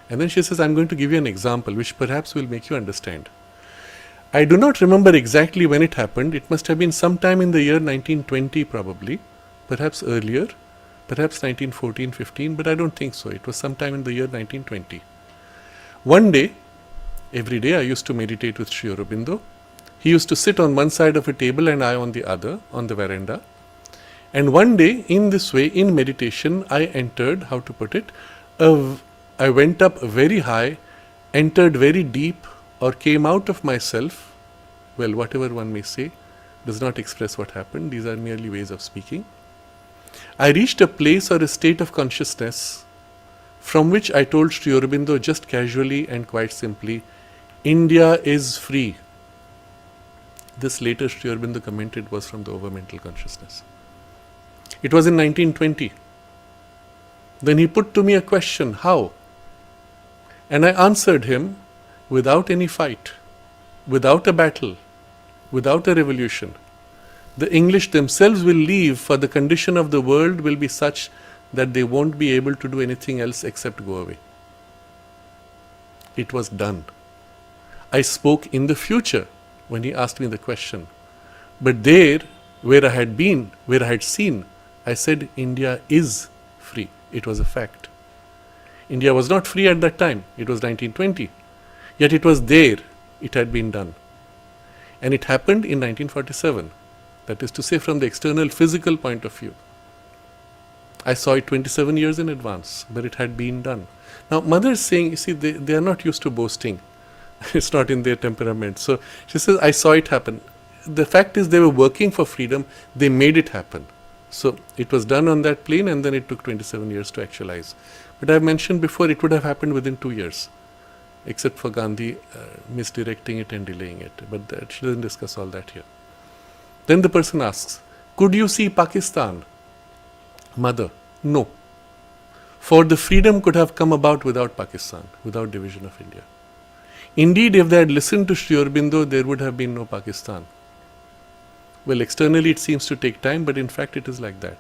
And then she says, "I'm going to give you an example which perhaps will make you understand. I do not remember exactly when it happened. It must have been sometime in the year 1920 probably, perhaps earlier, perhaps 1914-15, but I don't think so. It was sometime in the year 1920. One day, every day I used to meditate with Sri Aurobindo. He used to sit on one side of a table and I on the other, on the veranda. And one day, in this way, in meditation, I entered, how to put it, I went up very high, entered very deep, or came out of myself. Well, whatever one may say does not express what happened. These are merely ways of speaking. I reached a place or a state of consciousness from which I told Sri Aurobindo just casually and quite simply, 'India is free.' This later Sri Aurobindo commented was from the overmental consciousness. It was in 1920. Then he put to me a question, how? And I answered him without any fight, without a battle, without a revolution. The English themselves will leave, for the condition of the world will be such that they won't be able to do anything else except go away. It was done. I spoke in the future when he asked me the question. But there, where I had been, where I had seen, I said India is free. It was a fact. India was not free at that time. It was 1920. Yet it was there. It had been done. And it happened in 1947. That is to say, from the external physical point of view. I saw it 27 years in advance, but it had been done. Now, mother is saying, you see, they are not used to boasting. It's not in their temperament. So she says, I saw it happen. The fact is, they were working for freedom. They made it happen. So it was done on that plane, and then it took 27 years to actualize. But I've mentioned before, it would have happened within 2 years, except for Gandhi misdirecting it and delaying it. But she doesn't discuss all that here. Then the person asks, could you see Pakistan? Mother, no. For the freedom could have come about without Pakistan, without division of India. Indeed, if they had listened to Sri Aurobindo, there would have been no Pakistan. Well, externally it seems to take time, but in fact it is like that.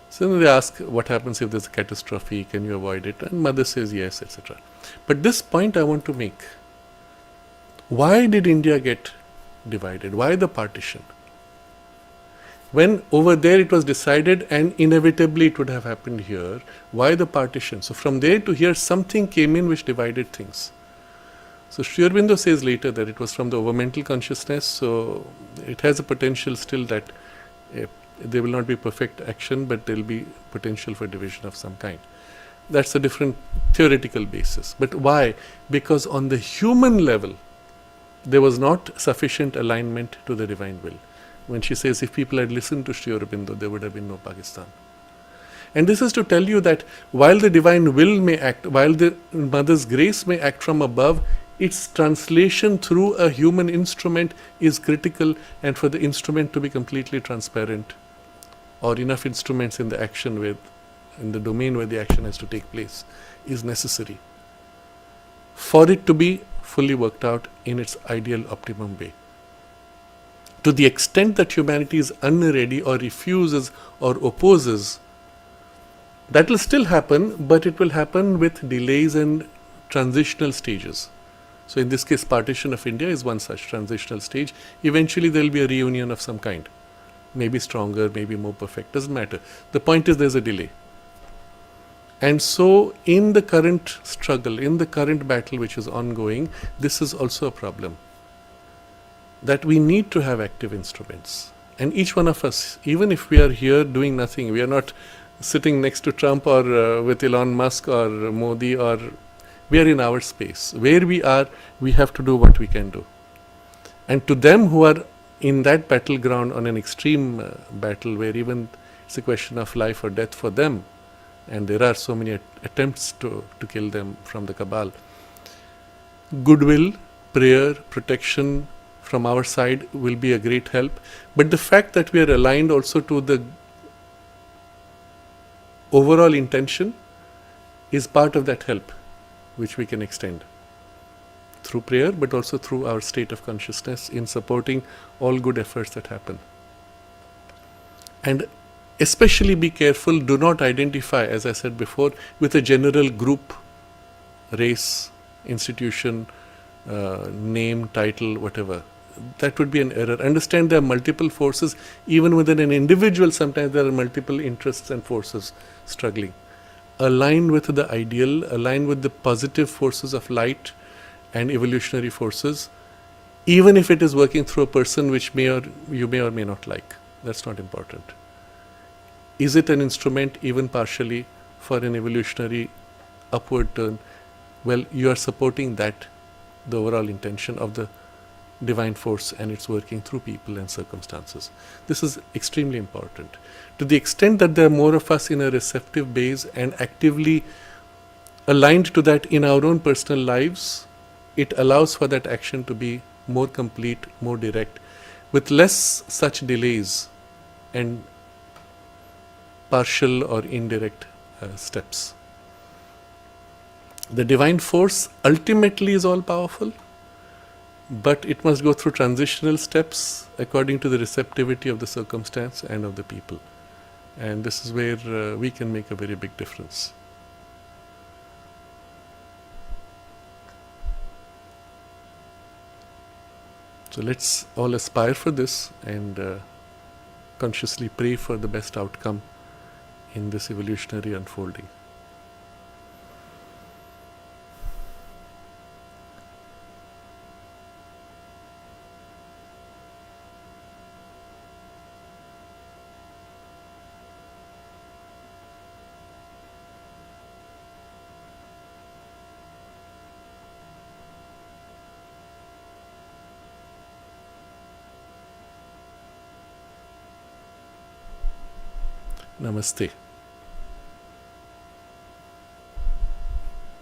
So then they ask, what happens if there's a catastrophe? Can you avoid it? And mother says yes, etc. But this point I want to make. Why did India get divided? Why the partition? When over there it was decided and inevitably it would have happened here, why the partition? So from there to here something came in which divided things. So Sri Aurobindo says later that it was from the overmental consciousness, so it has a potential still that there will not be perfect action, but there will be potential for division of some kind. That's a different theoretical basis. But why? Because on the human level, there was not sufficient alignment to the divine will. When she says if people had listened to Sri Aurobindo, there would have been no Pakistan. And this is to tell you that while the divine will may act, while the mother's grace may act from above, its translation through a human instrument is critical, and for the instrument to be completely transparent, or enough instruments in the action in the domain where the action has to take place, is necessary for it to be fully worked out in its ideal optimum way. To the extent that humanity is unready or refuses or opposes, that will still happen, but it will happen with delays and transitional stages. So in this case, partition of India is one such transitional stage. Eventually there will be a reunion of some kind. Maybe stronger, maybe more perfect, doesn't matter. The point is there's a delay. And so in the current struggle, in the current battle which is ongoing, this is also a problem. That we need to have active instruments. And each one of us, even if we are here doing nothing, we are not sitting next to Trump or with Elon Musk or Modi, or we are in our space. Where we are, we have to do what we can do. And to them who are in that battleground, on an extreme battle where even it's a question of life or death for them, and there are so many attempts to kill them from the cabal, goodwill, prayer, protection from our side will be a great help. But the fact that we are aligned also to the overall intention is part of that help, which we can extend through prayer, but also through our state of consciousness in supporting all good efforts that happen. And especially be careful, do not identify, as I said before, with a general group, race, institution, name, title, whatever. That would be an error. Understand there are multiple forces. Even within an individual, sometimes there are multiple interests and forces struggling. Align with the ideal, align with the positive forces of light and evolutionary forces, even if it is working through a person which you may or may not like. That's not important. Is it an instrument, even partially, for an evolutionary upward turn? Well, you are supporting that, the overall intention of the divine force, and it's working through people and circumstances. This is extremely important. To the extent that there are more of us in a receptive base and actively aligned to that in our own personal lives, it allows for that action to be more complete, more direct, with less such delays and partial or indirect steps. The divine force ultimately is all powerful, but it must go through transitional steps according to the receptivity of the circumstance and of the people. And this is where we can make a very big difference. So let's all aspire for this and consciously pray for the best outcome in this evolutionary unfolding. Namaste.